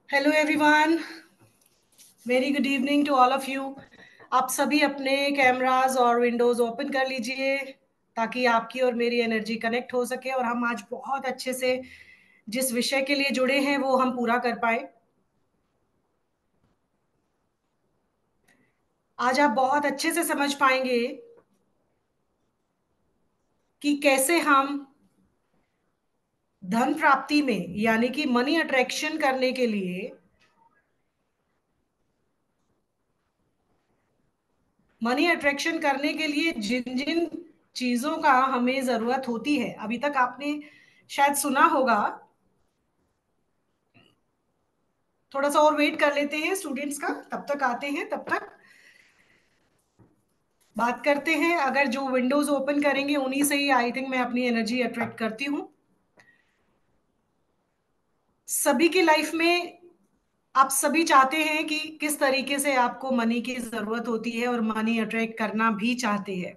Hello everyone, very good evening to all of you. आप सभी अपने कैमरास और विंडोज ओपन कर लीजिए ताकि आपकी और मेरी एनर्जी कनेक्ट हो सके और हम आज बहुत अच्छे से जिस विषय के लिए जुड़े हैं वो हम पूरा कर पाए। आज आप बहुत अच्छे से समझ पाएंगे कि कैसे हम धन प्राप्ति में यानी कि मनी अट्रैक्शन करने के लिए जिन जिन चीजों का हमें जरूरत होती है। अभी तक आपने शायद सुना होगा। थोड़ा सा और वेट कर लेते हैं स्टूडेंट्स का, तब तक आते हैं, तब तक बात करते हैं। अगर जो विंडोज ओपन करेंगे उन्हीं से ही आई थिंक मैं अपनी एनर्जी अट्रैक्ट करती हूँ। सभी की लाइफ में आप सभी चाहते हैं कि किस तरीके से आपको मनी की जरूरत होती है और मनी अट्रैक्ट करना भी चाहते हैं।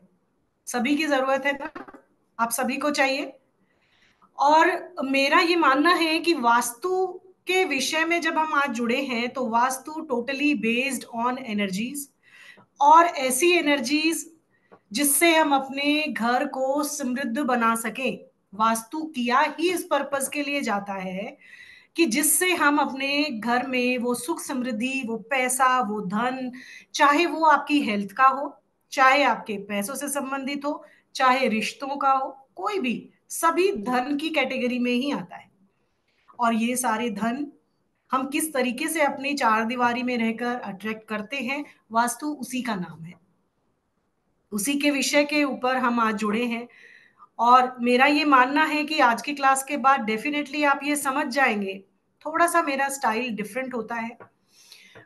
सभी की जरूरत है ना, आप सभी को चाहिए। और मेरा ये मानना है कि वास्तु के विषय में जब हम आज जुड़े हैं तो vastu totally based on energies, और ऐसी एनर्जीज जिससे हम अपने घर को समृद्ध बना सकें। वास्तु किया ही इस पर्पस के लिए जाता है कि जिससे हम अपने घर में वो सुख समृद्धि, वो पैसा, वो धन, चाहे वो आपकी हेल्थ का हो, चाहे आपके पैसों से संबंधित हो, चाहे रिश्तों का हो, कोई भी, सभी धन की कैटेगरी में ही आता है। और ये सारे धन हम किस तरीके से अपनी चार दीवारी में रहकर अट्रैक्ट करते हैं, वास्तु उसी का नाम है। उसी के विषय के ऊपर हम आज जुड़े हैं। और मेरा ये मानना है कि आज की क्लास के बाद डेफिनेटली आप ये समझ जाएंगे। थोड़ा सा मेरा स्टाइल डिफरेंट होता है,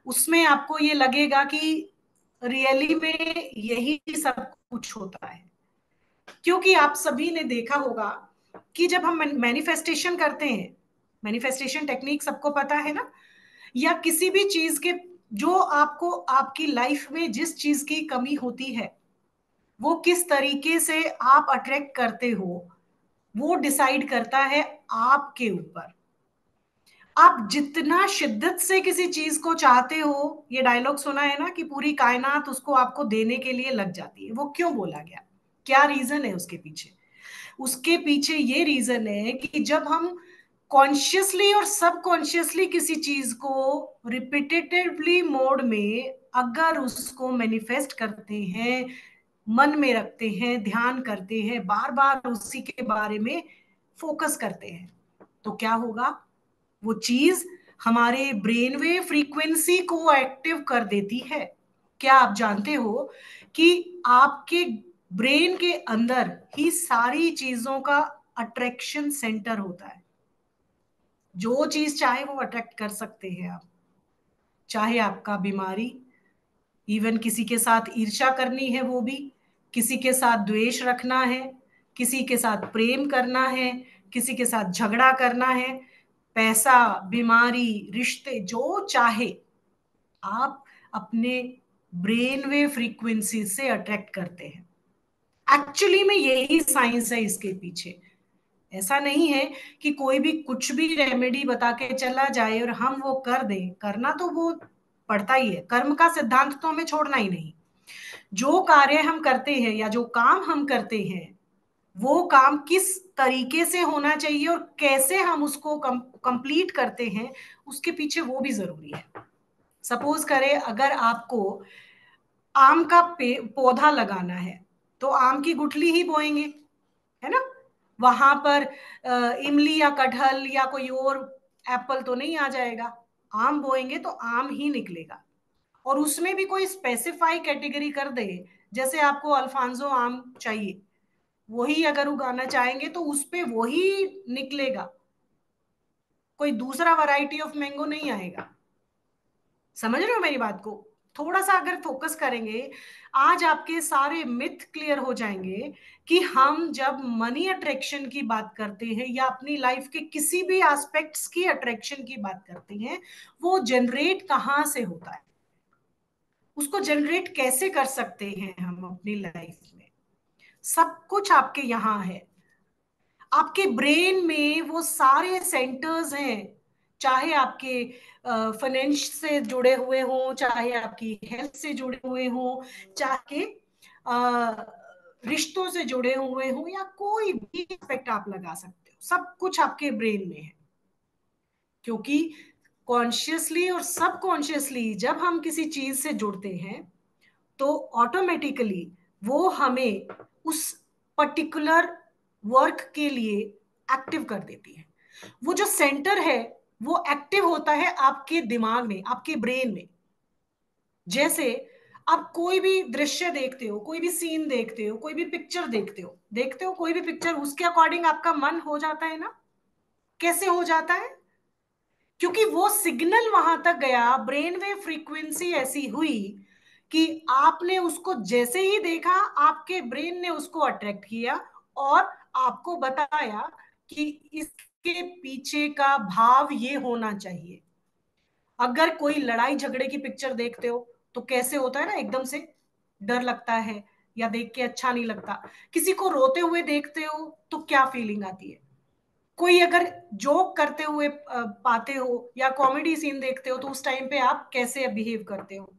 उसमें आपको ये लगेगा कि रियली में यही सब कुछ होता है। क्योंकि आप सभी ने देखा होगा कि जब हम मैनिफेस्टेशन करते हैं, मैनिफेस्टेशन टेक्निक सबको पता है ना, या किसी भी चीज के, जो आपको आपकी लाइफ में जिस चीज की कमी होती है वो किस तरीके से आप अट्रैक्ट करते हो वो डिसाइड करता है आपके ऊपर। आप जितना शिद्दत से किसी चीज को चाहते हो, ये डायलॉग सुना है ना कि पूरी कायनात उसको आपको देने के लिए लग जाती है। वो क्यों बोला गया, क्या रीजन है उसके पीछे? उसके पीछे ये रीजन है कि जब हम कॉन्शियसली और सबकॉन्शियसली किसी चीज को रिपीटेटिवली मोड में अगर उसको मैनिफेस्ट करते हैं, मन में रखते हैं, ध्यान करते हैं, बार बार उसी के बारे में फोकस करते हैं, तो क्या होगा? वो चीज हमारे ब्रेन वे फ्रीक्वेंसी को एक्टिव कर देती है। क्या आप जानते हो कि आपके ब्रेन के अंदर ही सारी चीजों का अट्रैक्शन सेंटर होता है। जो चीज चाहे वो अट्रैक्ट कर सकते हैं आप। चाहे आपका बीमारी, इवन किसी के साथ ईर्ष्या करनी है वो भी, किसी के साथ द्वेष रखना है, किसी के साथ प्रेम करना है, किसी के साथ झगड़ा करना है, पैसा, बीमारी, रिश्ते, जो चाहे आप अपने ब्रेन वे फ्रीक्वेंसी से अट्रैक्ट करते हैं। एक्चुअली में यही साइंस है इसके पीछे। ऐसा नहीं है कि कोई भी कुछ भी रेमेडी बता के चला जाए और हम वो कर दें। करना तो वो पड़ता ही है, कर्म का सिद्धांत तो हमें छोड़ना ही नहीं। जो कार्य हम करते हैं या जो काम हम करते हैं वो काम किस तरीके से होना चाहिए और कैसे हम उसको कंप्लीट करते हैं, उसके पीछे वो भी जरूरी है। सपोज करें अगर आपको आम का पौधा लगाना है तो आम की गुठली ही बोएंगे, है ना? वहां पर इमली या कटहल या कोई और एप्पल तो नहीं आ जाएगा। आम बोएंगे तो आम ही निकलेगा। और उसमें भी कोई स्पेसिफाई कैटेगरी कर दे, जैसे आपको अल्फांसो आम चाहिए, वही अगर उगाना चाहेंगे तो उस पे वही निकलेगा, कोई दूसरा वैरायटी ऑफ मैंगो नहीं आएगा। समझ रहे हो मेरी बात को? थोड़ा सा अगर फोकस करेंगे, आज आपके सारे मिथ क्लियर हो जाएंगे कि हम जब मनी अट्रैक्शन की बात करते हैं या अपनी लाइफ के किसी भी एस्पेक्ट्स की अट्रैक्शन की बात करते हैं, वो जनरेट कहाँ से होता है, उसको जनरेट कैसे कर सकते हैं हम अपनी लाइफ में। सब कुछ आपके यहाँ है। आपके ब्रेन में वो सारे सेंटर्स हैं, चाहे आपके फाइनेंस से जुड़े हुए हों, चाहे आपकी हेल्थ से जुड़े हुए हों, चाहे रिश्तों से जुड़े हुए हों, या कोई भी एस्पेक्ट आप लगा सकते हो, सब कुछ आपके ब्रेन में है। क्योंकि कॉन्शियसली और सबकॉन्शियसली जब हम किसी चीज से जुड़ते हैं तो ऑटोमेटिकली वो हमें उस पर्टिकुलर वर्क के लिए एक्टिव कर देती है। वो जो सेंटर है वो एक्टिव होता है आपके दिमाग में, आपके ब्रेन में। जैसे आप कोई भी दृश्य देखते हो, कोई भी सीन देखते हो, कोई भी पिक्चर देखते हो कोई भी पिक्चर, उसके अकॉर्डिंग आपका मन हो जाता है ना। कैसे हो जाता है? क्योंकि वो सिग्नल वहां तक गया, ब्रेन वेव फ्रीक्वेंसी ऐसी हुई कि आपने उसको जैसे ही देखा, आपके ब्रेन ने उसको अट्रैक्ट किया और आपको बताया कि इसके पीछे का भाव ये होना चाहिए। अगर कोई लड़ाई झगड़े की पिक्चर देखते हो तो कैसे होता है ना, एकदम से डर लगता है या देख के अच्छा नहीं लगता। किसी को रोते हुए देखते हो तो क्या फीलिंग आती है? कोई अगर जोक करते हुए पाते हो या कॉमेडी सीन देखते हो तो उस टाइम पे आप कैसे बिहेव करते हो?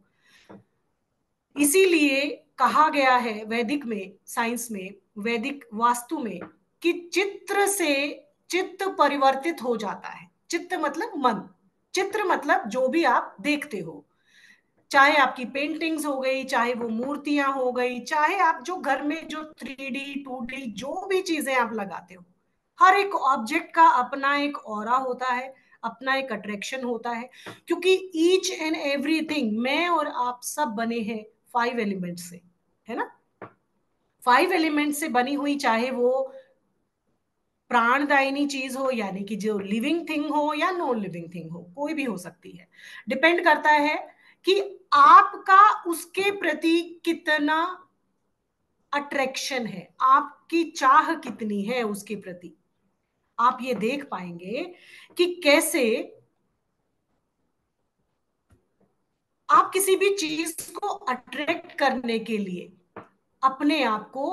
इसीलिए कहा गया है वैदिक में, साइंस में, वैदिक वास्तु में, कि चित्र से चित्त परिवर्तित हो जाता है। चित्त मतलब मन, चित्र मतलब जो भी आप देखते हो, चाहे आपकी पेंटिंग्स हो गई, चाहे वो मूर्तियां हो गई, चाहे आप जो घर में जो 3D 2D जो भी चीजें आप लगाते हो, हर एक ऑब्जेक्ट का अपना एक ऑरा होता है, अपना एक अट्रैक्शन होता है। क्योंकि ईच एंड एवरीथिंग, मैं और आप सब बने हैं 5 एलिमेंट से, है ना। 5 एलिमेंट से बनी हुई, चाहे वो प्राणदायिनी चीज हो, यानी कि जो लिविंग थिंग हो या नॉन लिविंग थिंग हो, कोई भी हो सकती है। डिपेंड करता है कि आपका उसके प्रति कितना अट्रैक्शन है, आपकी चाह कितनी है उसके प्रति। आप ये देख पाएंगे कि कैसे आप किसी भी चीज को अट्रैक्ट करने के लिए अपने आप को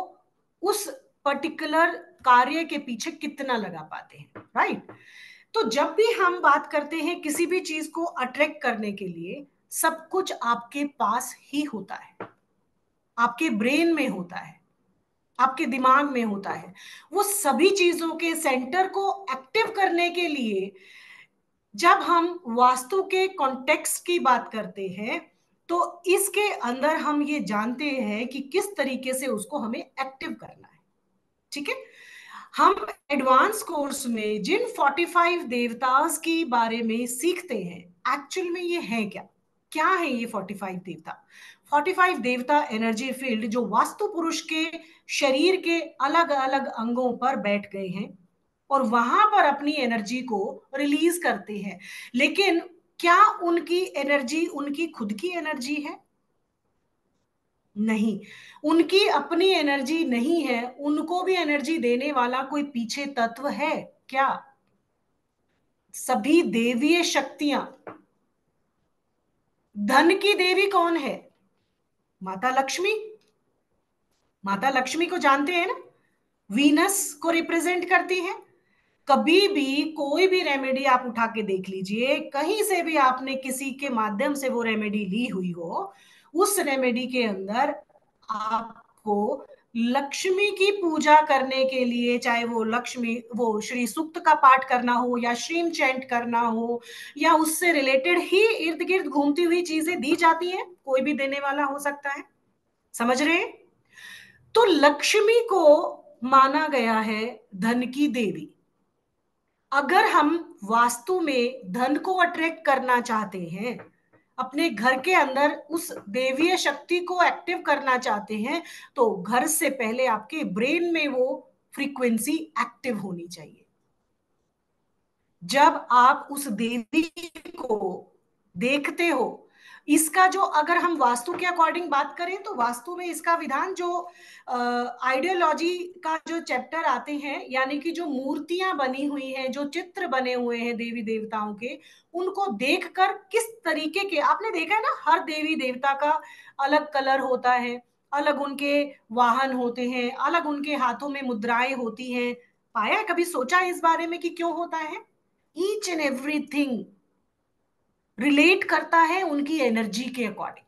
उस पर्टिकुलर कार्य के पीछे कितना लगा पाते हैं, राइट। तो जब भी हम बात करते हैं किसी भी चीज को अट्रैक्ट करने के लिए, सब कुछ आपके पास ही होता है, आपके ब्रेन में होता है, आपके दिमाग में होता है। वो सभी चीजों के सेंटर को एक्टिव करने के लिए जब हम वास्तु के कॉन्टेक्स्ट की बात करते हैं तो इसके अंदर हम ये जानते हैं कि किस तरीके से उसको हमें एक्टिव करना है। ठीक है। हम एडवांस कोर्स में जिन 45 देवतास की बारे में सीखते हैं, एक्चुअल में ये है क्या, क्या है ये 45 देवता? 45 देवता एनर्जी फील्ड जो वास्तु पुरुष के शरीर के अलग अलग अंगों पर बैठ गए हैं और वहां पर अपनी एनर्जी को रिलीज करते हैं। लेकिन क्या उनकी एनर्जी उनकी खुद की एनर्जी है? नहीं, उनकी अपनी एनर्जी नहीं है, उनको भी एनर्जी देने वाला कोई पीछे तत्व है क्या? सभी देवीय शक्तियां। धन की देवी कौन है? माता लक्ष्मी। माता लक्ष्मी को जानते हैं ना, वीनस को रिप्रेजेंट करती है। कभी भी कोई भी रेमेडी आप उठा के देख लीजिए, कहीं से भी आपने किसी के माध्यम से वो रेमेडी ली हुई हो, उस रेमेडी के अंदर आपको लक्ष्मी की पूजा करने के लिए, चाहे वो लक्ष्मी वो श्री सूक्त का पाठ करना हो या श्रीम चैंट करना हो या उससे रिलेटेड ही इर्द गिर्द घूमती हुई चीजें दी जाती हैं, कोई भी देने वाला हो सकता है। समझ रहे हैं? तो लक्ष्मी को माना गया है धन की देवी। अगर हम वास्तु में धन को अट्रैक्ट करना चाहते हैं, अपने घर के अंदर उस देवीय शक्ति को एक्टिव करना चाहते हैं, तो घर से पहले आपके ब्रेन में वो फ्रीक्वेंसी एक्टिव होनी चाहिए। जब आप उस देवी को देखते हो, इसका जो अगर हम वास्तु के अकॉर्डिंग बात करें तो वास्तु में इसका विधान जो आइडियोलॉजी का जो चैप्टर आते हैं, यानी कि जो मूर्तियां बनी हुई हैं, जो चित्र बने हुए हैं देवी देवताओं के, उनको देखकर किस तरीके के, आपने देखा है ना, हर देवी देवता का अलग कलर होता है, अलग उनके वाहन होते हैं, अलग उनके हाथों में मुद्राएं होती हैं। पाया है, कभी सोचा है इस बारे में कि क्यों होता है? ईच एंड एवरीथिंग रिलेट करता है उनकी एनर्जी के अकॉर्डिंग।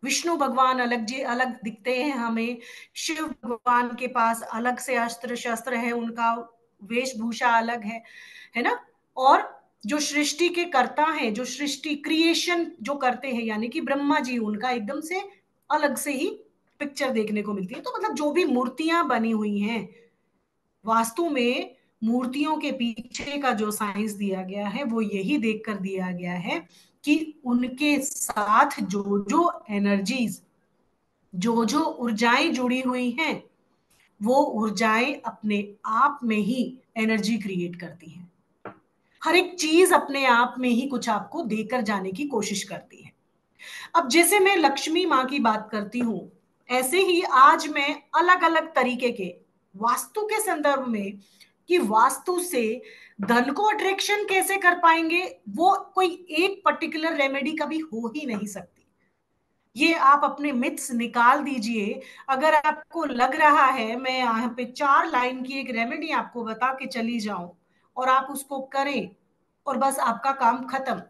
विष्णु भगवान अलग जी अलग दिखते हैं हमें, शिव भगवान के पास अलग से अस्त्र शस्त्र है, उनका वेशभूषा अलग है ना। और जो सृष्टि के कर्ता हैं, जो सृष्टि क्रिएशन जो करते हैं, यानी कि ब्रह्मा जी, उनका एकदम से अलग से ही पिक्चर देखने को मिलती है। तो मतलब जो भी मूर्तियां बनी हुई हैं, वास्तु में मूर्तियों के पीछे का जो साइंस दिया गया है वो यही देखकर दिया गया है कि उनके साथ जो जो एनर्जीज, जो जो ऊर्जाएं जुड़ी हुई हैं, वो ऊर्जाएं अपने आप में ही एनर्जी क्रिएट करती हैं। हर एक चीज अपने आप में ही कुछ आपको देकर जाने की कोशिश करती है। अब जैसे मैं लक्ष्मी माँ की बात करती हूँ, ऐसे ही आज मैं अलग अलग तरीके के वास्तु के संदर्भ में, कि वास्तु से धन को अट्रैक्शन कैसे कर पाएंगे, वो कोई एक पर्टिकुलर रेमेडी कभी हो ही नहीं सकती। ये आप अपने मिथ्स निकाल दीजिए। अगर आपको लग रहा है मैं यहाँ पे 4 लाइन की एक रेमेडी आपको बता के चली जाऊं और आप उसको करें और बस आपका काम खत्म,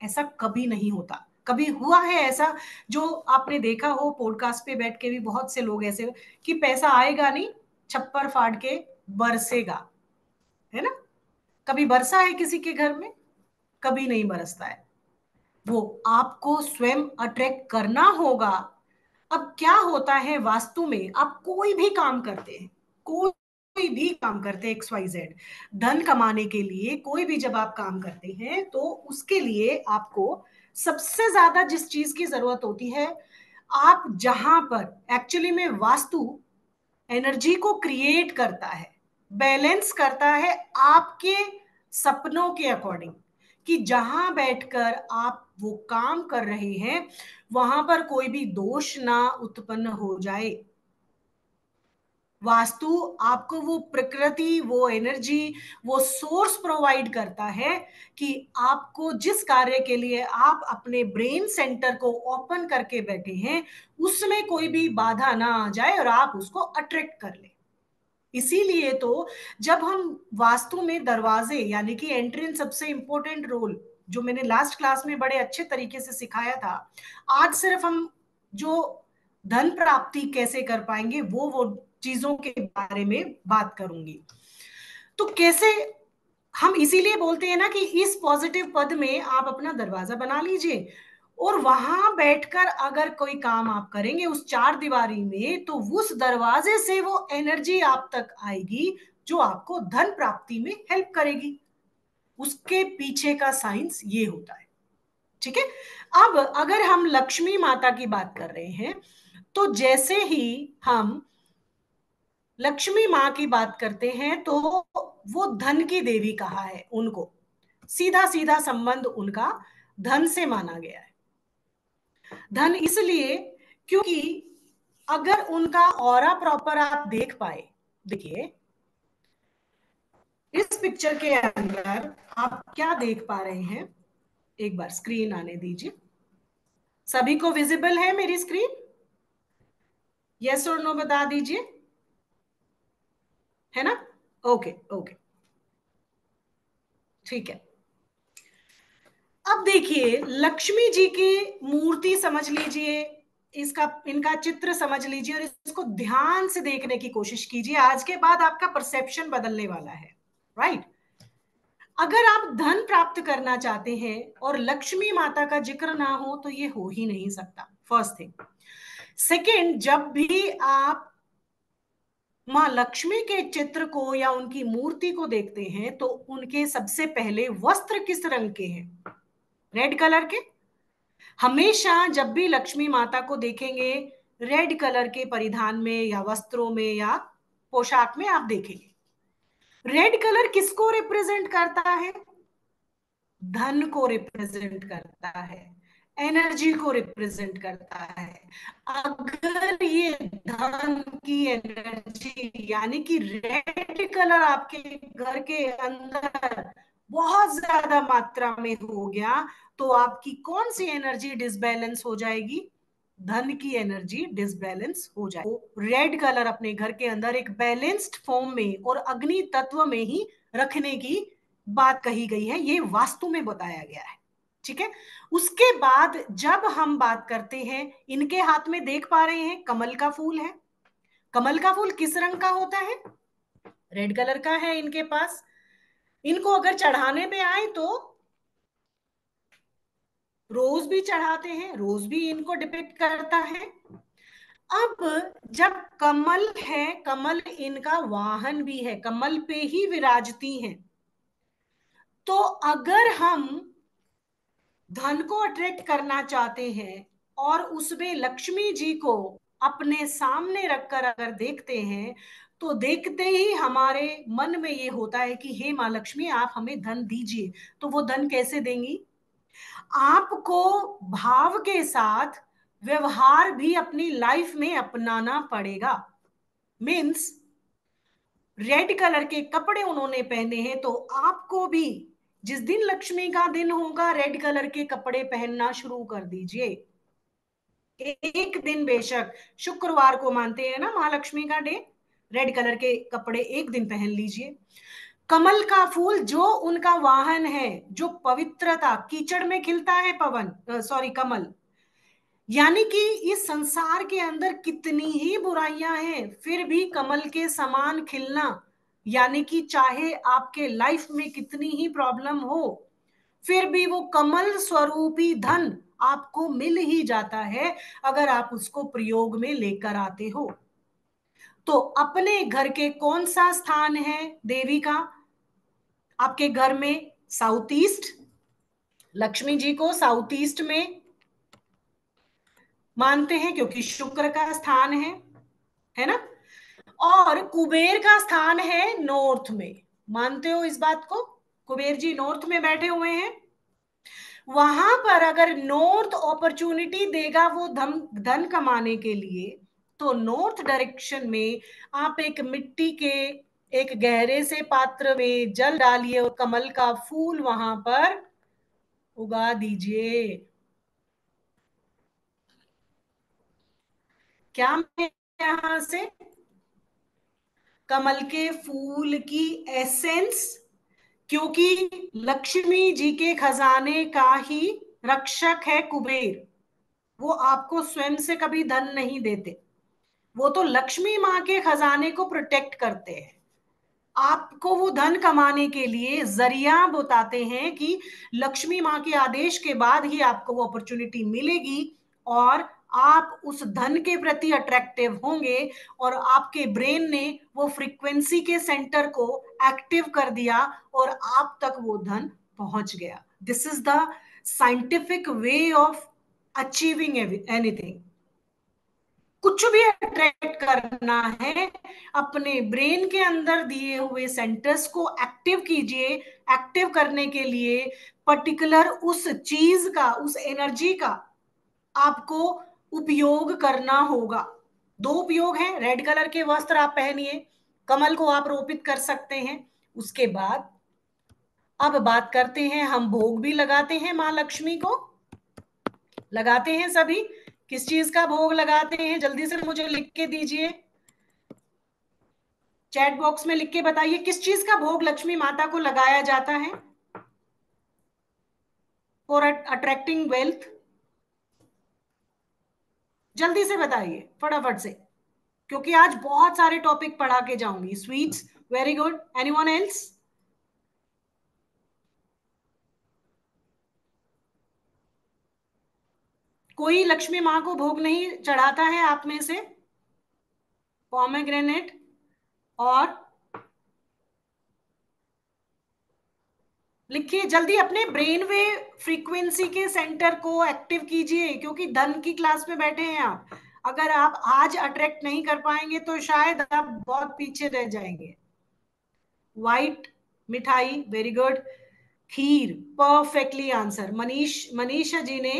ऐसा कभी नहीं होता। कभी हुआ है ऐसा जो आपने देखा हो? पॉडकास्ट पे बैठ के भी बहुत से लोग ऐसे कि पैसा आएगा नहीं, छप्पर फाड़ के बरसेगा, है ना। कभी बरसा है किसी के घर में? कभी नहीं बरसता है। वो आपको स्वयं अट्रैक्ट करना होगा। अब क्या होता है वास्तु में, आप कोई भी काम करते हैं, कोई भी काम करते हैं, XYZ, धन कमाने के लिए कोई भी जब आप काम करते हैं तो उसके लिए आपको सबसे ज्यादा जिस चीज की जरूरत होती है, आप जहां पर एक्चुअली में वास्तु एनर्जी को क्रिएट करता है, बैलेंस करता है आपके सपनों के अकॉर्डिंग, कि जहां बैठकर आप वो काम कर रहे हैं वहां पर कोई भी दोष ना उत्पन्न हो जाए। वास्तु आपको वो प्रकृति, वो एनर्जी, वो सोर्स प्रोवाइड करता है कि आपको जिस कार्य के लिए आप अपने ब्रेन सेंटर को ओपन करके बैठे हैं उसमें कोई भी बाधा ना आ जाए और आप उसको अट्रैक्ट कर ले। इसीलिए तो जब हम वास्तु में दरवाजे, यानी कि एंट्री इन सबसे इंपॉर्टेंट रोल, जो मैंने लास्ट क्लास में बड़े अच्छे तरीके से सिखाया था, आज सिर्फ हम जो धन प्राप्ति कैसे कर पाएंगे वो चीजों के बारे में बात करूंगी। तो कैसे हम इसीलिए बोलते हैं ना कि इस पॉजिटिव पद में आप अपना दरवाजा बना लीजिए और वहां बैठकर अगर कोई काम आप करेंगे उस 4 दीवारी में, तो उस दरवाजे से वो एनर्जी आप तक आएगी जो आपको धन प्राप्ति में हेल्प करेगी। उसके पीछे का साइंस ये होता है। ठीक है। अब अगर हम लक्ष्मी माता की बात कर रहे हैं, तो जैसे ही हम लक्ष्मी माँ की बात करते हैं तो वो धन की देवी कहा है उनको, सीधा सीधा संबंध उनका धन से माना गया है। धन इसलिए क्योंकि अगर उनका ऑरा प्रॉपर आप देख पाए, देखिए इस पिक्चर के अंदर आप क्या देख पा रहे हैं, एक बार स्क्रीन आने दीजिए। सभी को विजिबल है मेरी स्क्रीन? यस और नो बता दीजिए, है ना। ओके ओके, ठीक है। अब देखिए लक्ष्मी जी की मूर्ति समझ लीजिए, इसका इनका चित्र समझ लीजिए और इसको ध्यान से देखने की कोशिश कीजिए। आज के बाद आपका परसेप्शन बदलने वाला है, राइट। अगर आप धन प्राप्त करना चाहते हैं और लक्ष्मी माता का जिक्र ना हो तो ये हो ही नहीं सकता, फर्स्ट थिंग। सेकेंड, जब भी आप माँ लक्ष्मी के चित्र को या उनकी मूर्ति को देखते हैं तो उनके सबसे पहले वस्त्र किस रंग के हैं? रेड कलर के। हमेशा जब भी लक्ष्मी माता को देखेंगे रेड कलर के परिधान में या वस्त्रों में या पोशाक में आप देखेंगे। रेड कलर किसको रिप्रेजेंट करता है? धन को रिप्रेजेंट करता है, एनर्जी को रिप्रेजेंट करता है। अगर ये धन की एनर्जी यानी कि रेड कलर आपके घर के अंदर बहुत ज्यादा मात्रा में हो गया तो आपकी कौन सी एनर्जी डिसबैलेंस हो जाएगी? धन की एनर्जी डिसबैलेंस हो जाए। तो रेड कलर अपने घर के अंदर एक बैलेंस्ड फॉर्म में और अग्नि तत्व में ही रखने की बात कही गई है, ये वास्तु में बताया गया है। ठीक है। उसके बाद जब हम बात करते हैं, इनके हाथ में देख पा रहे हैं कमल का फूल है। कमल का फूल किस रंग का होता है? रेड कलर का है इनके पास। इनको अगर चढ़ाने पे आए तो रोज भी चढ़ाते हैं, रोज भी इनको डिपिक्ट करता है। अब जब कमल है, कमल इनका वाहन भी है, कमल पे ही विराजती हैं। तो अगर हम धन को अट्रैक्ट करना चाहते हैं और उसमें लक्ष्मी जी को अपने सामने रखकर अगर देखते हैं, तो देखते ही हमारे मन में ये होता है कि हे माँ लक्ष्मी, आप हमें धन दीजिए। तो वो धन कैसे देंगी? आपको भाव के साथ व्यवहार भी अपनी लाइफ में अपनाना पड़ेगा। मीन्स रेड कलर के कपड़े उन्होंने पहने हैं, तो आपको भी जिस दिन लक्ष्मी का दिन होगा, रेड कलर के कपड़े पहनना शुरू कर दीजिए। एक दिन, बेशक शुक्रवार को मानते हैं ना महालक्ष्मी का डे, रेड कलर के कपड़े एक दिन पहन लीजिए। कमल का फूल जो उनका वाहन है, जो पवित्रता, कीचड़ में खिलता है पवन, सॉरी कमल, यानी कि इस संसार के अंदर कितनी ही बुराइयां हैं, फिर भी कमल के समान खिलना, यानी कि चाहे आपके लाइफ में कितनी ही प्रॉब्लम हो, फिर भी वो कमल स्वरूपी धन आपको मिल ही जाता है, अगर आप उसको प्रयोग में लेकर आते हो। तो अपने घर के कौन सा स्थान है देवी का आपके घर में? South east. लक्ष्मी जी को साउथ ईस्ट में मानते हैं क्योंकि शुक्र का स्थान है ना। और कुबेर का स्थान है नॉर्थ में। मानते हो इस बात को? कुबेर जी नॉर्थ में बैठे हुए हैं। वहां पर अगर नॉर्थ अपॉर्चुनिटी देगा वो धन धन कमाने के लिए, तो नॉर्थ डायरेक्शन में आप एक मिट्टी के एक गहरे से पात्र में जल डालिए और कमल का फूल वहां पर उगा दीजिए। क्या मैं यहां से कमल के फूल की एसेंस, क्योंकि लक्ष्मी जी के खजाने का ही रक्षक है कुबेर, वो आपको स्वयं से कभी धन नहीं देते, वो तो लक्ष्मी माँ के खजाने को प्रोटेक्ट करते हैं। आपको वो धन कमाने के लिए जरिया बताते हैं कि लक्ष्मी माँ के आदेश के बाद ही आपको वो अपॉर्चुनिटी मिलेगी, और आप उस धन के प्रति अट्रैक्टिव होंगे, और आपके ब्रेन ने वो फ्रीक्वेंसी के सेंटर को एक्टिव कर दिया और आप तक वो धन पहुंच गया। This is the scientific way of achieving anything. कुछ भी अट्रैक्ट करना है, अपने ब्रेन के अंदर दिए हुए सेंटर्स को एक्टिव कीजिए। एक्टिव करने के लिए पर्टिकुलर उस चीज का, उस एनर्जी का आपको उपयोग करना होगा। दो उपयोग हैं। रेड कलर के वस्त्र आप पहनिए, कमल को आप रोपित कर सकते हैं। उसके बाद अब बात करते हैं, हम भोग भी लगाते हैं माँ लक्ष्मी को, लगाते हैं सभी। किस चीज का भोग लगाते हैं जल्दी से मुझे लिख के दीजिए, चैट बॉक्स में लिख के बताइए किस चीज का भोग लक्ष्मी माता को लगाया जाता है फॉर अट्रैक्टिंग वेल्थ। जल्दी से बताइए फटाफट से, क्योंकि आज बहुत सारे टॉपिक पढ़ा के जाऊंगी। Sweets, very good. Anyone else? कोई लक्ष्मी माँ को भोग नहीं चढ़ाता है आप में से? पॉमेग्रेनेट और लिखिए जल्दी, अपने ब्रेन वे फ्रीक्वेंसी के सेंटर को एक्टिव कीजिए, क्योंकि धन की क्लास में बैठे हैं आप। अगर आप आज अट्रैक्ट नहीं कर पाएंगे तो शायद आप बहुत पीछे रह जाएंगे। व्हाइट मिठाई, वेरी गुड। खीर, परफेक्टली आंसर। मनीषा जी ने,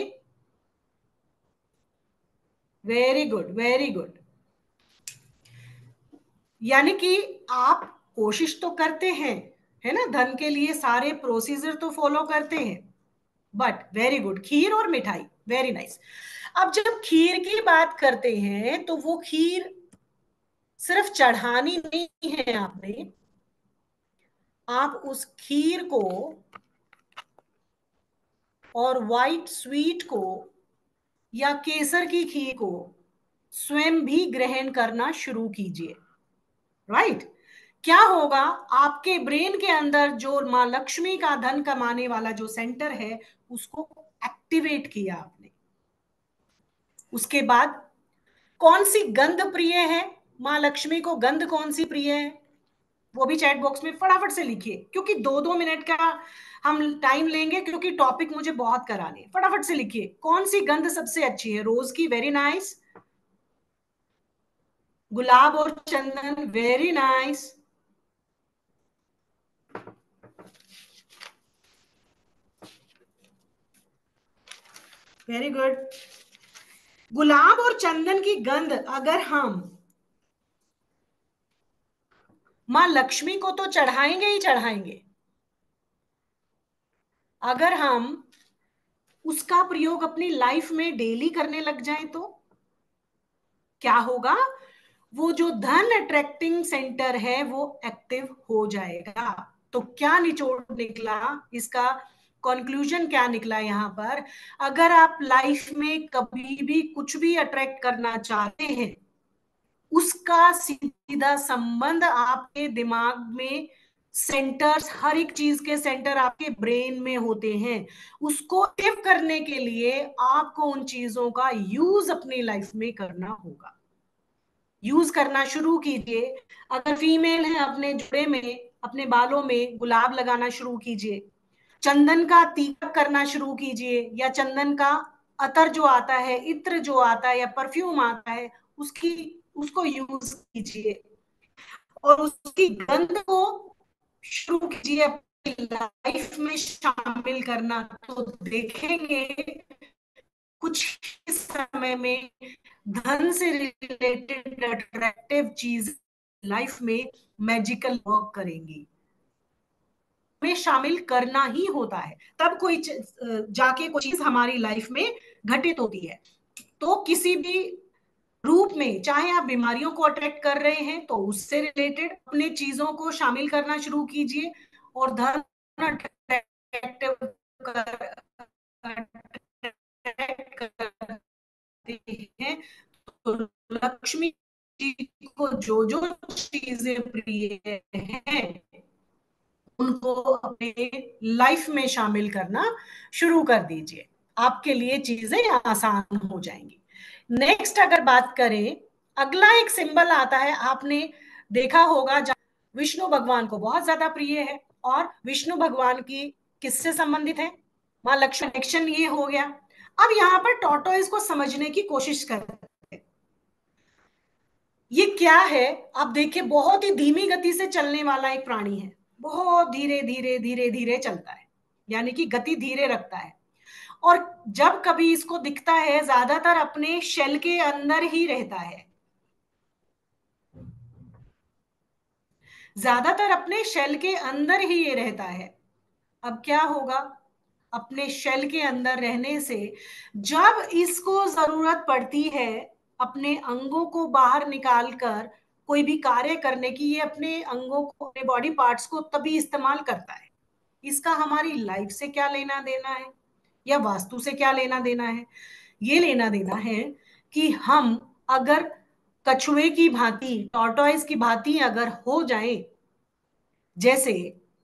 वेरी गुड वेरी गुड। यानी कि आप कोशिश तो करते हैं, है ना, धन के लिए सारे प्रोसीजर तो फॉलो करते हैं, बट वेरी गुड, खीर और मिठाई, वेरी नाइस। अब जब खीर की बात करते हैं, तो वो खीर सिर्फ चढ़ानी नहीं है आपने, आप उस खीर को और वाइट स्वीट को या केसर की खीर को स्वयं भी ग्रहण करना शुरू कीजिए। राइट? क्या होगा? आपके ब्रेन के अंदर जो मां लक्ष्मी का धन कमाने वाला जो सेंटर है, उसको एक्टिवेट किया आपने। उसके बाद कौन सी गंध प्रिय है? मां लक्ष्मी को गंध कौन सी प्रिय है? वो भी चैट बॉक्स में फटाफट से लिखिए, क्योंकि 2-2 मिनट का हम टाइम लेंगे, क्योंकि टॉपिक मुझे बहुत कराने। फटाफट से लिखिए, कौन सी गंध सबसे अच्छी है? रोज की, वेरी नाइस। गुलाब और चंदन, वेरी नाइस। Very good. गुलाब और चंदन की गंध अगर हम मां लक्ष्मी को तो चढ़ाएंगे ही चढ़ाएंगे, अगर हम उसका प्रयोग अपनी लाइफ में डेली करने लग जाएं तो क्या होगा? वो जो धन अट्रैक्टिंग सेंटर है वो एक्टिव हो जाएगा। तो क्या निचोड़ निकला इसका? कंक्लूजन क्या निकला यहां पर? अगर आप लाइफ में कभी भी कुछ भी अट्रैक्ट करना चाहते हैं, उसका सीधा संबंध आपके दिमाग में सेंटर्स, हर एक चीज के सेंटर आपके ब्रेन में होते हैं। उसको एक्टिव करने के लिए आपको उन चीजों का यूज अपनी लाइफ में करना होगा। यूज करना शुरू कीजिए। अगर फीमेल है, अपने जोड़े में, अपने बालों में गुलाब लगाना शुरू कीजिए। चंदन का तिलक करना शुरू कीजिए, या चंदन का अतर जो आता है, इत्र जो आता है, या परफ्यूम आता है, उसकी उसको यूज कीजिए और उसकी गंध को शुरू कीजिए अपनी लाइफ में शामिल करना। तो देखेंगे कुछ ही समय में धन से रिलेटेड अट्रैक्टिव चीज लाइफ में मैजिकल वर्क करेंगी। में शामिल करना ही होता है, तब कोई जाके कोई चीज हमारी लाइफ में घटित होती है। तो किसी भी रूप में, चाहे आप बीमारियों को अट्रैक्ट कर रहे हैं तो उससे रिलेटेड अपने चीजों को शामिल करना शुरू कीजिए। और धन अट्रैक्टिव करते हैं तो लक्ष्मी जी को जो जो चीजें प्रिय हैं उनको अपने लाइफ में शामिल करना शुरू कर दीजिए। आपके लिए चीजें आसान हो जाएंगी। नेक्स्ट अगर बात करें, अगला एक सिंबल आता है, आपने देखा होगा, विष्णु भगवान को बहुत ज्यादा प्रिय है। और विष्णु भगवान की किससे संबंधित है? मां लक्ष्मी। कनेक्शन ये हो गया। अब यहां पर टॉर्टोइज को समझने की कोशिश करते हैं। ये क्या है? आप देखिए, बहुत ही धीमी गति से चलने वाला एक प्राणी है। बहुत धीरे धीरे धीरे धीरे चलता है, यानी कि गति धीरे रखता है। और जब कभी इसको दिखता है, ज्यादातर अपने शेल के अंदर ही रहता है। ज्यादातर अपने शेल के अंदर ही ये रहता है। अब क्या होगा? अपने शेल के अंदर रहने से जब इसको जरूरत पड़ती है अपने अंगों को बाहर निकालकर कोई भी कार्य करने की, ये अपने अंगों को, अपने बॉडी पार्ट्स को तभी इस्तेमाल करता है। इसका हमारी लाइफ से क्या लेना देना है, या वास्तु से क्या लेना देना है? ये लेना देना है कि हम अगर कछुए की भांति, टॉर्टोइज की भांति अगर हो जाए, जैसे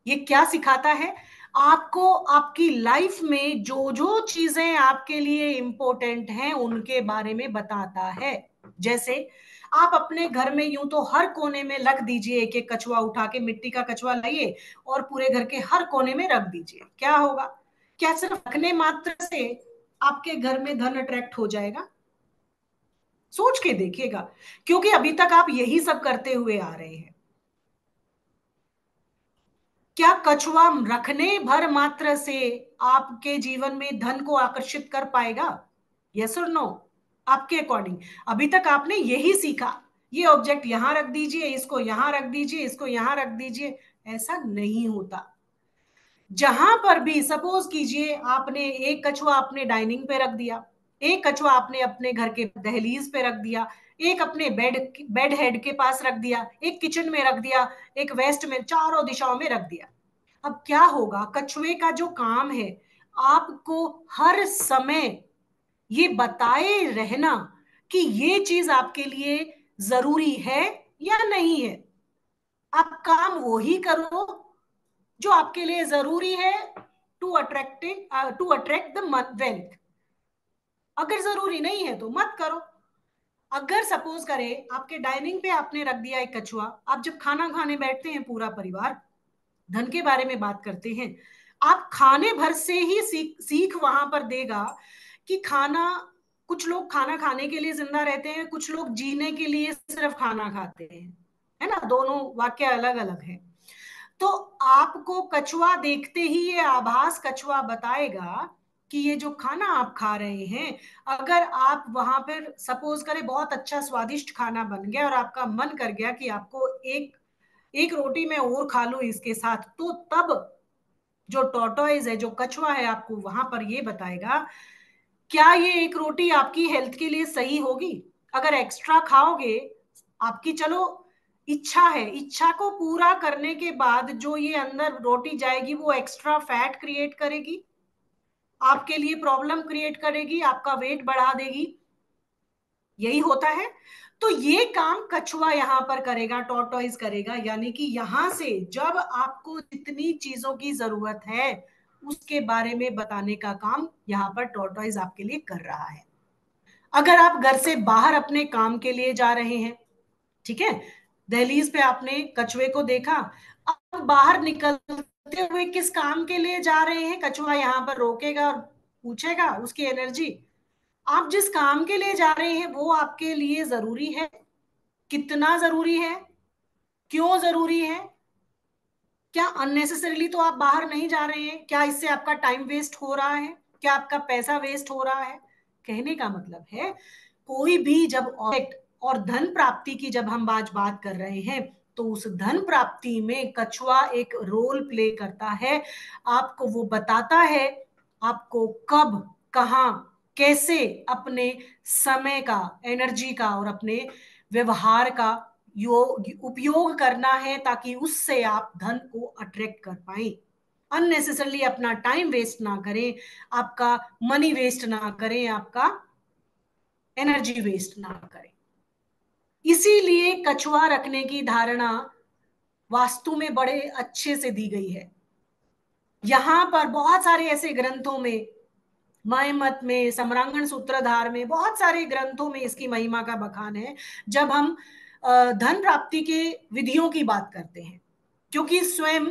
ये क्या सिखाता है आपको? आपकी लाइफ में जो जो चीजें आपके लिए इंपॉर्टेंट हैं उनके बारे में बताता है। जैसे आप अपने घर में यूं तो हर कोने में रख दीजिए, एक एक कछुआ उठा के, मिट्टी का कछुआ लाइए और पूरे घर के हर कोने में रख दीजिए। क्या होगा? क्या सिर्फ रखने मात्र से आपके घर में धन अट्रैक्ट हो जाएगा? सोच के देखिएगा, क्योंकि अभी तक आप यही सब करते हुए आ रहे हैं। क्या कछुआ रखने भर मात्र से आपके जीवन में धन को आकर्षित कर पाएगा? यस और नो? आपके अकॉर्डिंग अभी तक आपने यही सीखा, ये ऑब्जेक्ट यहां रख दीजिए, इसको यहां रख दीजिए, इसको यहां रख दीजिए। ऐसा नहीं होता। जहां पर भी, सपोज कीजिए, आपने एक कछुआ अपने डाइनिंग पे रख दिया, एक कछुआ आपने अपने घर के दहलीज पे रख दिया, एक अपने बेड हेड के पास रख दिया, एक किचन में रख दिया, एक वेस्ट में, चारों दिशाओं में रख दिया। अब क्या होगा, कछुए का जो काम है आपको हर समय ये बताए रहना कि ये चीज आपके लिए जरूरी है या नहीं है। आप काम वो ही करो जो आपके लिए जरूरी है, टू अट्रैक्ट द वेल्थ। अगर जरूरी नहीं है तो मत करो। अगर सपोज करें आपके डाइनिंग पे आपने रख दिया एक कछुआ, आप जब खाना खाने बैठते हैं पूरा परिवार, धन के बारे में बात करते हैं, आप खाने भर से ही सीख वहां पर देगा कि खाना, कुछ लोग खाना खाने के लिए जिंदा रहते हैं, कुछ लोग जीने के लिए सिर्फ खाना खाते हैं, है ना, दोनों वाक्य अलग अलग हैं। तो आपको कछुआ देखते ही ये आभास कछुआ बताएगा कि ये जो खाना आप खा रहे हैं, अगर आप वहां पर सपोज करें बहुत अच्छा स्वादिष्ट खाना बन गया और आपका मन कर गया कि आपको एक एक रोटी मैं और खा लूं इसके साथ, तो तब जो टॉर्टोइज है, जो कछुआ है, आपको वहां पर ये बताएगा क्या ये एक रोटी आपकी हेल्थ के लिए सही होगी। अगर एक्स्ट्रा खाओगे, आपकी चलो इच्छा है, इच्छा को पूरा करने के बाद जो ये अंदर रोटी जाएगी वो एक्स्ट्रा फैट क्रिएट करेगी, आपके लिए प्रॉब्लम क्रिएट करेगी, आपका वेट बढ़ा देगी, यही होता है। तो ये काम कछुआ यहां पर करेगा, टॉर्टोइज करेगा, यानी कि यहां से जब आपको जितनी चीजों की जरूरत है उसके बारे में बताने का काम यहां पर टॉर्टोइज आपके लिए कर रहा है। अगर आप घर से बाहर अपने काम के लिए जा रहे हैं, ठीक है, दहलीज पे आपने कछुए को देखा, अब बाहर निकलते हुए किस काम के लिए जा रहे हैं, कछुआ यहां पर रोकेगा और पूछेगा उसकी एनर्जी, आप जिस काम के लिए जा रहे हैं वो आपके लिए जरूरी है, कितना जरूरी है, क्यों जरूरी है, क्या अननेसेसरीली तो आप बाहर नहीं जा रहे हैं, क्या इससे आपका टाइम वेस्ट हो रहा है, क्या आपका पैसा वेस्ट हो रहा है। कहने का मतलब है कोई भी जब ऑब्जेक्ट और धन प्राप्ति की जब हम आज बात कर रहे हैं तो उस धन प्राप्ति में कछुआ एक रोल प्ले करता है। आपको वो बताता है आपको कब, कहाँ, कैसे अपने समय का, एनर्जी का और अपने व्यवहार का उपयोग करना है ताकि उससे आप धन को अट्रैक्ट कर पाए। अननेसेसरली अपना टाइम वेस्ट ना करें, आपका मनी वेस्ट ना करें, आपका एनर्जी वेस्ट ना करें। इसीलिए कछुआ रखने की धारणा वास्तु में बड़े अच्छे से दी गई है। यहां पर बहुत सारे ऐसे ग्रंथों में, मायमत में, सम्रांगण सूत्रधार में, बहुत सारे ग्रंथों में इसकी महिमा का बखान है जब हम धन प्राप्ति के विधियों की बात करते हैं। क्योंकि स्वयं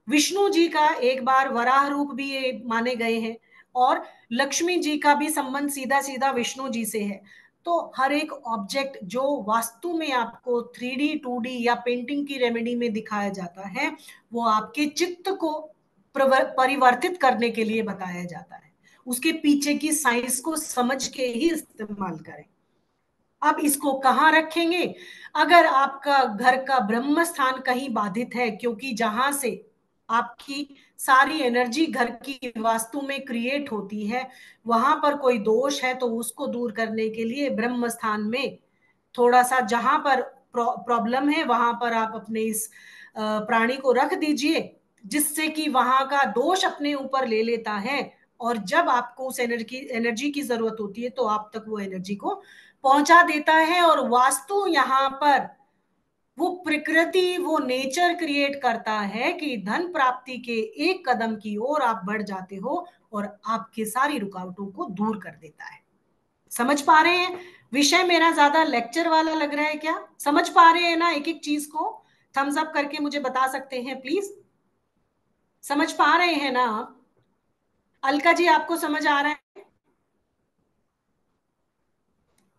विष्णु जी का एक बार वराह रूप भी ये माने गए हैं और लक्ष्मी जी का भी संबंध सीधा सीधा विष्णु जी से है। तो हर एक ऑब्जेक्ट जो वास्तु में आपको 3D 2D या पेंटिंग की रेमेडी में दिखाया जाता है वो आपके चित्त को परिवर्तित करने के लिए बताया जाता है। उसके पीछे की साइंस को समझ के ही इस्तेमाल करें। अब इसको कहाँ रखेंगे, अगर आपका घर का ब्रह्म स्थान कहीं बाधित है, क्योंकि जहां से आपकी सारी एनर्जी घर की वास्तु में क्रिएट होती है, वहां पर कोई दोष है तो उसको दूर करने के लिए ब्रह्म स्थान में थोड़ा सा जहां पर प्रॉब्लम है वहां पर आप अपने इस प्राणी को रख दीजिए, जिससे कि वहां का दोष अपने ऊपर ले लेता है और जब आपको उस एनर्जी की जरूरत होती है तो आप तक वो एनर्जी को पहुंचा देता है। और वास्तु यहाँ पर वो प्रकृति, वो नेचर क्रिएट करता है कि धन प्राप्ति के एक कदम की ओर आप बढ़ जाते हो और आपके सारी रुकावटों को दूर कर देता है। समझ पा रहे हैं? विषय मेरा ज्यादा लेक्चर वाला लग रहा है क्या? समझ पा रहे हैं ना एक एक चीज को? थम्स अप करके मुझे बता सकते हैं प्लीज। समझ पा रहे हैं ना आप? अलका जी आपको समझ आ रहा है?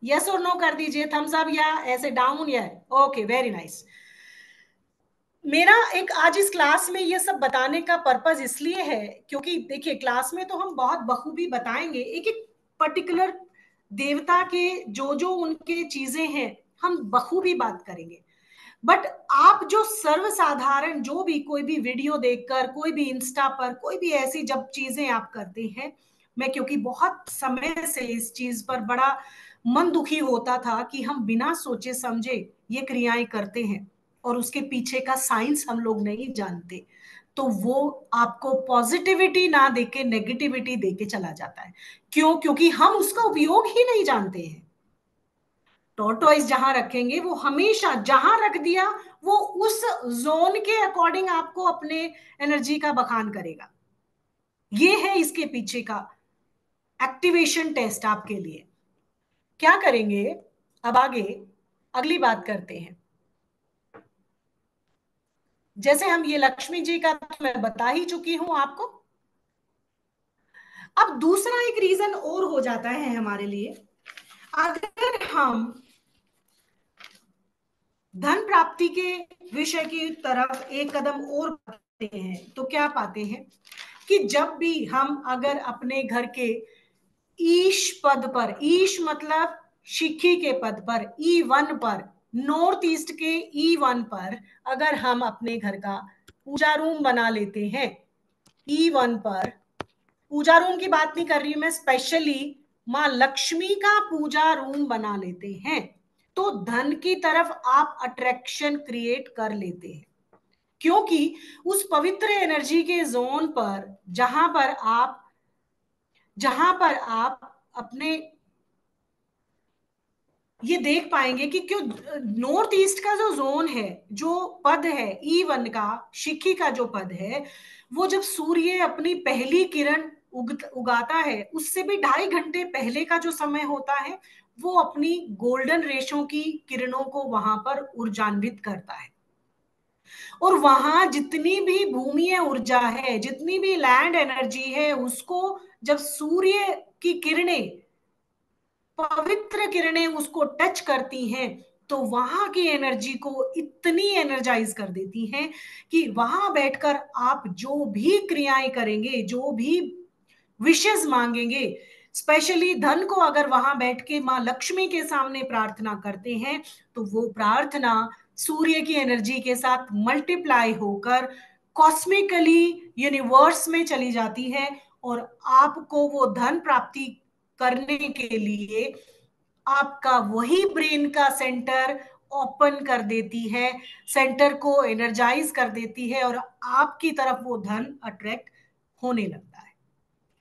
यस और नो कर दीजिए, थम्स अप या ऐसे डाउन या ओके, वेरी नाइस। मेरा एक आज इस क्लास में ये सब बताने का पर्पस इसलिए है क्योंकि देखिए क्लास में तो हम बहुत बखूबी बताएंगे एक एक पर्टिकुलर देवता के जो जो उनके चीजें हैं हम बखूबी बात करेंगे। बट आप जो सर्वसाधारण जो भी कोई भी वीडियो देखकर, कोई भी इंस्टा पर कोई भी ऐसी जब चीजें आप करते हैं मैं क्योंकि बहुत समय से इस चीज पर बड़ा मन दुखी होता था कि हम बिना सोचे समझे ये क्रियाएं करते हैं और उसके पीछे का साइंस हम लोग नहीं जानते, तो वो आपको पॉजिटिविटी ना देके नेगेटिविटी देके चला जाता है। क्यों? क्योंकि हम उसका उपयोग ही नहीं जानते हैं। टॉर्टोइज जहां रखेंगे वो हमेशा जहां रख दिया वो उस जोन के अकॉर्डिंग आपको अपने एनर्जी का बखान करेगा। ये है इसके पीछे का एक्टिवेशन टेस्ट आपके लिए। क्या करेंगे अब आगे? अगली बात करते हैं। जैसे हम ये लक्ष्मी जी का तो मैं बता ही चुकी हूं आपको। अब दूसरा एक रीजन और हो जाता है हमारे लिए, अगर हम धन प्राप्ति के विषय की तरफ एक कदम और बढ़ते हैं तो क्या पाते हैं कि जब भी हम अगर अपने घर के ईश पद पर, ईश मतलब शिखी के पद पर, E1 पर, नॉर्थ ईस्ट के E1 पर अगर हम अपने घर का पूजा रूम बना लेते हैं, E1 पर पूजा रूम की बात नहीं कर रही हूं मैं, स्पेशली मां लक्ष्मी का पूजा रूम बना लेते हैं तो धन की तरफ आप अट्रैक्शन क्रिएट कर लेते हैं। क्योंकि उस पवित्र एनर्जी के जोन पर जहां पर आप अपने ये देख पाएंगे कि क्यों नॉर्थ ईस्ट का जो जोन है, जो पद है E1 का, शिखी का जो पद है, वो जब सूर्य अपनी पहली किरण उगाता है उससे भी 2.5 घंटे पहले का जो समय होता है वो अपनी गोल्डन रेशों की किरणों को वहां पर ऊर्जान्वित करता है। और वहां जितनी भी भूमिय ऊर्जा है, जितनी भी लैंड एनर्जी है, उसको जब सूर्य की किरणें, पवित्र किरणें उसको टच करती हैं तो वहां की एनर्जी को इतनी एनर्जाइज कर देती हैं कि वहां बैठकर आप जो भी क्रियाएं करेंगे, जो भी विशेष मांगेंगे, स्पेशली धन को अगर वहां बैठ के मां लक्ष्मी के सामने प्रार्थना करते हैं तो वो प्रार्थना सूर्य की एनर्जी के साथ मल्टीप्लाई होकर कॉस्मिकली यूनिवर्स में चली जाती है और आपको वो धन प्राप्ति करने के लिए आपका वही ब्रेन का सेंटर ओपन कर देती है, सेंटर को एनर्जाइज कर देती है और आपकी तरफ वो धन अट्रैक्ट होने लगता है।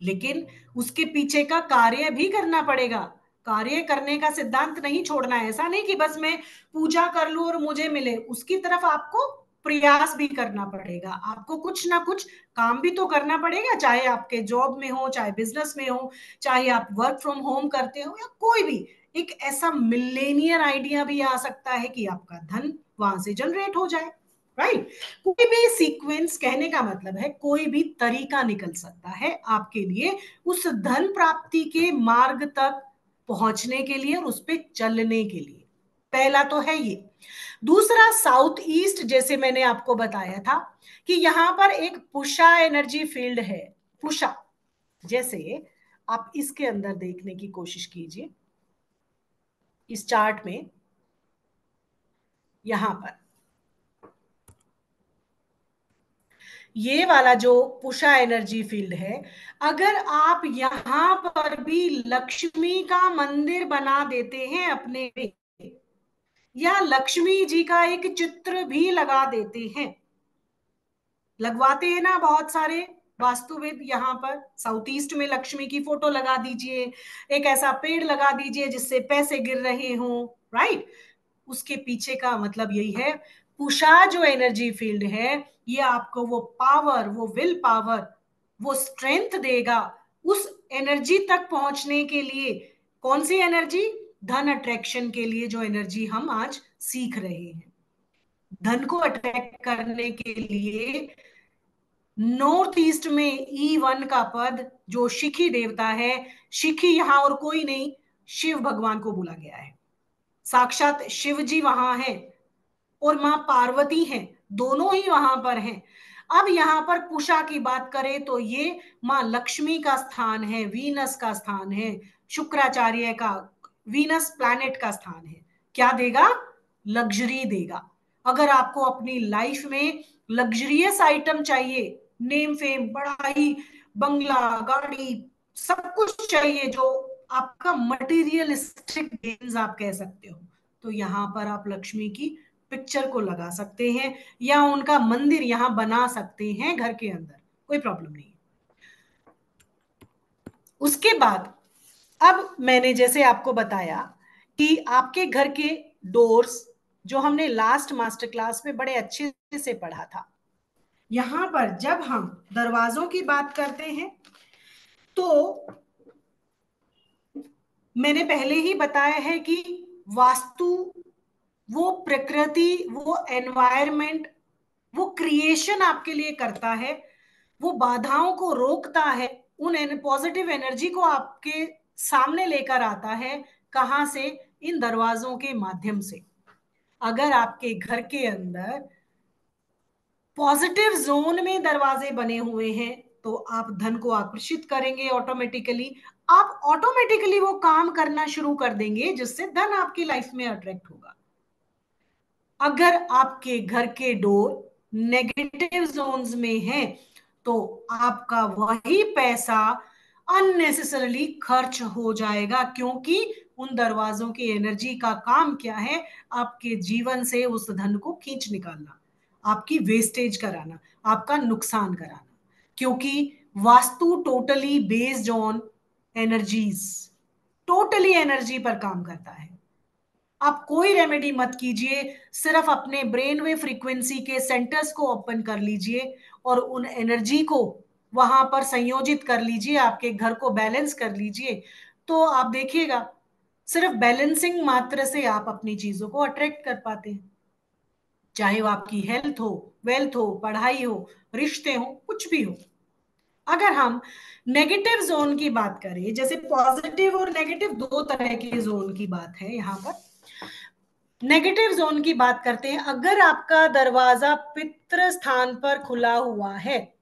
लेकिन उसके पीछे का कार्य भी करना पड़ेगा। कार्य करने का सिद्धांत नहीं छोड़ना है, ऐसा नहीं कि बस मैं पूजा कर लूं और मुझे मिले, उसकी तरफ आपको प्रयास भी करना पड़ेगा। आपको कुछ ना कुछ काम भी तो करना पड़ेगा, चाहे आपके जॉब में हो, चाहे बिजनेस में हो, चाहे आप वर्क फ्रॉम होम करते हो या कोई भी। एक ऐसा मिलेनियर आइडिया भी आ सकता है कि आपका धन वहां से जनरेट हो जाए, राइट? कोई भी सीक्वेंस, कहने का मतलब है कोई भी तरीका निकल सकता है आपके लिए उस धन प्राप्ति के मार्ग तक पहुंचने के लिए और उस पे चलने के लिए। पहला तो है ये। दूसरा, साउथ ईस्ट, जैसे मैंने आपको बताया था कि यहां पर एक पुषा एनर्जी फील्ड है। पुषा, जैसे आप इसके अंदर देखने की कोशिश कीजिए, इस चार्ट में यहां पर ये वाला जो पुषा एनर्जी फील्ड है, अगर आप यहां पर भी लक्ष्मी का मंदिर बना देते हैं अपने में, या लक्ष्मी जी का एक चित्र भी लगा देते हैं, लगवाते हैं ना बहुत सारे वास्तुविद, यहाँ पर साउथ ईस्ट में लक्ष्मी की फोटो लगा दीजिए, एक ऐसा पेड़ लगा दीजिए जिससे पैसे गिर रहे हों, राइट? उसके पीछे का मतलब यही है, पुषा जो एनर्जी फील्ड है ये आपको वो पावर, वो विल पावर, वो स्ट्रेंथ देगा उस एनर्जी तक पहुंचने के लिए। कौन सी एनर्जी? धन अट्रैक्शन के लिए जो एनर्जी हम आज सीख रहे हैं। धन को अट्रैक्ट करने के लिए नॉर्थ ईस्ट में E1 का पद जो शिखी देवता है, शिखी यहां और कोई नहीं, शिव भगवान को बोला गया है। साक्षात शिव जी वहां है और मां पार्वती हैं, दोनों ही वहां पर हैं। अब यहां पर पुषा की बात करें तो ये मां लक्ष्मी का स्थान है, वीनस का स्थान है, शुक्राचार्य का, वीनस प्लैनेट का स्थान है। क्या देगा? लग्जरी देगा। अगर आपको अपनी लाइफ में लग्जरियस आइटम चाहिए, नेम फेम, बड़ा ही बंगला, गाड़ी, सब कुछ चाहिए जो आपका मटेरियलिस्टिक गेन्स आप कह सकते हो, तो यहाँ पर आप लक्ष्मी की पिक्चर को लगा सकते हैं या उनका मंदिर यहाँ बना सकते हैं घर के अंदर, कोई प्रॉब्लम नहीं। उसके बाद अब मैंने जैसे आपको बताया कि आपके घर के डोर्स, जो हमने लास्ट मास्टर क्लास में बड़े अच्छे से पढ़ा था, यहां पर जब हम दरवाजों की बात करते हैं तो मैंने पहले ही बताया है कि वास्तु वो प्रकृति, वो एनवायरमेंट, वो क्रिएशन आपके लिए करता है, वो बाधाओं को रोकता है, उन पॉजिटिव एनर्जी को आपके सामने लेकर आता है। कहां से? इन दरवाजों के माध्यम से। अगर आपके घर के अंदर पॉजिटिव जोन में दरवाजे बने हुए हैं तो आप धन को आकर्षित करेंगे ऑटोमेटिकली। आप ऑटोमेटिकली वो काम करना शुरू कर देंगे जिससे धन आपकी लाइफ में अट्रैक्ट होगा। अगर आपके घर के डोर नेगेटिव जोन्स में है तो आपका वही पैसा अननेसेसरली खर्च हो जाएगा, क्योंकि उन दरवाजों की एनर्जी का काम क्या है? आपके जीवन से उस धन को खींच निकालना, आपकी वेस्टेज कराना, आपका नुकसान कराना। क्योंकि vastu totally based on energies, totally energy पर काम करता है। आप कोई रेमेडी मत कीजिए, सिर्फ अपने ब्रेन वे फ्रीक्वेंसी के सेंटर्स को ओपन कर लीजिए और उन एनर्जी को वहां पर संयोजित कर लीजिए, आपके घर को बैलेंस कर लीजिए, तो आप देखिएगा सिर्फ बैलेंसिंग मात्र से आप अपनी चीजों को अट्रैक्ट कर पाते हैं। चाहे वो आपकी हेल्थ हो, वेल्थ हो, पढ़ाई हो, रिश्ते हो, कुछ भी हो। अगर हम नेगेटिव जोन की बात करें, जैसे पॉजिटिव और नेगेटिव दो तरह के जोन की बात है यहां पर। नेगेटिव जोन की बात करते हैं। अगर आपका दरवाजा पितृ स्थान पर खुला हुआ है,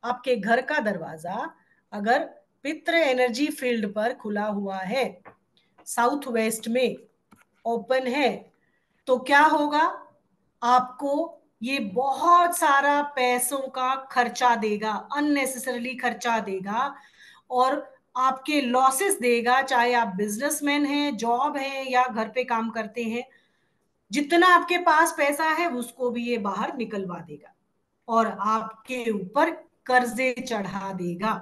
आपके घर का दरवाजा अगर पितृ एनर्जी फील्ड पर खुला हुआ है, साउथ वेस्ट में ओपन है, तो क्या होगा? आपको ये बहुत सारा पैसों का खर्चा देगा, अननेसेसरली खर्चा देगा और आपके लॉसेस देगा। चाहे आप बिजनेसमैन हैं, जॉब है या घर पे काम करते हैं, जितना आपके पास पैसा है उसको भी ये बाहर निकलवा देगा और आपके ऊपर कर्जे चढ़ा देगा।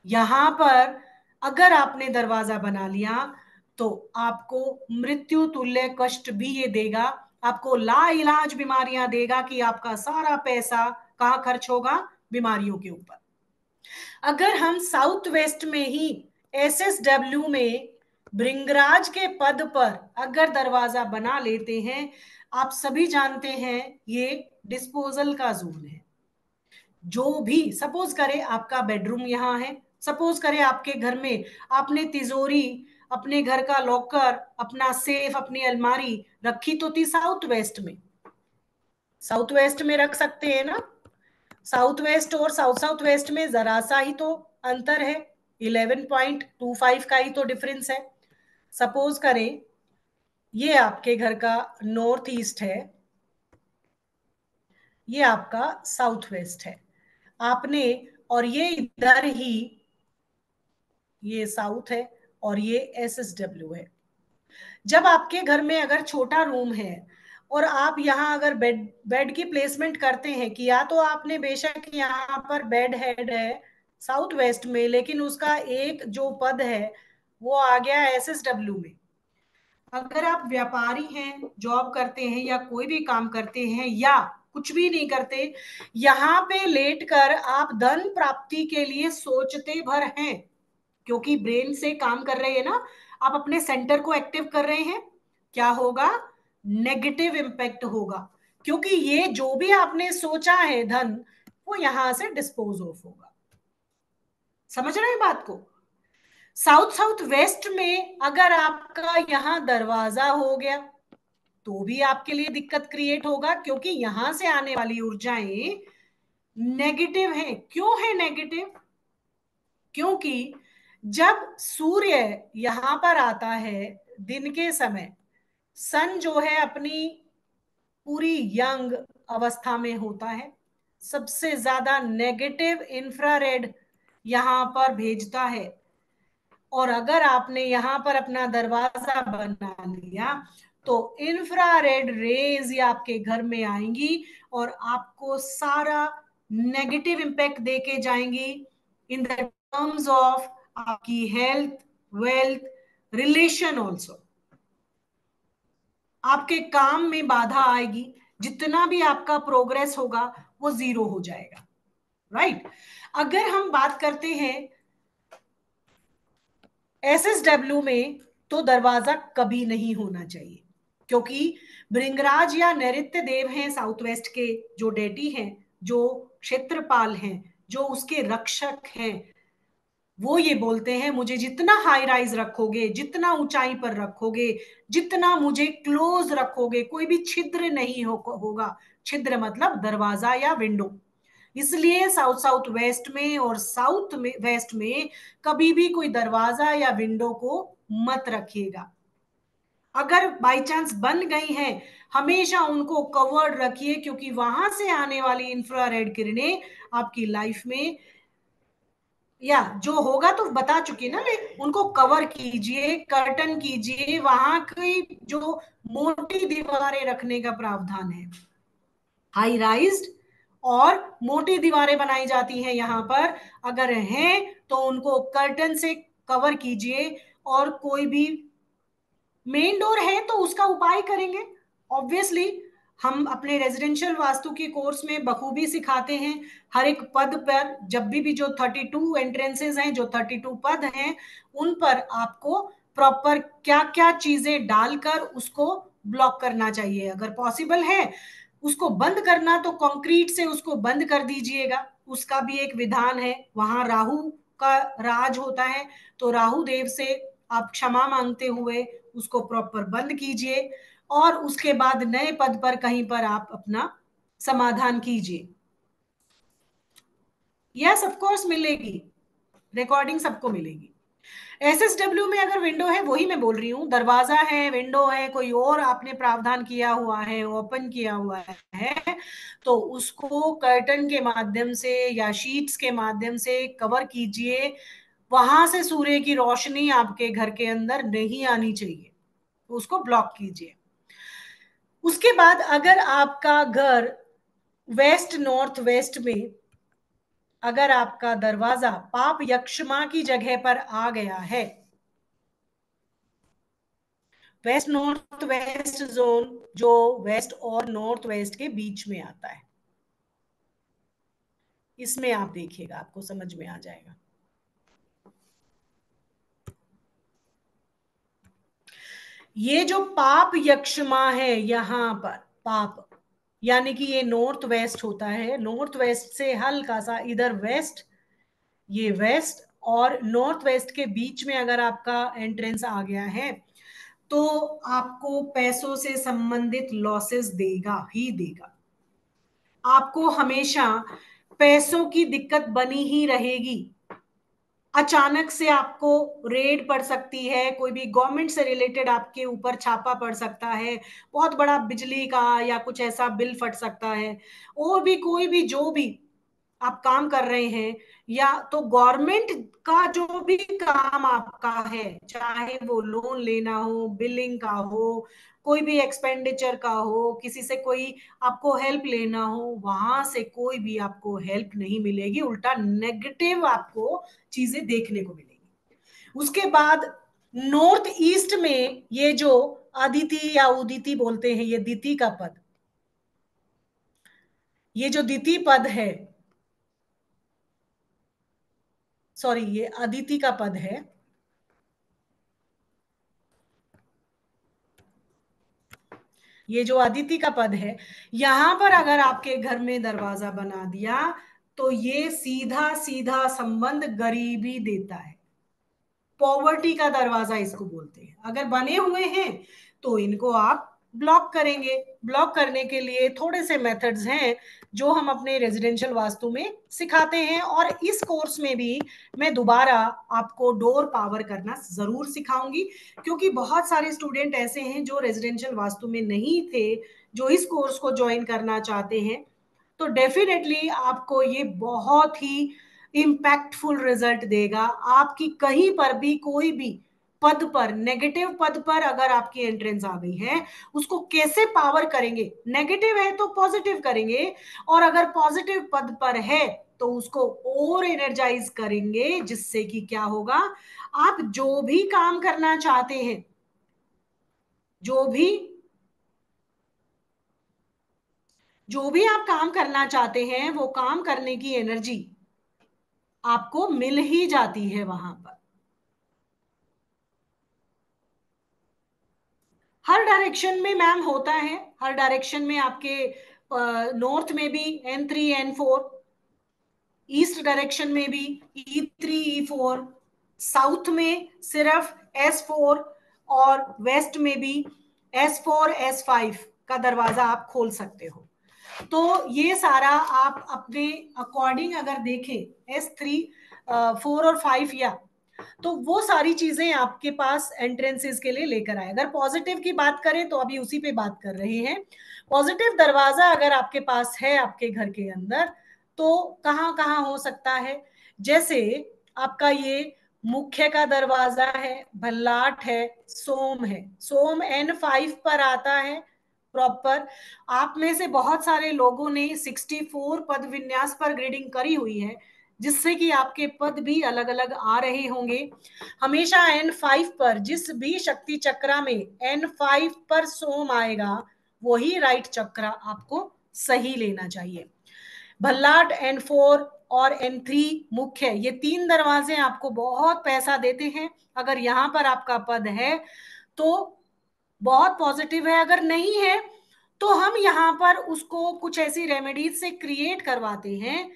यहां पर अगर आपने दरवाजा बना लिया तो आपको मृत्यु तुल्य कष्ट भी ये देगा, आपको लाइलाज बीमारियां देगा कि आपका सारा पैसा कहां खर्च होगा? बीमारियों के ऊपर। अगर हम साउथ वेस्ट में ही एसएसडब्ल्यू में भृंगराज के पद पर अगर दरवाजा बना लेते हैं, आप सभी जानते हैं ये डिस्पोजल का जोन है। जो भी सपोज करे आपका बेडरूम यहां है, सपोज करे आपके घर में आपने तिजोरी, अपने घर का लॉकर, अपना सेफ, अपनी अलमारी रखी तो थी साउथ वेस्ट में, साउथ वेस्ट में रख सकते हैं ना। साउथ वेस्ट और साउथ साउथ वेस्ट में जरा सा ही तो अंतर है, 11.25 का ही तो डिफरेंस है। सपोज करें ये आपके घर का नॉर्थ ईस्ट है, ये आपका साउथ वेस्ट है, आपने, और ये इधर ही ये साउथ है और ये एसएसडब्ल्यू है। जब आपके घर में अगर छोटा रूम है और आप यहाँ अगर बेड बेड की प्लेसमेंट करते हैं, किया तो आपने बेशक यहाँ पर बेड हेड है साउथ वेस्ट में, लेकिन उसका एक जो पद है वो आ गया एसएसडब्ल्यू में। अगर आप व्यापारी हैं, जॉब करते हैं या कोई भी काम करते हैं या कुछ भी नहीं करते, यहाँ पे लेट कर आप धन प्राप्ति के लिए सोचते भर हैं, क्योंकि ब्रेन से काम कर रहे हैं ना, आप अपने सेंटर को एक्टिव कर रहे हैं, क्या होगा? नेगेटिव इंपैक्ट होगा, क्योंकि ये जो भी आपने सोचा है धन, वो यहां से डिस्पोज ऑफ होगा। समझ रहे हैं बात को? साउथ साउथ वेस्ट में अगर आपका यहां दरवाजा हो गया तो भी आपके लिए दिक्कत क्रिएट होगा, क्योंकि यहां से आने वाली ऊर्जाएं नेगेटिव है। क्यों है नेगेटिव? क्योंकि जब सूर्य यहां पर आता है दिन के समय, सन जो है अपनी पूरी यंग अवस्था में होता है, सबसे ज्यादा नेगेटिव इंफ्रारेड यहां पर भेजता है। और अगर आपने यहां पर अपना दरवाजा बना लिया तो इंफ्रारेड रेज ये आपके घर में आएंगी और आपको सारा नेगेटिव इम्पैक्ट देके जाएंगी इन द टर्म्स ऑफ आपकी हेल्थ, वेल्थ, रिलेशन ऑल्सो। आपके काम में बाधा आएगी, जितना भी आपका प्रोग्रेस होगा वो जीरो हो जाएगा। राइट। अगर हम बात करते हैं एसएसडब्ल्यू में, तो दरवाजा कभी नहीं होना चाहिए, क्योंकि भृंगराज या नैऋत्य देव हैं साउथ वेस्ट के, जो डेटी हैं, जो क्षेत्रपाल हैं, जो उसके रक्षक हैं, वो ये बोलते हैं मुझे जितना हाई राइज रखोगे, जितना ऊंचाई पर रखोगे, जितना मुझे क्लोज रखोगे, कोई भी छिद्र नहीं होगा। छिद्र मतलब दरवाजा या विंडो। इसलिए साउथ साउथ वेस्ट में और साउथ में वेस्ट में कभी भी कोई दरवाजा या विंडो को मत रखिएगा। अगर बाई चांस बन गई हैं, हमेशा उनको कवर्ड रखिए, क्योंकि वहां से आने वाली इंफ्रारेड किरणें आपकी लाइफ में, या जो होगा तो बता चुकी ना मैं, उनको कवर कीजिए, कर्टन कीजिए। वहां की जो मोटी दीवारें रखने का प्रावधान है, हाई राइज्ड और मोटी दीवारें बनाई जाती हैं यहां पर, अगर हैं तो उनको कर्टन से कवर कीजिए। और कोई भी मेन डोर है तो उसका उपाय करेंगे ऑब्वियसली। हम अपने रेजिडेंशियल वास्तु के कोर्स में बखूबी सिखाते हैं। हर एक पद पर जब भी जो 32 एंट्रेंसेस हैं, जो 32 पद हैं, उन पर आपको प्रॉपर क्या क्या चीजें डालकर उसको ब्लॉक करना चाहिए। अगर पॉसिबल है उसको बंद करना, तो कंक्रीट से उसको बंद कर दीजिएगा, उसका भी एक विधान है। वहां राहु का राज होता है, तो राहु देव से आप क्षमा मांगते हुए उसको प्रॉपर बंद कीजिए, और उसके बाद नए पद पर कहीं पर आप अपना समाधान कीजिए। यस ऑफ कोर्स मिलेगी, रिकॉर्डिंग सबको मिलेगी। एसएसडब्ल्यू में अगर विंडो है, वही मैं बोल रही हूँ, दरवाजा है, विंडो है, कोई और आपने प्रावधान किया हुआ है, ओपन किया हुआ है, तो उसको कर्टन के माध्यम से या शीट्स के माध्यम से कवर कीजिए। वहां से सूर्य की रोशनी आपके घर के अंदर नहीं आनी चाहिए, उसको ब्लॉक कीजिए। उसके बाद अगर आपका घर वेस्ट नॉर्थ वेस्ट में, अगर आपका दरवाजा पाप यक्षमा की जगह पर आ गया है, वेस्ट नॉर्थ वेस्ट जोन जो वेस्ट और नॉर्थ वेस्ट के बीच में आता है, इसमें आप देखिएगा आपको समझ में आ जाएगा। ये जो पाप यक्षमा है यहां पर, पाप यानी कि ये नॉर्थ वेस्ट होता है, नॉर्थ वेस्ट से हल्का सा इधर वेस्ट, ये वेस्ट और नॉर्थ वेस्ट के बीच में अगर आपका एंट्रेंस आ गया है, तो आपको पैसों से संबंधित लॉसेस देगा ही देगा। आपको हमेशा पैसों की दिक्कत बनी ही रहेगी। अचानक से आपको रेड पड़ सकती है, कोई भी गवर्नमेंट से रिलेटेड आपके ऊपर छापा पड़ सकता है, बहुत बड़ा बिजली का या कुछ ऐसा बिल फट सकता है, और भी कोई भी जो भी आप काम कर रहे हैं, या तो गवर्नमेंट का जो भी काम आपका है, चाहे वो लोन लेना हो, बिलिंग का हो, कोई भी एक्सपेंडिचर का हो, किसी से कोई आपको हेल्प लेना हो, वहां से कोई भी आपको हेल्प नहीं मिलेगी, उल्टा नेगेटिव आपको चीजें देखने को मिलेगी। उसके बाद नॉर्थ ईस्ट में ये जो अदिति या उदिति बोलते हैं, ये दिति का पद, ये जो दिति पद है, सॉरी ये अदिति का पद है, ये जो अदिति का पद है, यहां पर अगर आपके घर में दरवाजा बना दिया, तो ये सीधा सीधा संबंध गरीबी देता है। पॉवर्टी का दरवाजा इसको बोलते हैं। अगर बने हुए हैं तो इनको आप ब्लॉक करेंगे। ब्लॉक करने के लिए थोड़े से मेथड्स हैं जो हम अपने रेजिडेंशियल वास्तु में सिखाते हैं, और इस कोर्स में भी मैं दोबारा आपको डोर पावर करना जरूर सिखाऊंगी, क्योंकि बहुत सारे स्टूडेंट ऐसे हैं जो रेजिडेंशियल वास्तु में नहीं थे, जो इस कोर्स को ज्वाइन करना चाहते हैं। तो डेफिनेटली आपको ये बहुत ही इम्पैक्टफुल रिजल्ट देगा। आपकी कहीं पर भी कोई भी पद पर, नेगेटिव पद पर अगर आपकी एंट्रेंस आ गई है, उसको कैसे पावर करेंगे? नेगेटिव है तो पॉजिटिव करेंगे, और अगर पॉजिटिव पद पर है तो उसको और एनर्जाइज करेंगे, जिससे कि क्या होगा, आप जो भी काम करना चाहते हैं, जो भी जो भी आप काम करना चाहते हैं, वो काम करने की एनर्जी आपको मिल ही जाती है वहां पर। हर डायरेक्शन में मैम होता है, हर डायरेक्शन में आपके नॉर्थ में भी N3 N4, ईस्ट डायरेक्शन में भी E3 E4, साउथ में सिर्फ S4, और वेस्ट में भी S4 S5 का दरवाजा आप खोल सकते हो। तो ये सारा आप अपने अकॉर्डिंग अगर देखें, S3 4 और 5 या, तो वो सारी चीजें आपके पास एंट्रेंसेस के लिए लेकर आए। अगर पॉजिटिव की बात करें तो अभी उसी पे बात कर रहे हैं। पॉजिटिव दरवाजा अगर आपके पास है आपके घर के अंदर, तो कहाँ कहाँ हो सकता है? जैसे आपका ये मुख्य का दरवाजा है, भल्लाट है, सोम है, सोम N5 पर आता है प्रॉपर। आप में से बहुत सारे लोगों ने 64 पद विन्यास पर ग्रेडिंग करी हुई है, जिससे कि आपके पद भी अलग अलग आ रहे होंगे। हमेशा N5 पर, जिस भी शक्ति चक्रा में N5 पर सोम आएगा, वही राइट चक्रा आपको सही लेना चाहिए। भल्लाट N4 और N3 मुख्य, ये तीन दरवाजे आपको बहुत पैसा देते हैं। अगर यहां पर आपका पद है तो बहुत पॉजिटिव है, अगर नहीं है तो हम यहाँ पर उसको कुछ ऐसी रेमेडीज से क्रिएट करवाते हैं।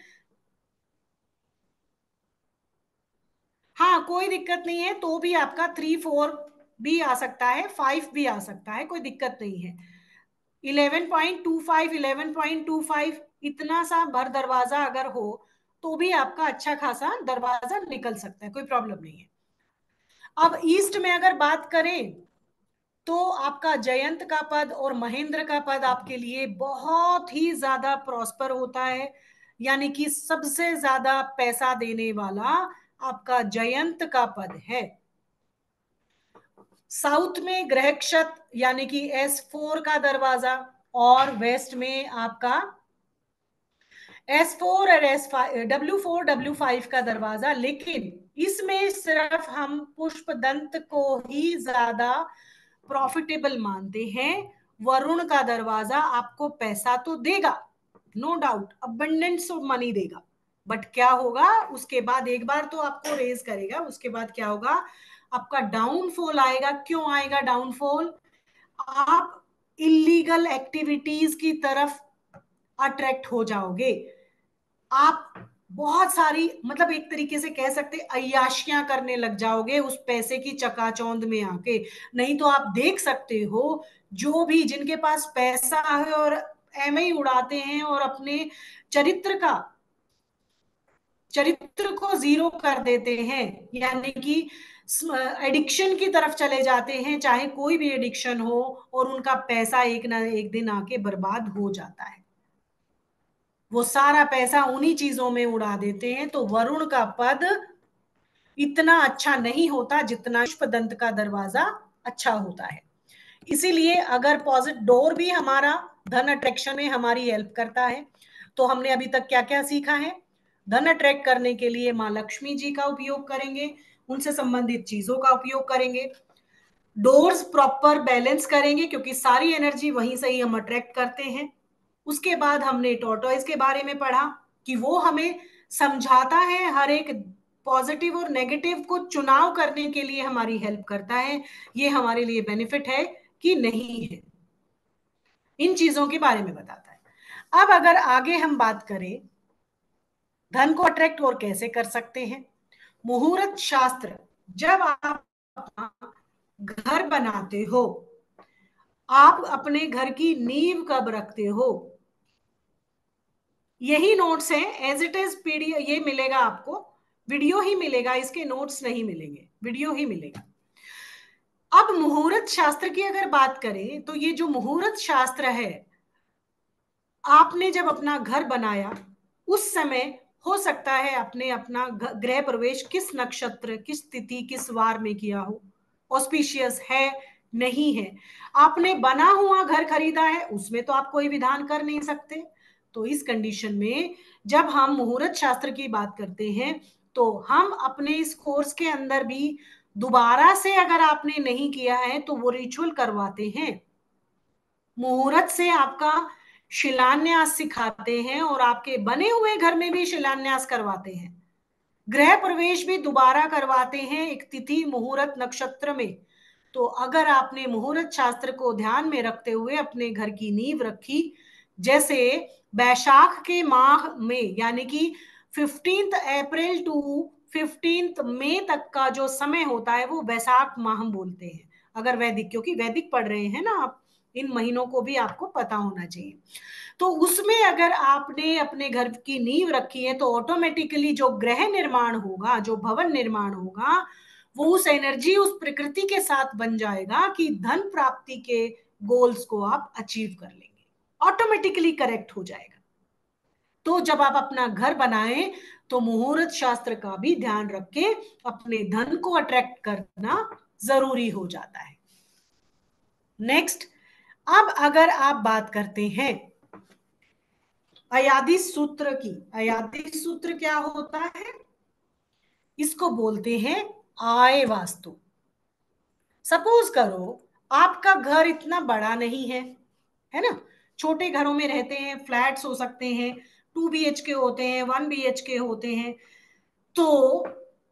हाँ, कोई दिक्कत नहीं है, तो भी आपका 3 4 भी आ सकता है, 5 भी आ सकता है, कोई दिक्कत नहीं है। 11.25 इतना सा भर दरवाजा अगर हो तो भी आपका अच्छा खासा दरवाजा निकल सकता है, कोई प्रॉब्लम नहीं है। अब ईस्ट में अगर बात करें तो आपका जयंत का पद और महेंद्र का पद आपके लिए बहुत ही ज्यादा प्रॉस्पर होता है, यानी कि सबसे ज्यादा पैसा देने वाला आपका जयंत का पद है। साउथ में ग्रहक्षत यानी कि S4 का दरवाजा, और वेस्ट में आपका S4 और S5, W4 W5 का दरवाजा। लेकिन इसमें सिर्फ हम पुष्प दंत को ही ज्यादा प्रॉफिटेबल मानते हैं। वरुण का दरवाजा आपको पैसा तो देगा, no doubt, abundance of money देगा, बट क्या होगा उसके बाद? एक बार तो आपको रेज करेगा, उसके बाद क्या होगा? आपका डाउनफॉल आएगा। क्यों आएगा डाउनफॉल? आप इलीगल एक्टिविटीज की तरफ अट्रैक्ट हो जाओगे। आप बहुत सारी, मतलब एक तरीके से कह सकते अय्याशियां करने लग जाओगे उस पैसे की चकाचौंध में आके। नहीं तो आप देख सकते हो, जो भी जिनके पास पैसा है और एम ही उड़ाते हैं और अपने चरित्र का चरित्र को जीरो कर देते हैं, यानी कि एडिक्शन की तरफ चले जाते हैं, चाहे कोई भी एडिक्शन हो, और उनका पैसा एक ना एक दिन आके बर्बाद हो जाता है। वो सारा पैसा उन्हीं चीजों में उड़ा देते हैं। तो वरुण का पद इतना अच्छा नहीं होता जितना पुष्पदंत का दरवाजा अच्छा होता है। इसीलिए अगर पॉजिटिव डोर भी हमारा धन अट्रैक्शन में हमारी हेल्प करता है, तो हमने अभी तक क्या क्या सीखा है? धन अट्रैक्ट करने के लिए माँ लक्ष्मी जी का उपयोग करेंगे, उनसे संबंधित चीजों का उपयोग करेंगे, डोर्स प्रॉपर बैलेंस करेंगे, क्योंकि सारी एनर्जी वहीं से ही हम अट्रैक्ट करते हैं। उसके बाद हमने टॉर्टोइज के बारे में पढ़ा कि वो हमें समझाता है, हर एक पॉजिटिव और नेगेटिव को चुनाव करने के लिए हमारी हेल्प करता है, ये हमारे लिए बेनिफिट है कि नहीं है, इन चीजों के बारे में बताता है। अब अगर आगे हम बात करें धन को अट्रैक्ट और कैसे कर सकते हैं, मुहूर्त शास्त्र, जब आप अपना घर बनाते हो, आप अपने घर की नींव कब रखते हो, यही नोट्स हैं, एज इट इज पीडीएफ ये मिलेगा आपको, वीडियो ही मिलेगा, इसके नोट्स नहीं मिलेंगे, वीडियो ही मिलेगा। अब मुहूर्त शास्त्र की अगर बात करें तो ये जो मुहूर्त शास्त्र है, आपने जब अपना घर बनाया उस समय हो सकता है आपने अपना गृह प्रवेश किस नक्षत्र, किस तिथि, किस वार में किया हो, ऑस्पिशियस है नहीं है। आपने बना हुआ घर खरीदा है, उसमें तो आप कोई विधान कर नहीं सकते। तो इस कंडीशन में जब हम मुहूर्त शास्त्र की बात करते हैं तो हम अपने इस कोर्स के अंदर भी दोबारा से अगर आपने नहीं किया है तो वो रिचुअल करवाते हैं। मुहूर्त से आपका शिलान्यास सिखाते हैं और आपके बने हुए घर में भी शिलान्यास करवाते हैं। गृह प्रवेश भी दोबारा करवाते हैं एक तिथि मुहूर्त नक्षत्र में। तो अगर आपने मुहूर्त शास्त्र को ध्यान में रखते हुए अपने घर की नींव रखी, जैसे बैशाख के माह में यानी कि 15 अप्रैल टू 15 मई तक का जो समय होता है वो बैसाख माह हम बोलते हैं। अगर वैदिक, क्योंकि वैदिक पढ़ रहे हैं ना आप, इन महीनों को भी आपको पता होना चाहिए। तो उसमें अगर आपने अपने घर की नींव रखी है तो ऑटोमेटिकली जो ग्रह निर्माण होगा, जो भवन निर्माण होगा, वो उस एनर्जी, उस प्रकृति के साथ बन जाएगा कि धन प्राप्ति के गोल्स को आप अचीव कर लेंगे, ऑटोमेटिकली करेक्ट हो जाएगा। तो जब आप अपना घर बनाएं तो मुहूर्त शास्त्र का भी ध्यान रख के अपने धन को अट्रैक्ट करना जरूरी हो जाता है। नेक्स्ट, अब अगर आप बात करते हैं अयादि सूत्र की। अयादि सूत्र क्या होता है? इसको बोलते हैं आय वास्तु। सपोज करो आपका घर इतना बड़ा नहीं है ना, छोटे घरों में रहते हैं, फ्लैट्स हो सकते हैं, 2 BHK होते हैं, 1 BHK होते हैं। तो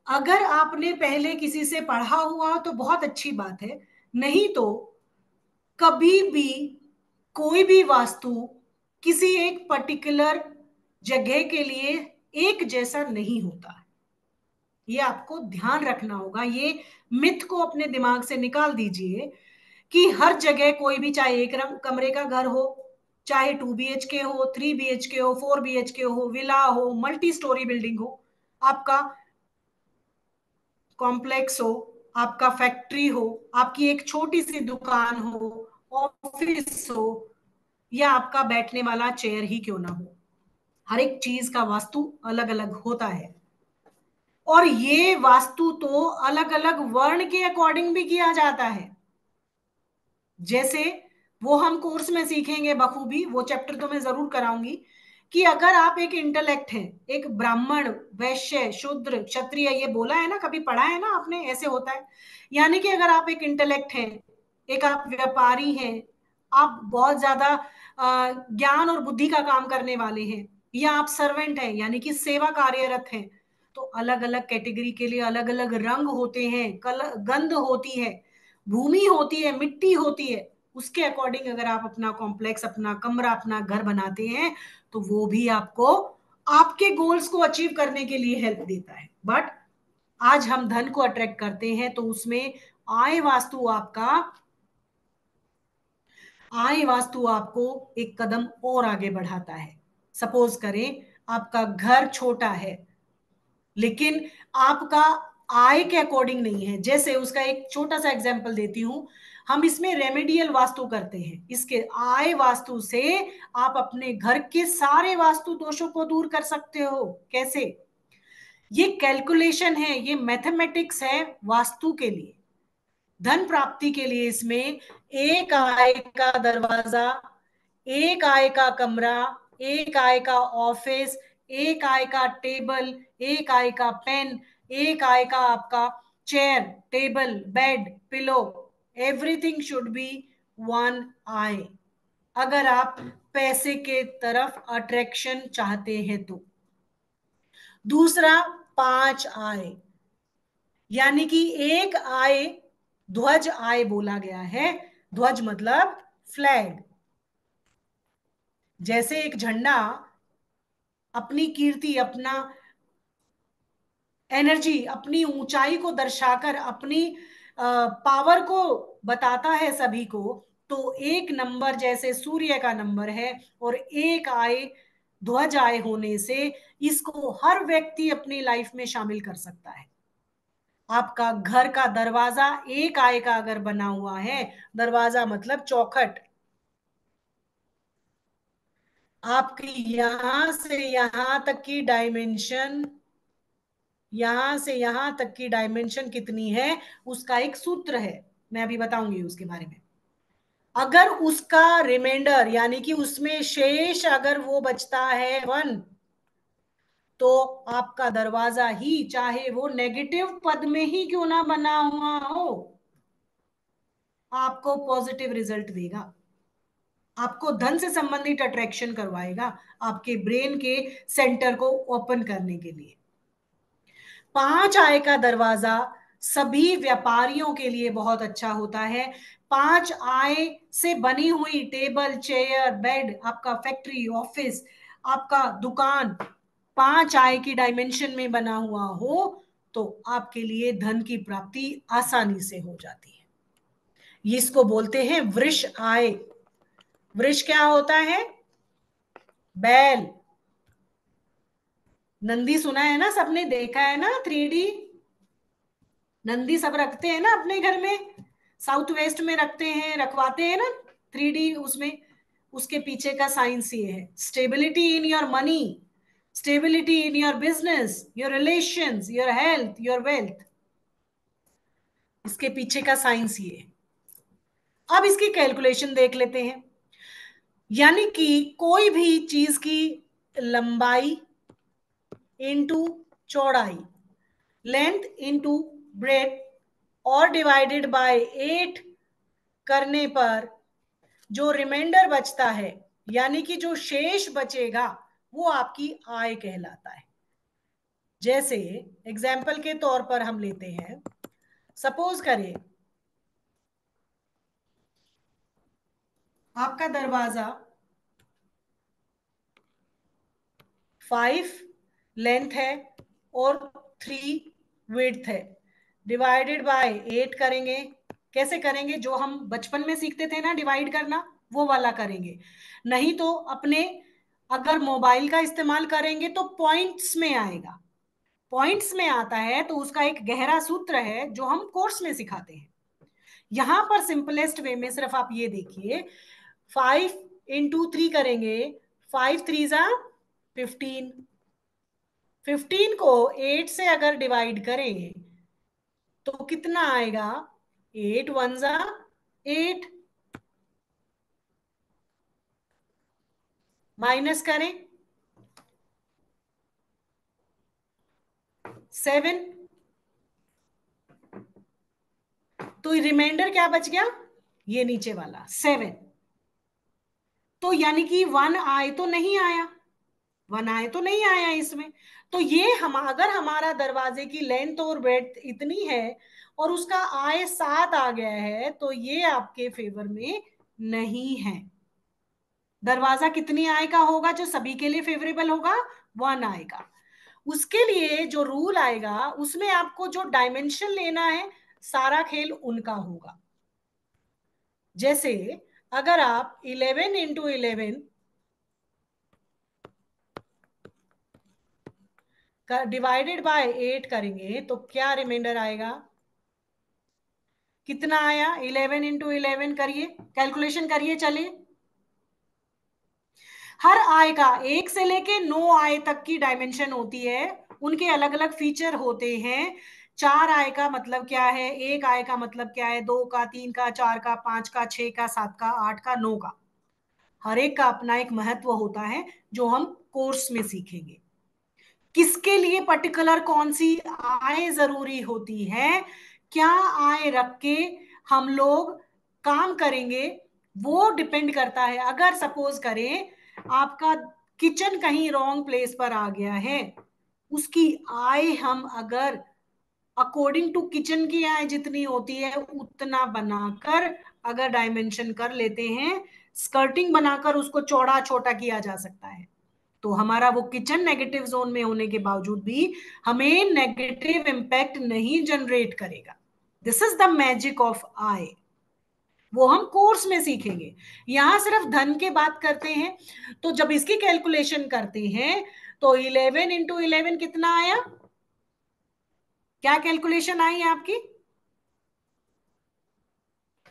अगर आपने पहले किसी से पढ़ा हुआ तो बहुत अच्छी बात है, नहीं तो कभी भी कोई भी वास्तु किसी एक पर्टिकुलर जगह के लिए एक जैसा नहीं होता। ये आपको ध्यान रखना होगा, ये मिथ को अपने दिमाग से निकाल दीजिए कि हर जगह कोई भी, चाहे एक कमरे का घर हो, चाहे 2 BHK हो, 3 BHK हो, 4 BHK हो, विला हो, मल्टी स्टोरी बिल्डिंग हो, आपका कॉम्प्लेक्स हो, आपका फैक्ट्री हो, आपकी एक छोटी सी दुकान हो, ऑफिस हो, या आपका बैठने वाला चेयर ही क्यों ना हो, हर एक चीज का वास्तु अलग अलग होता है। और ये वास्तु तो अलग अलग वर्ण के अकॉर्डिंग भी किया जाता है। जैसे वो हम कोर्स में सीखेंगे बखूबी, वो चैप्टर तो मैं जरूर कराऊंगी कि अगर आप एक इंटेलेक्ट हैं, एक ब्राह्मण, वैश्य, शूद्र, क्षत्रिय, ये बोला है ना, कभी पढ़ा है ना आपने, ऐसे होता है। यानी कि अगर आप एक इंटेलेक्ट हैं, एक आप व्यापारी हैं, आप बहुत ज्यादा ज्ञान और बुद्धि का काम करने वाले हैं, या आप सर्वेंट हैं यानी कि सेवा कार्यरत हैं, तो अलग अलग कैटेगरी के लिए अलग अलग रंग होते हैं, गंध होती है, भूमि होती है, मिट्टी होती है। उसके अकॉर्डिंग अगर आप अपना कॉम्प्लेक्स, अपना कमरा, अपना घर बनाते हैं तो वो भी आपको आपके गोल्स को अचीव करने के लिए हेल्प देता है। बट आज हम धन को अट्रैक्ट करते हैं तो उसमें आय वास्तु आपका, आय वास्तु आपको एक कदम और आगे बढ़ाता है। सपोज करें आपका घर छोटा है लेकिन आपका आय के अकॉर्डिंग नहीं है, जैसे उसका एक छोटा सा एग्जांपल देती हूं, हम इसमें रेमेडियल वास्तु करते हैं, इसके आय वास्तु से आप अपने घर के सारे वास्तु दोषों को दूर कर सकते हो। कैसे? ये कैलकुलेशन है, ये मैथमेटिक्स है वास्तु के लिए, धन प्राप्ति के लिए। इसमें एक आय का दरवाजा, एक आय का कमरा, एक आय का ऑफिस, एक आय का टेबल, एक आय का पेन, एक आय का आपका chair, table, bed, pillow, everything should be one आय, अगर आप पैसे के तरफ अट्रैक्शन चाहते हैं तो। दूसरा, 5 आय, यानी कि एक आय, ध्वज आय बोला गया है। ध्वज मतलब फ्लैग। जैसे एक झंडा अपनी कीर्ति, अपना एनर्जी, अपनी ऊंचाई को दर्शाकर अपनी पावर को बताता है सभी को, तो एक नंबर जैसे सूर्य का नंबर है और एक आय, ध्वज आय होने से इसको हर व्यक्ति अपनी लाइफ में शामिल कर सकता है। आपका घर का दरवाजा एक आय का अगर बना हुआ है, दरवाजा मतलब चौखट, आपकी यहां से यहां तक की डायमेंशन, यहां से यहां तक की डायमेंशन कितनी है, उसका एक सूत्र है, मैं अभी बताऊंगी उसके बारे में। अगर उसका रिमाइंडर यानी कि उसमें शेष अगर वो बचता है 1, तो आपका दरवाजा ही चाहे वो नेगेटिव पद में ही क्यों ना बना हुआ हो, आपको पॉजिटिव रिजल्ट देगा, आपको धन से संबंधित अट्रैक्शन करवाएगा, आपके ब्रेन के सेंटर को ओपन करने के लिए। 5 आय का दरवाजा सभी व्यापारियों के लिए बहुत अच्छा होता है। 5 आय से बनी हुई टेबल, चेयर, बेड, आपका फैक्ट्री, ऑफिस, आपका दुकान 5 आय की डायमेंशन में बना हुआ हो, तो आपके लिए धन की प्राप्ति आसानी से हो जाती है। इसको बोलते हैं वृष आय। वृष क्या होता है? बैल। नंदी सुना है ना, सबने देखा है ना, 3D नंदी सब रखते हैं ना अपने घर में, साउथ वेस्ट में रखते हैं, रखवाते हैं ना 3D उसमें। उसके पीछे का साइंस ये है, stability in your money, stability in your business, your relations, your health, your wealth, इसके पीछे का साइंस ये है। अब इसकी कैलकुलेशन देख लेते हैं। यानी कि कोई भी चीज की लंबाई इंटू चौड़ाई, लेंथ इंटू ब्रेथ, और डिवाइडेड बाय 8 करने पर जो रिमाइंडर बचता है, यानी कि जो शेष बचेगा, वो आपकी आय कहलाता है। जैसे एग्जाम्पल के तौर पर हम लेते हैं, सपोज करें आपका दरवाजा 5 लेंथ है और 3 विड्थ है, डिवाइडेड बाय 8 करेंगे। कैसे करेंगे? जो हम बचपन में सीखते थे ना डिवाइड करना, वो वाला करेंगे। नहीं तो अपने अगर मोबाइल का इस्तेमाल करेंगे तो पॉइंट्स में आएगा। पॉइंट्स में आता है तो उसका एक गहरा सूत्र है जो हम कोर्स में सिखाते हैं। यहां पर सिंपलेस्ट वे में सिर्फ आप ये देखिए, 5 into 3 करेंगे, 5 3 जा 15, 15 को 8 से अगर डिवाइड करें तो कितना आएगा? 8 1 जा 8, माइनस करें 7, तो रिमाइंडर क्या बच गया? ये नीचे वाला 7। तो यानी कि 1 आए तो नहीं आया, 1 आए तो नहीं आया इसमें। तो ये हम अगर हमारा दरवाजे की लेंथ और ब्रेड्थ इतनी है और उसका आय 7 आ गया है, तो ये आपके फेवर में नहीं है। दरवाजा कितनी आय का होगा जो सभी के लिए फेवरेबल होगा? 1 आएगा। उसके लिए जो रूल आएगा उसमें आपको जो डायमेंशन लेना है, सारा खेल उनका होगा। जैसे अगर आप 11 into 11 डिवाइडेड बाय 8 करेंगे तो क्या रिमाइंडर आएगा? कितना आया? 11 into 11 करिए, कैलकुलेशन करिए, चलिए। हर आय का 1 से लेके 9 आय तक की डायमेंशन होती है, उनके अलग अलग फीचर होते हैं। 4 आय का मतलब क्या है, 1 आय का मतलब क्या है, 2 का, 3 का, 4 का, 5 का, 6 का, 7 का, 8 का, 9 का, हर एक का अपना एक महत्व होता है जो हम कोर्स में सीखेंगे। किसके लिए पर्टिकुलर कौन सी आय जरूरी होती है, क्या आय रख के हम लोग काम करेंगे, वो डिपेंड करता है। अगर सपोज करें आपका किचन कहीं रॉन्ग प्लेस पर आ गया है, उसकी आय हम अगर अकॉर्डिंग टू किचन की आय जितनी होती है उतना बनाकर अगर डायमेंशन कर लेते हैं, स्कर्टिंग बनाकर उसको चौड़ा छोटा किया जा सकता है, तो हमारा वो किचन नेगेटिव जोन में होने के बावजूद भी हमें नेगेटिव इंपैक्ट नहीं जनरेट करेगा। This is the magic of I. वो हम कोर्स में सीखेंगे। यहां सिर्फ धन के बात करते हैं, तो जब इसकी कैलकुलेशन करते हैं तो 11 into 11 कितना आया? क्या कैलकुलेशन आई आपकी?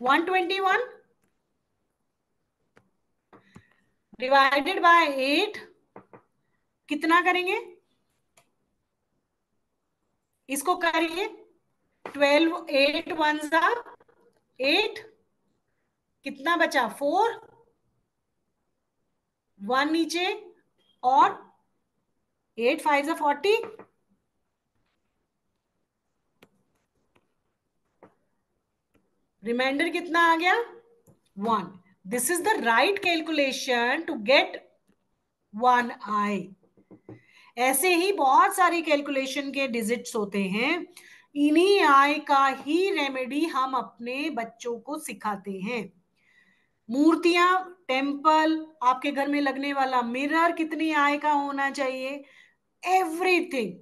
121। डिवाइडेड बाय 8 कितना करेंगे, इसको करिए 12, 8 वन सा 8, कितना बचा 4, 1 नीचे, और 8 5 सा 40, रिमाइंडर कितना आ गया 1। This is the right calculation to get 1i। ऐसे ही बहुत सारी कैलकुलेशन के डिजिट्स होते हैं, इन्हीं आई का ही रेमेडी हम अपने बच्चों को सिखाते हैं। मूर्तियां, टेम्पल, आपके घर में लगने वाला मिरर कितनी आय का होना चाहिए, एवरीथिंग।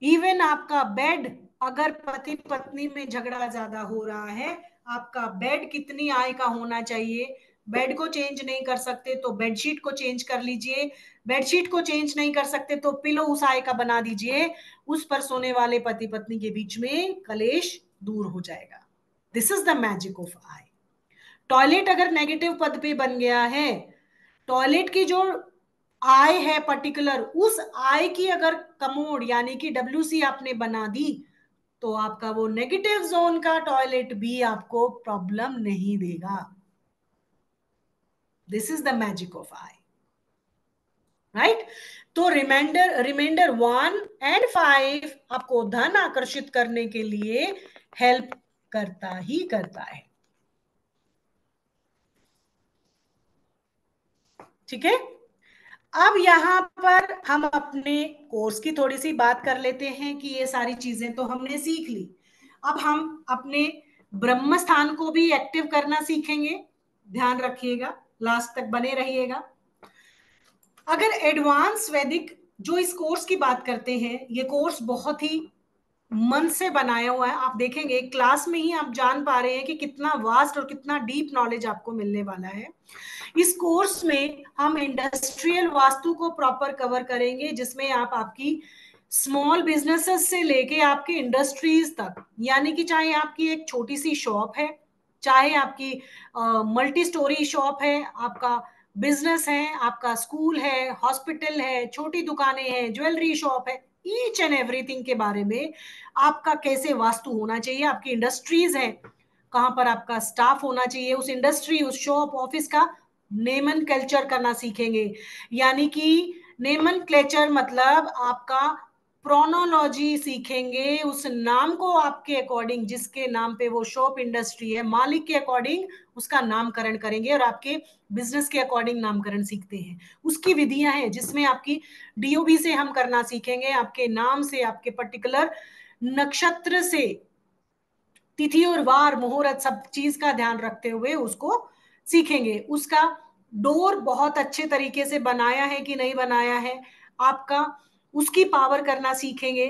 इवन आपका बेड, अगर पति पत्नी में झगड़ा ज्यादा हो रहा है, आपका बेड कितनी आय का होना चाहिए। बेड को चेंज नहीं कर सकते तो बेडशीट को चेंज कर लीजिए, बेडशीट को चेंज नहीं कर सकते तो पिलो उस आय का बना दीजिए, उस पर सोने वाले पति पत्नी के बीच में कलेश दूर हो जाएगा। This is the magic of I. Toilet अगर नेगेटिव पद पे बन गया है, टॉयलेट की जो आय है पर्टिकुलर, उस आय की अगर कमोड यानी कि डब्ल्यूसी आपने बना दी, तो आपका वो नेगेटिव जोन का टॉयलेट भी आपको प्रॉब्लम नहीं देगा। This is the magic of I, right. तो रिमाइंडर रिमाइंडर 1 और 5 आपको धन आकर्षित करने के लिए हेल्प करता ही करता है। ठीक है, अब यहां पर हम अपने कोर्स की थोड़ी सी बात कर लेते हैं कि ये सारी चीजें तो हमने सीख ली। अब हम अपने ब्रह्म स्थान को भी एक्टिव करना सीखेंगे, ध्यान रखिएगा, लास्ट तक बने रहिएगा। अगर एडवांस वैदिक जो इस कोर्स की बात करते हैं, ये कोर्स बहुत ही मन से बनाया हुआ है। आप देखेंगे क्लास में ही आप जान पा रहे हैं कि कितना वास्ट और कितना डीप नॉलेज आपको मिलने वाला है। इस कोर्स में हम इंडस्ट्रियल वास्तु को प्रॉपर कवर करेंगे, जिसमें आप आपकी स्मॉल बिजनेसेस से लेके आपकी इंडस्ट्रीज तक, यानी कि चाहे आपकी एक छोटी सी शॉप है, चाहे आपकी मल्टी स्टोरी शॉप है, आपका बिजनेस है, आपका स्कूल है, हॉस्पिटल है, छोटी दुकानें हैं, ज्वेलरी शॉप है, ईच एंड एवरीथिंग के बारे में आपका कैसे वास्तु होना चाहिए, आपकी इंडस्ट्रीज है कहां पर आपका स्टाफ होना चाहिए, उस इंडस्ट्री उस शॉप ऑफिस का नेमन कल्चर करना सीखेंगे। यानी कि नेमन क्लेचर मतलब आपका प्रोनोलॉजी सीखेंगे, उस नाम को आपके अकॉर्डिंग, जिसके नाम पे वो शॉप इंडस्ट्री है, मालिक के अकॉर्डिंग उसका नामकरण करेंगे, और आपके बिजनेस के अकॉर्डिंग नामकरण सीखते हैं। उसकी विधियां हैं जिसमें आपकी डीओबी से हम करना सीखेंगे, आपके नाम से, आपके पर्टिकुलर नक्षत्र से, तिथि और वार मुहूर्त सब चीज का ध्यान रखते हुए उसको सीखेंगे। उसका डोर बहुत अच्छे तरीके से बनाया है कि नहीं बनाया है आपका, उसकी पावर करना सीखेंगे।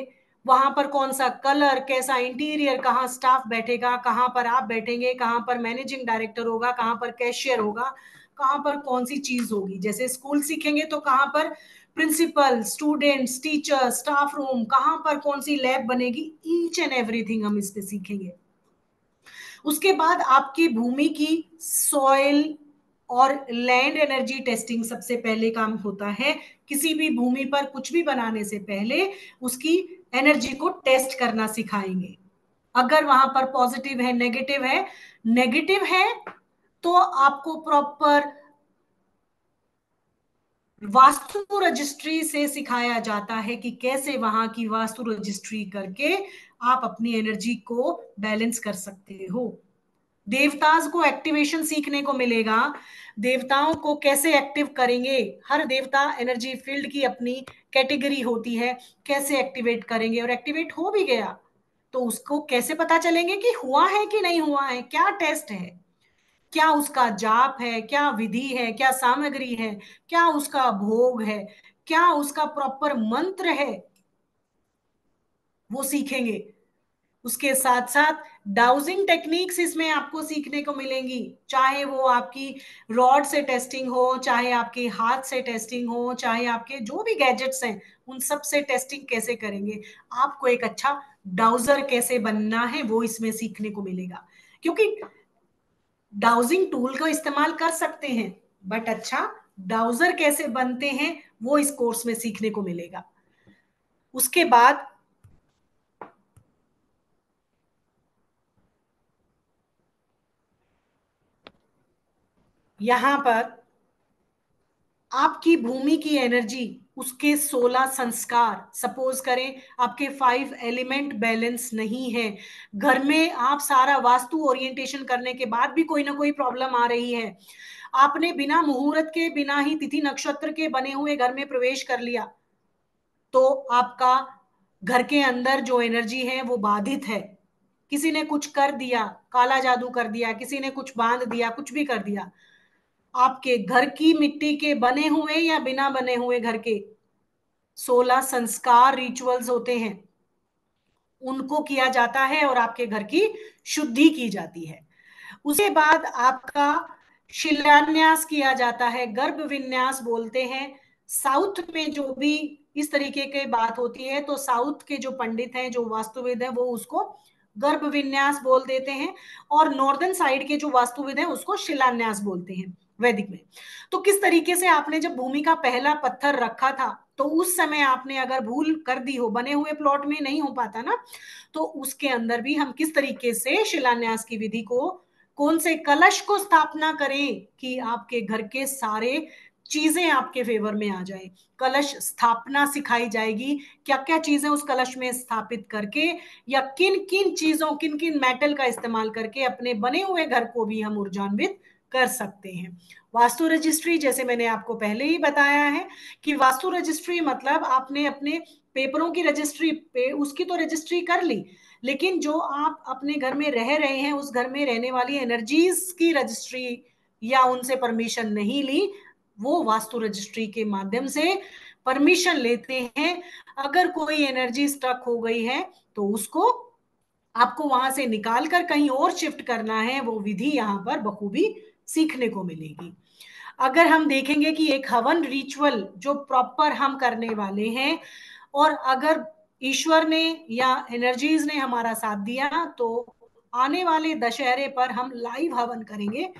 वहां पर कौन सा कलर, कैसा इंटीरियर, कहाँ स्टाफ बैठेगा, कहाँ पर आप बैठेंगे, कहाँ पर मैनेजिंग डायरेक्टर होगा, कहाँ पर कैशियर होगा, कहाँ पर कौन सी चीज होगी। जैसे स्कूल सीखेंगे तो कहाँ पर principal, students, teacher, staff room, कहाँ पर कौन सी लैब बनेगी, ईच एंड एवरीथिंग हम इस पे सीखेंगे। उसके बाद आपकी भूमि की सॉइल और लैंड एनर्जी टेस्टिंग सबसे पहले काम होता है। किसी भी भूमि पर कुछ भी बनाने से पहले उसकी एनर्जी को टेस्ट करना सिखाएंगे। अगर वहां पर पॉजिटिव है, नेगेटिव है तो आपको प्रॉपर वास्तु रजिस्ट्री से सिखाया जाता है कि कैसे वहां की वास्तु रजिस्ट्री करके आप अपनी एनर्जी को बैलेंस कर सकते हो। देवताज को एक्टिवेशन सीखने को मिलेगा, देवताओं को कैसे एक्टिव करेंगे, हर देवता एनर्जी फील्ड की अपनी कैटेगरी होती है, कैसे एक्टिवेट करेंगे, और एक्टिवेट हो भी गया तो उसको कैसे पता चलेंगे कि हुआ है कि नहीं हुआ है, क्या टेस्ट है, क्या उसका जाप है, क्या विधि है, क्या सामग्री है, क्या उसका भोग है, क्या उसका प्रॉपर मंत्र है, वो सीखेंगे। उसके साथ साथ डाउजिंग टेक्निक्स इसमें आपको सीखने को मिलेंगी, चाहे वो आपकी रॉड से टेस्टिंग हो, चाहे आपके हाथ से टेस्टिंग हो, चाहे आपके जो भी गैजेट्स हैं उन सब से टेस्टिंग कैसे करेंगे, आपको एक अच्छा डाउजर कैसे बनना है वो इसमें सीखने को मिलेगा। क्योंकि डाउजिंग टूल का इस्तेमाल कर सकते हैं, बट अच्छा, डाउजर कैसे बनते हैं वो इस कोर्स में सीखने को मिलेगा। उसके बाद यहां पर आपकी भूमि की एनर्जी, उसके 16 संस्कार, सपोज करें आपके 5 एलिमेंट बैलेंस नहीं है, घर में आप सारा वास्तु ओरिएंटेशन करने के बाद भी कोई ना कोई प्रॉब्लम आ रही है, आपने बिना मुहूर्त के, बिना ही तिथि नक्षत्र के बने हुए घर में प्रवेश कर लिया, तो आपका घर के अंदर जो एनर्जी है वो बाधित है। किसी ने कुछ कर दिया, काला जादू कर दिया, किसी ने कुछ बांध दिया, कुछ भी कर दिया, आपके घर की मिट्टी के बने हुए या बिना बने हुए घर के 16 संस्कार रिचुअल्स होते हैं, उनको किया जाता है और आपके घर की शुद्धि की जाती है। उसके बाद आपका शिलान्यास किया जाता है, गर्भ विन्यास बोलते हैं। साउथ में जो भी इस तरीके की बात होती है तो साउथ के जो पंडित हैं, जो वास्तुविद हैं, वो उसको गर्भ विन्यास बोल देते हैं, और नॉर्दर्न साइड के जो वास्तुविद हैं उसको शिलान्यास बोलते हैं वैदिक में। तो किस तरीके से आपने जब भूमि का पहला पत्थर रखा था, तो उस समय आपने अगर भूल कर दी हो, बने हुए प्लॉट में नहीं हो पाता ना, तो उसके अंदर भी हम किस तरीके से शिलान्यास की विधि को, कौन से कलश को स्थापना करें कि आपके घर के सारे चीजें आपके फेवर में आ जाए। कलश स्थापना सिखाई जाएगी, क्या क्या चीजें उस कलश में स्थापित करके, या किन किन चीजों, किन किन मेटल का इस्तेमाल करके अपने बने हुए घर को भी हम ऊर्जान्वित कर सकते हैं। वास्तु रजिस्ट्री, जैसे मैंने आपको पहले ही बताया है कि वास्तु रजिस्ट्री मतलब आपने अपने पेपरों की रजिस्ट्री पे उसकी तो रजिस्ट्री कर ली, लेकिन जो आप अपने घर में रह रहे हैं उस घर में रहने वाली एनर्जीज की रजिस्ट्री या उनसे परमिशन नहीं ली, वो वास्तु रजिस्ट्री के माध्यम से परमिशन लेते हैं। अगर कोई एनर्जी स्टक हो गई है तो उसको आपको वहां से निकाल कर कहीं और शिफ्ट करना है, वो विधि यहाँ पर बखूबी सीखने को मिलेगी। अगर हम देखेंगे कि एक हवन रिचुअल जो प्रॉपर हम करने वाले हैं, और अगर ईश्वर ने या एनर्जीज ने हमारा साथ दिया, तो आने वाले दशहरे पर हम लाइव हवन करेंगे।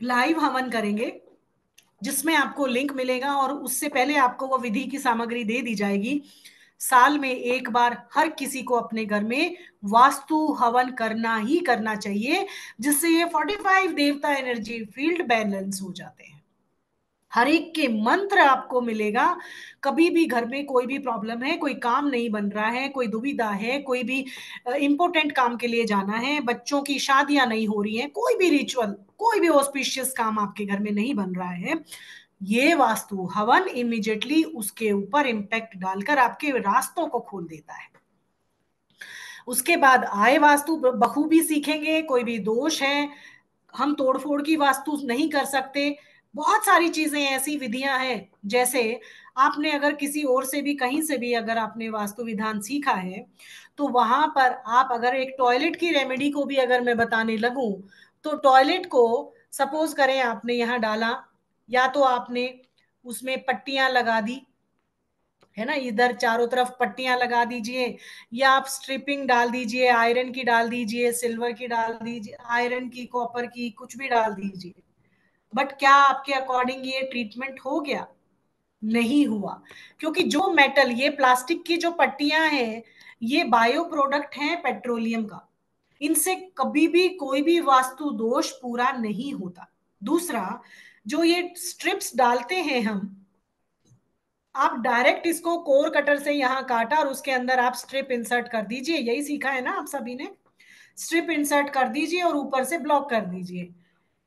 लाइव हवन करेंगे जिसमें आपको लिंक मिलेगा, और उससे पहले आपको वो विधि की सामग्री दे दी जाएगी। साल में एक बार हर किसी को अपने घर में वास्तु हवन करना ही करना चाहिए, जिससे ये 45 देवता एनर्जी फील्ड बैलेंस हो जाते हैं। हर एक के मंत्र आपको मिलेगा। कभी भी घर में कोई भी प्रॉब्लम है, कोई काम नहीं बन रहा है, कोई दुविधा है, कोई भी इंपॉर्टेंट काम के लिए जाना है, बच्चों की शादियां नहीं हो रही हैं, कोई भी रिचुअल, कोई भी ऑस्पिशियस काम आपके घर में नहीं बन रहा है, ये वास्तु हवन इमीडिएटली उसके ऊपर इम्पैक्ट डालकर आपके रास्तों को खोल देता है। उसके बाद आय वास्तु बखूबी सीखेंगे। कोई भी दोष है, हम तोड़फोड़ की वास्तु नहीं कर सकते। बहुत सारी चीजें ऐसी विधियां हैं, जैसे आपने अगर किसी और से भी, कहीं से भी अगर आपने वास्तु विधान सीखा है, तो वहां पर आप अगर एक टॉयलेट की रेमेडी को भी अगर मैं बताने लगूं, तो टॉयलेट को सपोज करें आपने यहाँ डाला, या तो आपने उसमें पट्टियां लगा दी, है ना, इधर चारों तरफ पट्टियां लगा दीजिए, या आप स्ट्रिपिंग डाल दीजिए, आयरन की डाल दीजिए, सिल्वर की डाल दीजिए, आयरन की, कॉपर की, कुछ भी डाल दीजिए, बट क्या आपके अकॉर्डिंग ये ट्रीटमेंट हो गया? नहीं हुआ। क्योंकि जो मेटल, ये प्लास्टिक की जो पट्टियां हैं, ये बायो प्रोडक्ट हैं पेट्रोलियम का, इनसे कभी भी कोई भी वास्तु दोष पूरा नहीं होता। दूसरा, जो ये स्ट्रिप्स डालते हैं हम, आप डायरेक्ट इसको कोर कटर से यहाँ काटा और उसके अंदर आप स्ट्रिप इंसर्ट कर दीजिए, यही सीखा है ना आप सभी ने। स्ट्रिप इंसर्ट कर दीजिए और ऊपर से ब्लॉक कर दीजिए,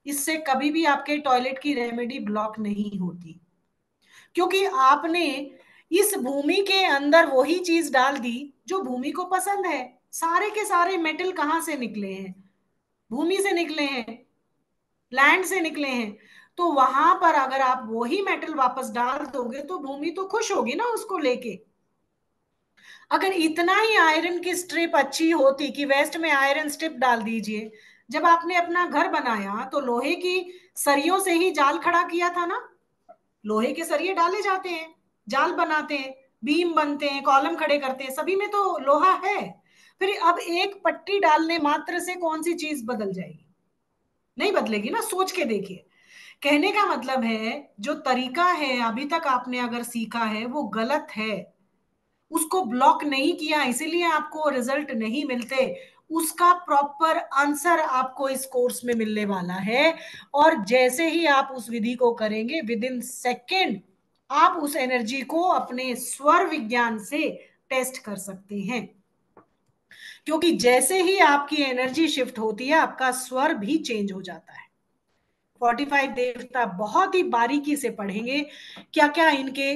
इससे कभी भी आपके टॉयलेट की रेमेडी ब्लॉक नहीं होती, क्योंकि आपने इस भूमि के अंदर वही चीज डाल दी जो भूमि को पसंद है। सारे के सारे मेटल कहाँ से निकले हैं? भूमि से निकले हैं, लैंड से निकले हैं। तो वहां पर अगर आप वही मेटल वापस डाल दोगे तो भूमि तो खुश होगी ना उसको लेके। अगर इतना ही आयरन की स्ट्रिप अच्छी होती कि वेस्ट में आयरन स्ट्रिप डाल दीजिए, जब आपने अपना घर बनाया तो लोहे की सरियों से ही जाल खड़ा किया था ना, लोहे के सरिये डाले जाते हैं, जाल बनाते हैं, बीम बनते हैं, कॉलम खड़े करते हैं, सभी में तो लोहा है। फिर अब एक पट्टी डालने मात्र से कौन सी चीज बदल जाएगी? नहीं बदलेगी ना, सोच के देखिए। कहने का मतलब है जो तरीका है अभी तक आपने अगर सीखा है वो गलत है, उसको ब्लॉक नहीं किया इसीलिए आपको रिजल्ट नहीं मिलते। उसका प्रॉपर आंसर आपको इस कोर्स में मिलने वाला है। और जैसे ही आप उस विधि को करेंगे, विद इन सेकेंड आप उस एनर्जी को अपने स्वर विज्ञान से टेस्ट कर सकते हैं। क्योंकि जैसे ही आपकी एनर्जी शिफ्ट होती है आपका स्वर भी चेंज हो जाता है। 45 देवता बहुत ही बारीकी से पढ़ेंगे, क्या क्या इनके,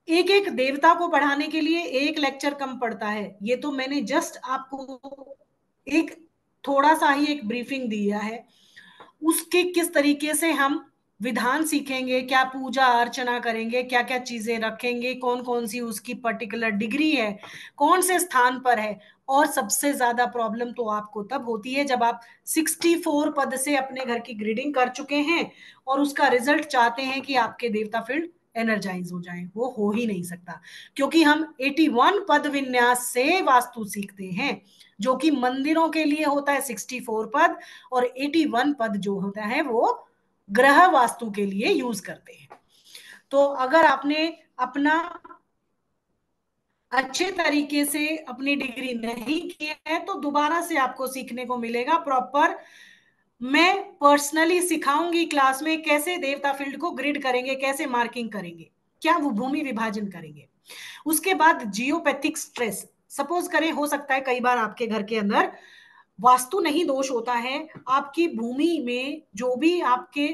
एक एक देवता को पढ़ाने के लिए एक लेक्चर कम पड़ता है। ये तो मैंने जस्ट आपको एक थोड़ा सा ही एक ब्रीफिंग दिया है। उसके किस तरीके से हम विधान सीखेंगे, क्या पूजा अर्चना करेंगे, क्या क्या चीजें रखेंगे, कौन कौन सी उसकी पर्टिकुलर डिग्री है, कौन से स्थान पर है। और सबसे ज्यादा प्रॉब्लम तो आपको तब होती है जब आप 64 पद से अपने घर की ग्रीडिंग कर चुके हैं और उसका रिजल्ट चाहते हैं कि आपके देवता फील्ड एनर्जाइज हो जाए। वो हो ही नहीं सकता, क्योंकि हम 81 पद विन्यास से वास्तु सीखते हैं, जो कि मंदिरों के लिए होता है 64 पद, और 81 पद जो होता है वो ग्रह वास्तु के लिए यूज करते हैं। तो अगर आपने अपना अच्छे तरीके से अपनी डिग्री नहीं की है तो दोबारा से आपको सीखने को मिलेगा प्रॉपर। मैं पर्सनली सिखाऊंगी क्लास में कैसे देवता फील्ड को ग्रिड करेंगे, कैसे मार्किंग करेंगे, क्या वो भूमि विभाजन करेंगे। उसके बाद जियोपैथिक स्ट्रेस, सपोज करें हो सकता है कई बार आपके घर के अंदर वास्तु नहीं दोष होता है, आपकी भूमि में जो भी आपके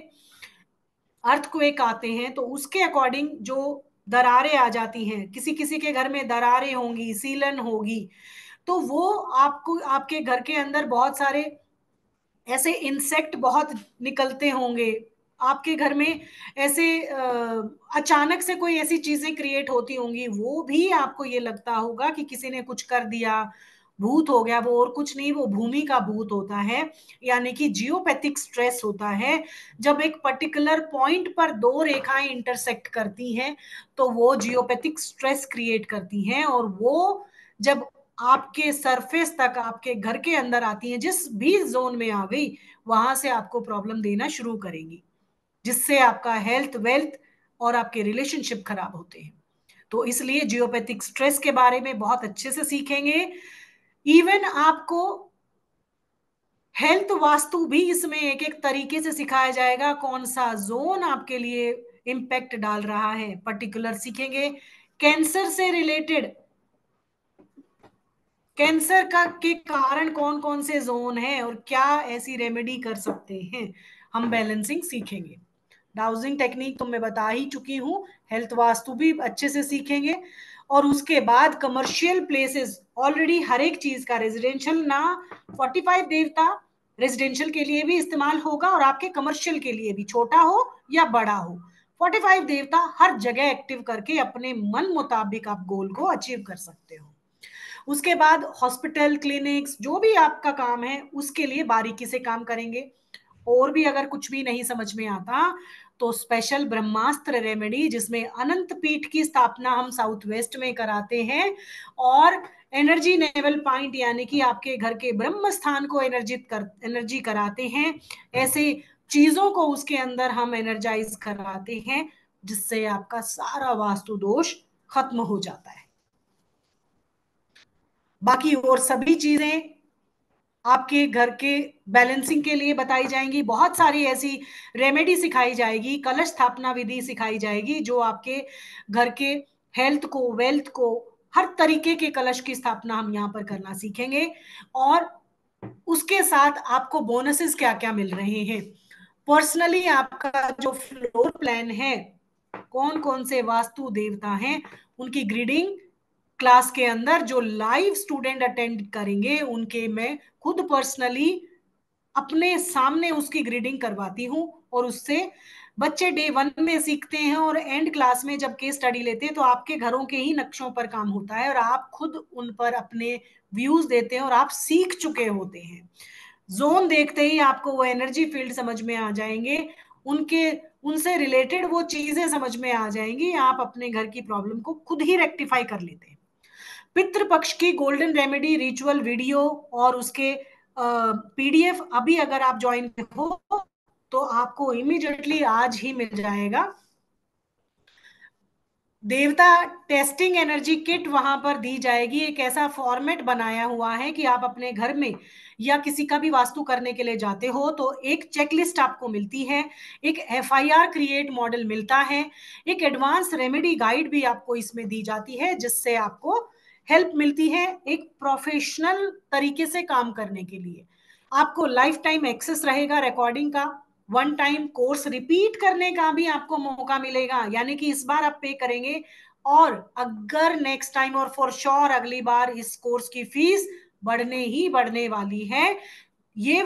अर्थक्वेक आते हैं तो उसके अकॉर्डिंग जो दरारें आ जाती हैं, किसी किसी के घर में दरारें होंगी, सीलन होगी, तो वो आपको आपके घर के अंदर बहुत सारे ऐसे इंसेक्ट बहुत निकलते होंगे, आपके घर में ऐसे अचानक से कोई ऐसी चीजें क्रिएट होती होंगी, वो भी आपको ये लगता होगा कि किसी ने कुछ कर दिया, भूत हो गया। वो और कुछ नहीं, वो भूमि का भूत होता है, यानी कि जियोपैथिक स्ट्रेस होता है। जब एक पर्टिकुलर पॉइंट पर दो रेखाएं इंटरसेक्ट करती हैं तो वो जियोपैथिक स्ट्रेस क्रिएट करती हैं, और वो जब आपके सरफेस तक आपके घर के अंदर आती हैं, जिस भी जोन में आ गई वहां से आपको प्रॉब्लम देना शुरू करेंगी, जिससे आपका हेल्थ वेल्थ और आपके रिलेशनशिप खराब होते हैं। तो इसलिए जियोपैथिक स्ट्रेस के बारे में बहुत अच्छे से सीखेंगे। इवन आपको हेल्थ वास्तु भी इसमें एक एक तरीके से सिखाया जाएगा, कौन सा जोन आपके लिए इम्पैक्ट डाल रहा है पर्टिकुलर सीखेंगे। कैंसर से रिलेटेड, कैंसर का के कारण कौन कौन से जोन है और क्या ऐसी रेमेडी कर सकते हैं, हम बैलेंसिंग सीखेंगे। डाउजिंग टेक्निक तो मैं बता ही चुकी हूँ, हेल्थ वास्तु भी अच्छे से सीखेंगे। और उसके बाद कमर्शियल प्लेसेस, ऑलरेडी हर एक चीज का रेजिडेंशियल ना 45 देवता रेजिडेंशियल के लिए भी इस्तेमाल होगा और आपके कमर्शियल के लिए भी, छोटा हो या बड़ा हो, 45 देवता हर जगह एक्टिव करके अपने मन मुताबिक आप गोल को अचीव कर सकते हो। उसके बाद हॉस्पिटल क्लिनिक्स जो भी आपका काम है उसके लिए बारीकी से काम करेंगे। और भी अगर कुछ भी नहीं समझ में आता तो स्पेशल ब्रह्मास्त्र रेमेडी, जिसमें अनंत पीठ की स्थापना हम साउथ वेस्ट में कराते हैं, और एनर्जी लेवल पॉइंट यानी कि आपके घर के ब्रह्म स्थान को एनर्जी कराते हैं। ऐसे चीजों को उसके अंदर हम एनर्जाइज कराते हैं, जिससे आपका सारा वास्तु दोष खत्म हो जाता है। बाकी और सभी चीजें आपके घर के बैलेंसिंग के लिए बताई जाएंगी। बहुत सारी ऐसी रेमेडी सिखाई जाएगी, कलश स्थापना विधि सिखाई जाएगी जो आपके घर के हेल्थ को वेल्थ को, हर तरीके के कलश की स्थापना हम यहाँ पर करना सीखेंगे। और उसके साथ आपको बोनसेस क्या क्या मिल रहे हैं, पर्सनली आपका जो फ्लोर प्लान है, कौन कौन से वास्तु देवता हैं, उनकी ग्रीडिंग क्लास के अंदर जो लाइव स्टूडेंट अटेंड करेंगे उनके मैं खुद पर्सनली अपने सामने उसकी ग्रीडिंग करवाती हूँ। और उससे बच्चे डे 1 में सीखते हैं और एंड क्लास में जब केस स्टडी लेते हैं तो आपके घरों के ही नक्शों पर काम होता है और आप खुद उन पर अपने व्यूज देते हैं और आप सीख चुके होते हैं। जोन देखते ही आपको वो एनर्जी फील्ड समझ में आ जाएंगे। उनके उनसे रिलेटेड वो चीजें समझ में आ जाएंगी, आप अपने घर की प्रॉब्लम को खुद ही रेक्टिफाई कर लेते हैं। पितृपक्ष की गोल्डन रेमेडी रिचुअल वीडियो और उसके पीडीएफ अभी अगर आप ज्वाइन हो तो आपको इमीडिएटली आज ही मिल जाएगा। देवता टेस्टिंग एनर्जी किट वहां पर दी जाएगी। एक ऐसा फॉर्मेट बनाया हुआ है कि आप अपने घर में या किसी का भी वास्तु करने के लिए जाते हो तो एक चेकलिस्ट आपको मिलती है, एक एफआईआर क्रिएट मॉडल मिलता है, एक एडवांस रेमेडी गाइड भी आपको इसमें दी जाती है, जिससे आपको हेल्प मिलती है एक प्रोफेशनल तरीके से काम करने के लिए। आपको लाइफ टाइम एक्सेस रहेगा रिकॉर्डिंग का, वन टाइम कोर्स रिपीट करने का भी आपको मौका मिलेगा, यानी कि इस बार आप पे करेंगे और अगर नेक्स्ट टाइम और फॉर श्योर अगली बार इस कोर्स की फीस बढ़ने ही बढ़ने वाली है। ये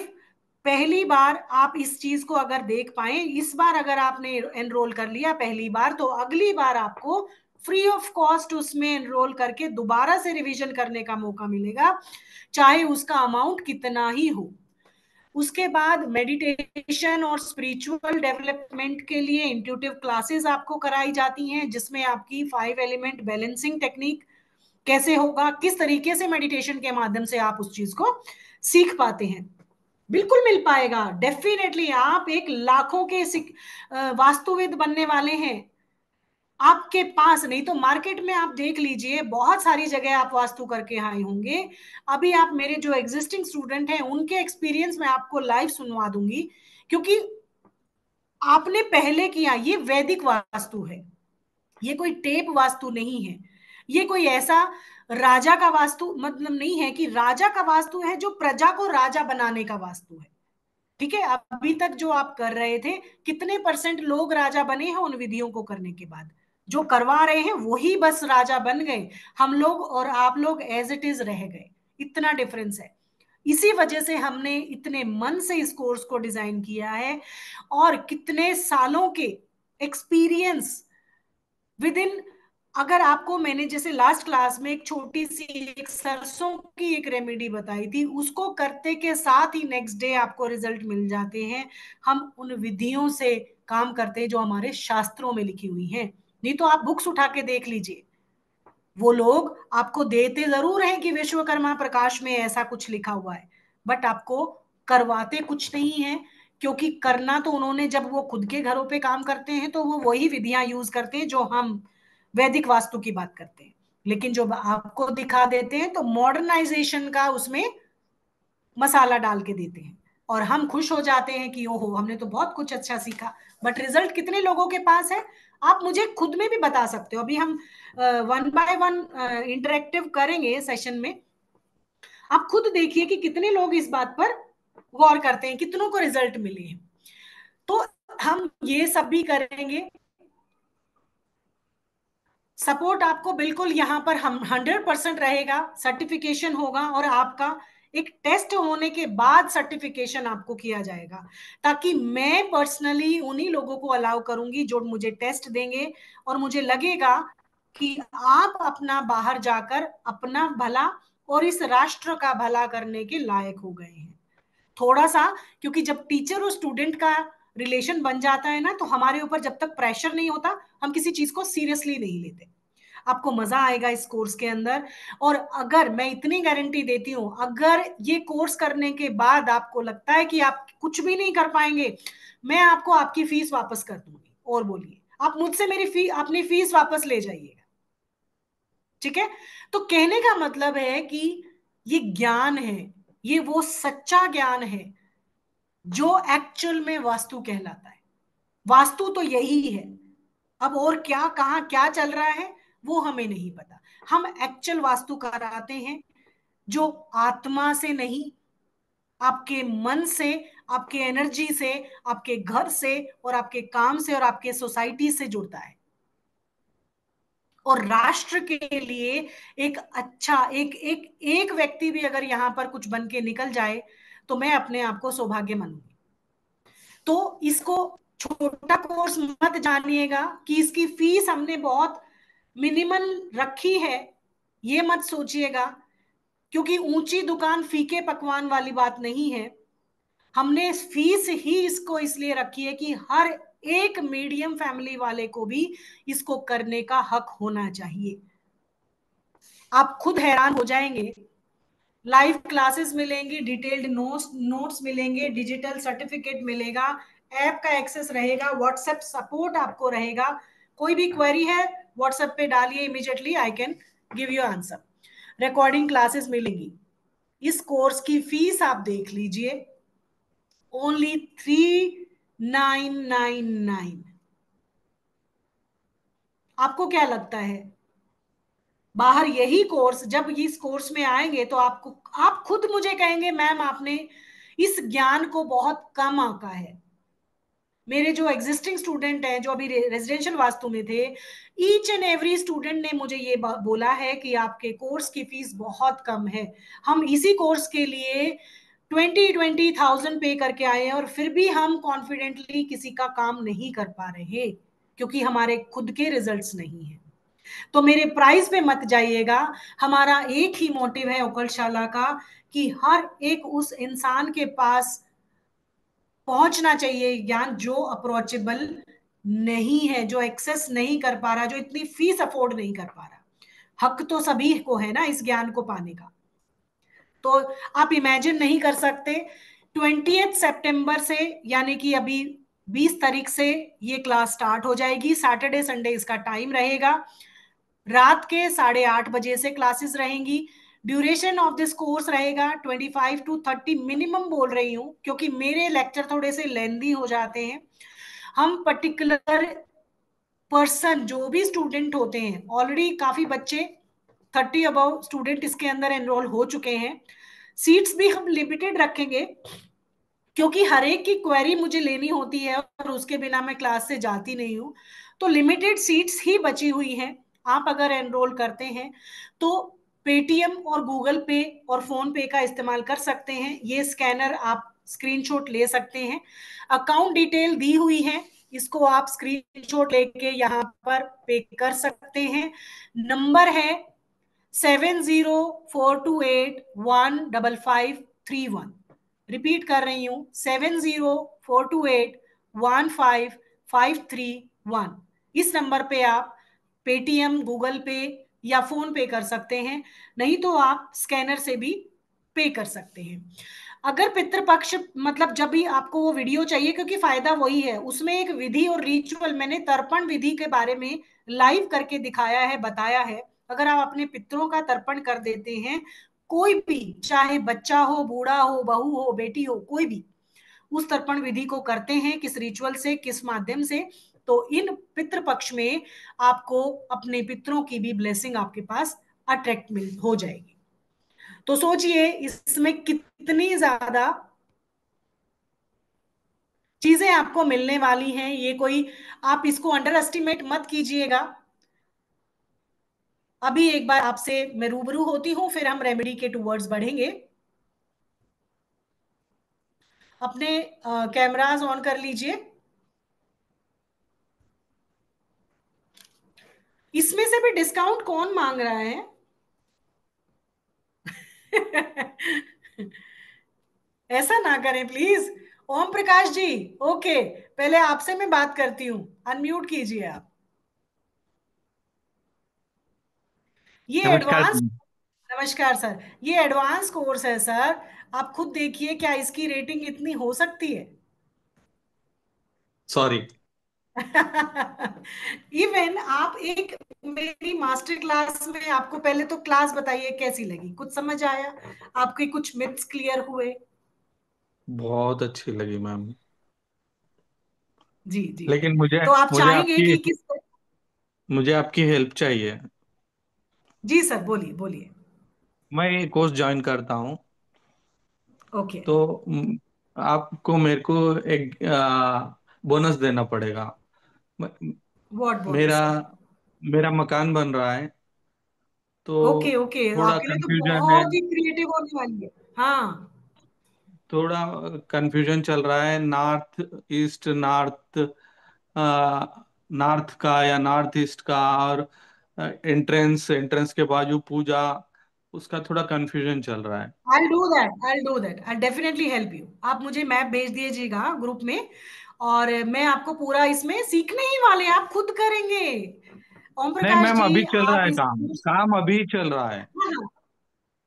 पहली बार आप इस चीज को अगर देख पाए, इस बार अगर आपने एनरोल कर लिया पहली बार, तो अगली बार आपको फ्री ऑफ कॉस्ट उसमें एनरोल करके दोबारा से रिवीजन करने का मौका मिलेगा, चाहे उसका अमाउंट कितना ही हो। उसके बाद मेडिटेशन और स्पिरिचुअल डेवलपमेंट के लिए इंट्यूटिव क्लासेस आपको कराई जाती हैं, जिसमें आपकी 5 एलिमेंट बैलेंसिंग टेक्निक कैसे होगा, किस तरीके से मेडिटेशन के माध्यम से आप उस चीज को सीख पाते हैं। बिल्कुल मिल पाएगा, डेफिनेटली आप एक लाखों के वास्तुविद बनने वाले हैं। आपके पास नहीं तो मार्केट में आप देख लीजिए, बहुत सारी जगह आप वास्तु करके आए होंगे। अभी आप मेरे जो एग्जिस्टिंग स्टूडेंट हैं उनके एक्सपीरियंस में आपको लाइव सुनवा दूंगी, क्योंकि आपने पहले किया। ये वैदिक वास्तु है, ये कोई टेप वास्तु नहीं है, ये कोई ऐसा राजा का वास्तु मतलब नहीं है कि राजा का वास्तु है जो प्रजा को राजा बनाने का वास्तु है। ठीक है, अभी तक जो आप कर रहे थे, कितने परसेंट लोग राजा बने हैं उन विधियों को करने के बाद? जो करवा रहे हैं वही बस राजा बन गए, हम लोग और आप लोग एज इट इज रह गए। इतना डिफरेंस है। इसी वजह से हमने इतने मन से इस कोर्स को डिजाइन किया है, और कितने सालों के एक्सपीरियंस विद इन। अगर आपको मैंने जैसे लास्ट क्लास में एक छोटी सी एक सरसों की एक रेमेडी बताई थी, उसको करते के साथ ही नेक्स्ट डे आपको रिजल्ट मिल जाते हैं। हम उन विधियों से काम करते हैं जो हमारे शास्त्रों में लिखी हुई हैं। नहीं तो आप बुक्स उठा के देख लीजिए, वो लोग आपको देते जरूर हैं कि विश्वकर्मा प्रकाश में ऐसा कुछ लिखा हुआ है, बट आपको करवाते कुछ नहीं है। क्योंकि करना तो उन्होंने, जब वो खुद के घरों पे काम करते हैं तो वो वही विधियां यूज करते हैं जो हम वैदिक वास्तु की बात करते हैं। लेकिन जो आपको दिखा देते हैं तो मॉडर्नाइजेशन का उसमें मसाला डाल के देते हैं, और हम खुश हो जाते हैं कि ओहो हमने तो बहुत कुछ अच्छा सीखा। बट रिजल्ट कितने लोगों के पास है, आप मुझे खुद में भी बता सकते हो। अभी हम 1 बाय 1 इंटरेक्टिव करेंगे सेशन में, आप खुद देखिए कि कितने लोग इस बात पर गौर करते हैं, कितनों को रिजल्ट मिले हैं। तो हम ये सब भी करेंगे। सपोर्ट आपको बिल्कुल यहाँ पर हम 100% रहेगा, सर्टिफिकेशन होगा, और आपका एक टेस्ट होने के बाद सर्टिफिकेशन आपको किया जाएगा, ताकि मैं पर्सनली उन्हीं लोगों को अलाउ करूंगी जो मुझे टेस्ट देंगे और मुझे लगेगा कि आप अपना बाहर जाकर अपना भला और इस राष्ट्र का भला करने के लायक हो गए हैं। थोड़ा सा, क्योंकि जब टीचर और स्टूडेंट का रिलेशन बन जाता है ना, तो हमारे ऊपर जब तक प्रेशर नहीं होता हम किसी चीज को सीरियसली नहीं लेते। आपको मजा आएगा इस कोर्स के अंदर। और अगर मैं इतनी गारंटी देती हूं, अगर ये कोर्स करने के बाद आपको लगता है कि आप कुछ भी नहीं कर पाएंगे, मैं आपको आपकी फीस वापस कर दूंगी। और बोलिए, आप मुझसे मेरी अपनी फीस वापस ले जाइएगा। ठीक है? तो कहने का मतलब है कि ये ज्ञान है, ये वो सच्चा ज्ञान है जो एक्चुअल में वास्तु कहलाता है। वास्तु तो यही है। अब और क्या कहाँ क्या चल रहा है वो हमें नहीं पता। हम एक्चुअल वास्तु कराते हैं जो आत्मा से नहीं, आपके मन से, आपके एनर्जी से, आपके घर से और आपके काम से और आपके सोसाइटी से जुड़ता है। और राष्ट्र के लिए एक अच्छा एक व्यक्ति भी अगर यहां पर कुछ बन के निकल जाए तो मैं अपने आप को सौभाग्य मानूंगी। तो इसको छोटा कोर्स मत जानिएगा कि इसकी फीस हमने बहुत मिनिमल रखी है, ये मत सोचिएगा। क्योंकि ऊंची दुकान फीके पकवान वाली बात नहीं है। हमने फीस ही इसको इसलिए रखी है कि हर एक मीडियम फैमिली वाले को भी इसको करने का हक होना चाहिए। आप खुद हैरान हो जाएंगे, लाइव क्लासेस मिलेंगी, डिटेल्ड नोट्स मिलेंगे, डिजिटल सर्टिफिकेट मिलेगा, ऐप का एक्सेस रहेगा, व्हाट्सएप सपोर्ट आपको रहेगा। कोई भी क्वेरी है व्हाट्सएप पे डालिए, immediately I can give you answer. Recording classes मिलेंगी। इस कोर्स की फीस आप देख लीजिए, ओनली 3999। आपको क्या लगता है, बाहर यही कोर्स जब इस कोर्स में आएंगे तो आपको, आप खुद मुझे कहेंगे मैम आपने इस ज्ञान को बहुत कम आंका है। मेरे जो एग्जिस्टिंग स्टूडेंट हैं जो अभी रेजिडेंशियल वास्तु में थे, ईच एंड एवरी स्टूडेंट ने मुझे ये बोला है कि आपके कोर्स की फीस बहुत कम है। हम इसी कोर्स के लिए 20,000 पे करके आए हैं और फिर भी हम कॉन्फिडेंटली किसी का काम नहीं कर पा रहे, क्योंकि हमारे खुद के रिजल्ट्स नहीं है। तो मेरे प्राइस पे मत जाइएगा। हमारा एक ही मोटिव है ओकलशाला का, कि हर एक उस इंसान के पास पहुंचना चाहिए ज्ञान जो अप्रोचेबल नहीं है, जो एक्सेस नहीं कर पा रहा, जो इतनी फीस अफोर्ड नहीं कर पा रहा। हक तो सभी को है ना इस ज्ञान को पाने का। तो आप इमेजिन नहीं कर सकते, 20 सितंबर से, यानी कि अभी 20 तारीख से ये क्लास स्टार्ट हो जाएगी। सैटरडे संडे इसका टाइम रहेगा, रात के 8:30 बजे से क्लासेस रहेंगी। ड्यूरेशन ऑफ दिस कोर्स रहेगा 25 to 30 मिनिमम बोल रही हूँ, क्योंकि मेरे लेक्चर थोड़े से लेंदी हो जाते हैं। हम पर्टिकुलर पर्सन जो भी स्टूडेंट होते हैं, ऑलरेडी काफी बच्चे 30 अबव स्टूडेंट इसके अंदर एनरोल हो चुके हैं। सीट्स भी हम लिमिटेड रखेंगे, क्योंकि हर एक की क्वेरी मुझे लेनी होती है और उसके बिना मैं क्लास से जाती नहीं हूँ। तो लिमिटेड सीट्स ही बची हुई हैं। आप अगर एनरोल करते हैं तो पेटीएम और गूगल पे और फोन पे का इस्तेमाल कर सकते हैं। ये स्कैनर आप स्क्रीनशॉट ले सकते हैं, अकाउंट डिटेल दी हुई है, इसको आप स्क्रीनशॉट लेके यहाँ पर पे कर सकते हैं। नंबर है 7042815531। रिपीट कर रही हूं, 7042815531। इस नंबर पे आप पेटीएम, गूगल पे या फोन पे कर सकते हैं, नहीं तो आप स्कैनर से भी पे कर सकते हैं। अगर पितृपक्ष, मतलब जब भी आपको वो वीडियो चाहिए, क्योंकि फायदा वही है, उसमें एक विधि और रिचुअल मैंने तर्पण विधि के बारे में लाइव करके दिखाया है, बताया है। अगर आप अपने पितरों का तर्पण कर देते हैं, कोई भी, चाहे बच्चा हो, बूढ़ा हो, बहू हो, बेटी हो, कोई भी उस तर्पण विधि को करते हैं, किस रिचुअल से, किस माध्यम से, तो इन पितृ पक्ष में आपको अपने पितरों की भी ब्लेसिंग आपके पास अट्रैक्ट मिल हो जाएगी। तो सोचिए इसमें कितनी ज्यादा चीजें आपको मिलने वाली हैं। ये कोई, आप इसको अंडर एस्टिमेट मत कीजिएगा। अभी एक बार आपसे मैं रूबरू होती हूं, फिर हम रेमेडी के टूवर्ड्स बढ़ेंगे। अपने कैमरास ऑन कर लीजिए। इसमें से भी डिस्काउंट कौन मांग रहा है? ऐसा ना करें please. Om Prakash ji, okay, पहले आपसे मैं बात करती हूँ, अनम्यूट कीजिए आप। ये नमस्कार एडवांस, जी। नमस्कार सर, ये एडवांस कोर्स है सर। आप खुद देखिए क्या इसकी रेटिंग इतनी हो सकती है? सॉरी। इवन आप एक, मेरी मास्टर क्लास में आपको पहले तो क्लास बताइए कैसी लगी, कुछ समझ आया, आपके कुछ मिथ्स क्लियर हुए? बहुत अच्छी लगी मैम। जी जी। लेकिन मुझे तो आप मुझे चाहेंगे आपकी कि किस, मुझे आपकी हेल्प चाहिए। जी सर बोलिए बोलिए। मैं ये कोर्स ज्वाइन करता हूँ, ओके। तो आपको मेरे को एक बोनस देना पड़ेगा। म- व्हाट मेरा बोनस सर? मेरा मकान बन रहा है, तो ओके ओके, थोड़ा आपके लिए तो कंफ्यूजन है। बहुत ही क्रिएटिव होने वाली है। हाँ। थोड़ा कंफ्यूजन चल रहा है, नॉर्थ ईस्ट, नॉर्थ का या नॉर्थ ईस्ट का, और एंट्रेंस एंट्रेंस के बाजू पूजा, उसका थोड़ा कंफ्यूजन चल रहा है। I definitely help you. आप मुझे मैप भेज दीजिएगा ग्रुप में, और मैं आपको पूरा, इसमें सीखने ही वाले हैं, आप खुद करेंगे। ओम नहीं प्रकाश मैम, जी अभी चल रहा आप है इस काम, काम अभी चल रहा है। हाँ, हाँ।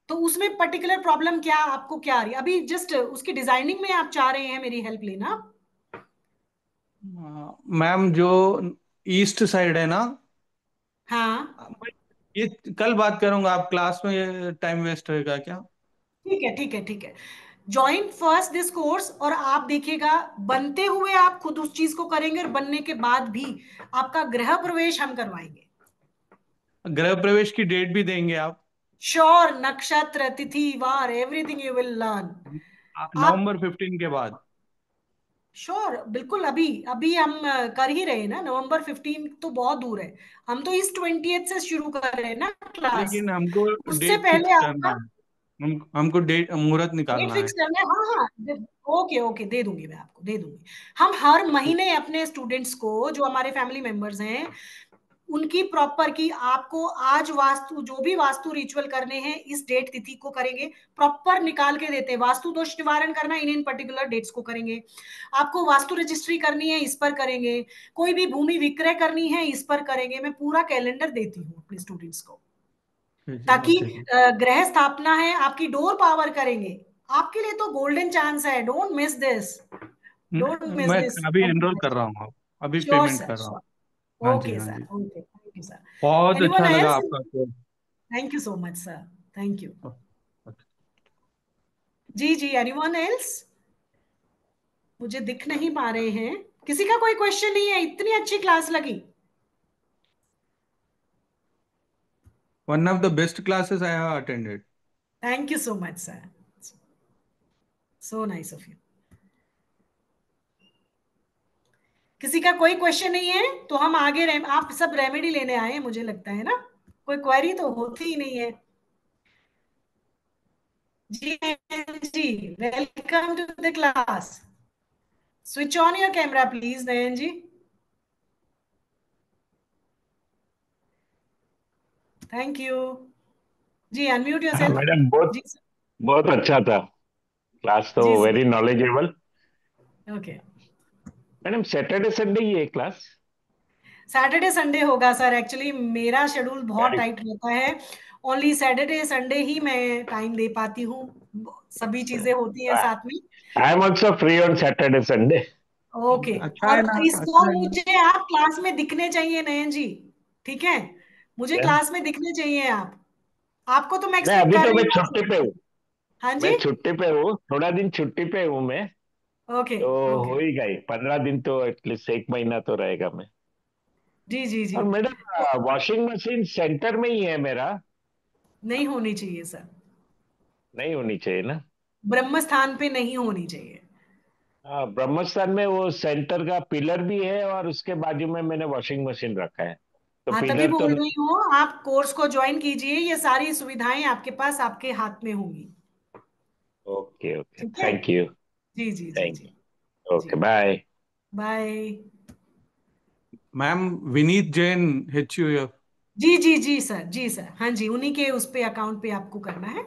तो उसमें पर्टिकुलर प्रॉब्लम क्या आपको क्या आ रही है अभी, जस्ट उसकी डिजाइनिंग में आप चाह रहे हैं मेरी हेल्प लेना? मैम जो ईस्ट साइड है ना, हाँ, मैं ये कल बात करूंगा, आप क्लास में टाइम वेस्ट होएगा क्या? ठीक है, ठीक है, ठीक है। ज्वाइन फर्स्ट दिस कोर्स, और आप देखिएगा बनते हुए आप खुद उस चीज को करेंगे, और बनने के बाद भी आपका गृह प्रवेश हम करवाएंगे। गृह प्रवेश की डेट भी देंगे आप? श्योर, नक्षत्र तिथि वार एवरीथिंग यू विल लर्न। आप नवंबर 15 के बाद? श्योर, बिल्कुल। अभी अभी हम कर ही रहे हैं ना, नवंबर 15 तो बहुत दूर है। हम तो इस 20th से शुरू कर रहे हैं ना क्लास। लेकिन हमको उससे डेट पहले फिक्स करना आपका है, हमको डेट मुहूर्त डेट निकालना है। फिक्स करना है। हाँ, हाँ, ओके, ओके, दे दूंगी, मैं आपको दे दूंगी। हम हर महीने अपने स्टूडेंट्स को, जो हमारे फैमिली मेंबर्स हैं, उनकी प्रॉपर की आपको आज वास्तु, जो भी वास्तु रिचुअल करने हैं इस डेट तिथि को करेंगे, प्रॉपर निकाल के देते हैं। वास्तु दोष निवारण करना इन पर्टिकुलर डेट्स को करेंगे। आपको वास्तु रजिस्ट्री करनी है, इस पर करेंगे। कोई भी भूमि विक्रय करनी है, इस पर करेंगे। मैं पूरा कैलेंडर देती हूँ अपने स्टूडेंट्स को, जी जी, ताकि ओके जी। ग्रह स्थापना है, आपकी डोर पावर करेंगे। आपके लिए तो गोल्डन चांस है, don't miss this. Don't miss मैं दिस। अभी एनरोल कर रहा हूँ, अभी श्योर पेमेंट सर, कर रहा हूँ। श्योर। हाँ जी, ओके हाँ सर, जी। Okay, thank you sir. बहुत एनीवन अच्छा लगा एल्स? आपका course. Thank you so much sir, thank you. जी, जी, एनीवन एल्स? मुझे दिख नहीं पा रहे हैं। किसी का कोई क्वेश्चन नहीं है? इतनी अच्छी क्लास लगी। One of the best classes I have attended. Thank you so much sir, so nice of you. किसी का कोई क्वेश्चन नहीं है तो हम आगे आप सब रेमेडी लेने आए हैं मुझे लगता है ना, कोई क्वेरी तो होती ही नहीं है। जी, जी, welcome to the class. Switch on your camera please Nayan ji. Thank you. जी, अनम्यूट हाँ योरसेल्फ। मैडम, बहुत जी, बहुत अच्छा था। क्लास तो जी sir. Very knowledgeable. Okay. Madam Saturday Sunday ही है क्लास? सैटरडे संडे होगा सर, एक्चुअली मेरा शेड्यूल बहुत टाइट रहता है। ओनली सैटरडे संडे ही मैं टाइम दे पाती हूँ, सभी चीजें होती हैं साथ में। I am also free on Saturday Sunday. Okay. अच्छा और है ना, इस अच्छा और है ना। मुझे आप क्लास में दिखने चाहिए नयन जी, ठीक है? मुझे क्लास में दिखने चाहिए आप। आपको तो मैं नहीं, एक्सपेक्ट अभी कर तो रही मैं हूँ। छुट्टी पे हूँ। हाँ मैं जी। छुट्टी पे हूँ, थोड़ा दिन छुट्टी पे हूँ मैं। ओके, तो ओके। हो ही गई 15 दिन, तो एटलीस्ट एक महीना तो रहेगा मैं। जी, जी, जी। और तो मैडम वॉशिंग मशीन सेंटर में ही है मेरा? नहीं होनी चाहिए सर, नहीं होनी चाहिए ना? ब्रह्म स्थान पे नहीं होनी चाहिए। हाँ, ब्रह्मस्थान में वो सेंटर का पिलर भी है और उसके बाजू में मैंने वॉशिंग मशीन रखा है, तो हाँ, तभी पिलर तो बोल रही नहीं। हूँ, आप कोर्स को ज्वाइन कीजिए, ये सारी सुविधाएं आपके पास, आपके हाथ में होंगी। ओके ओके, ठीक है। Thank you. जी, जी, जी, थैंक जी। यू, जी, okay bye. Bye. Ma'am, Vineet Jain, HUF। जी, जी, जी सर, जी सर, हाँ जी, उन्हीं के उस पे अकाउंट पे आपको करना है।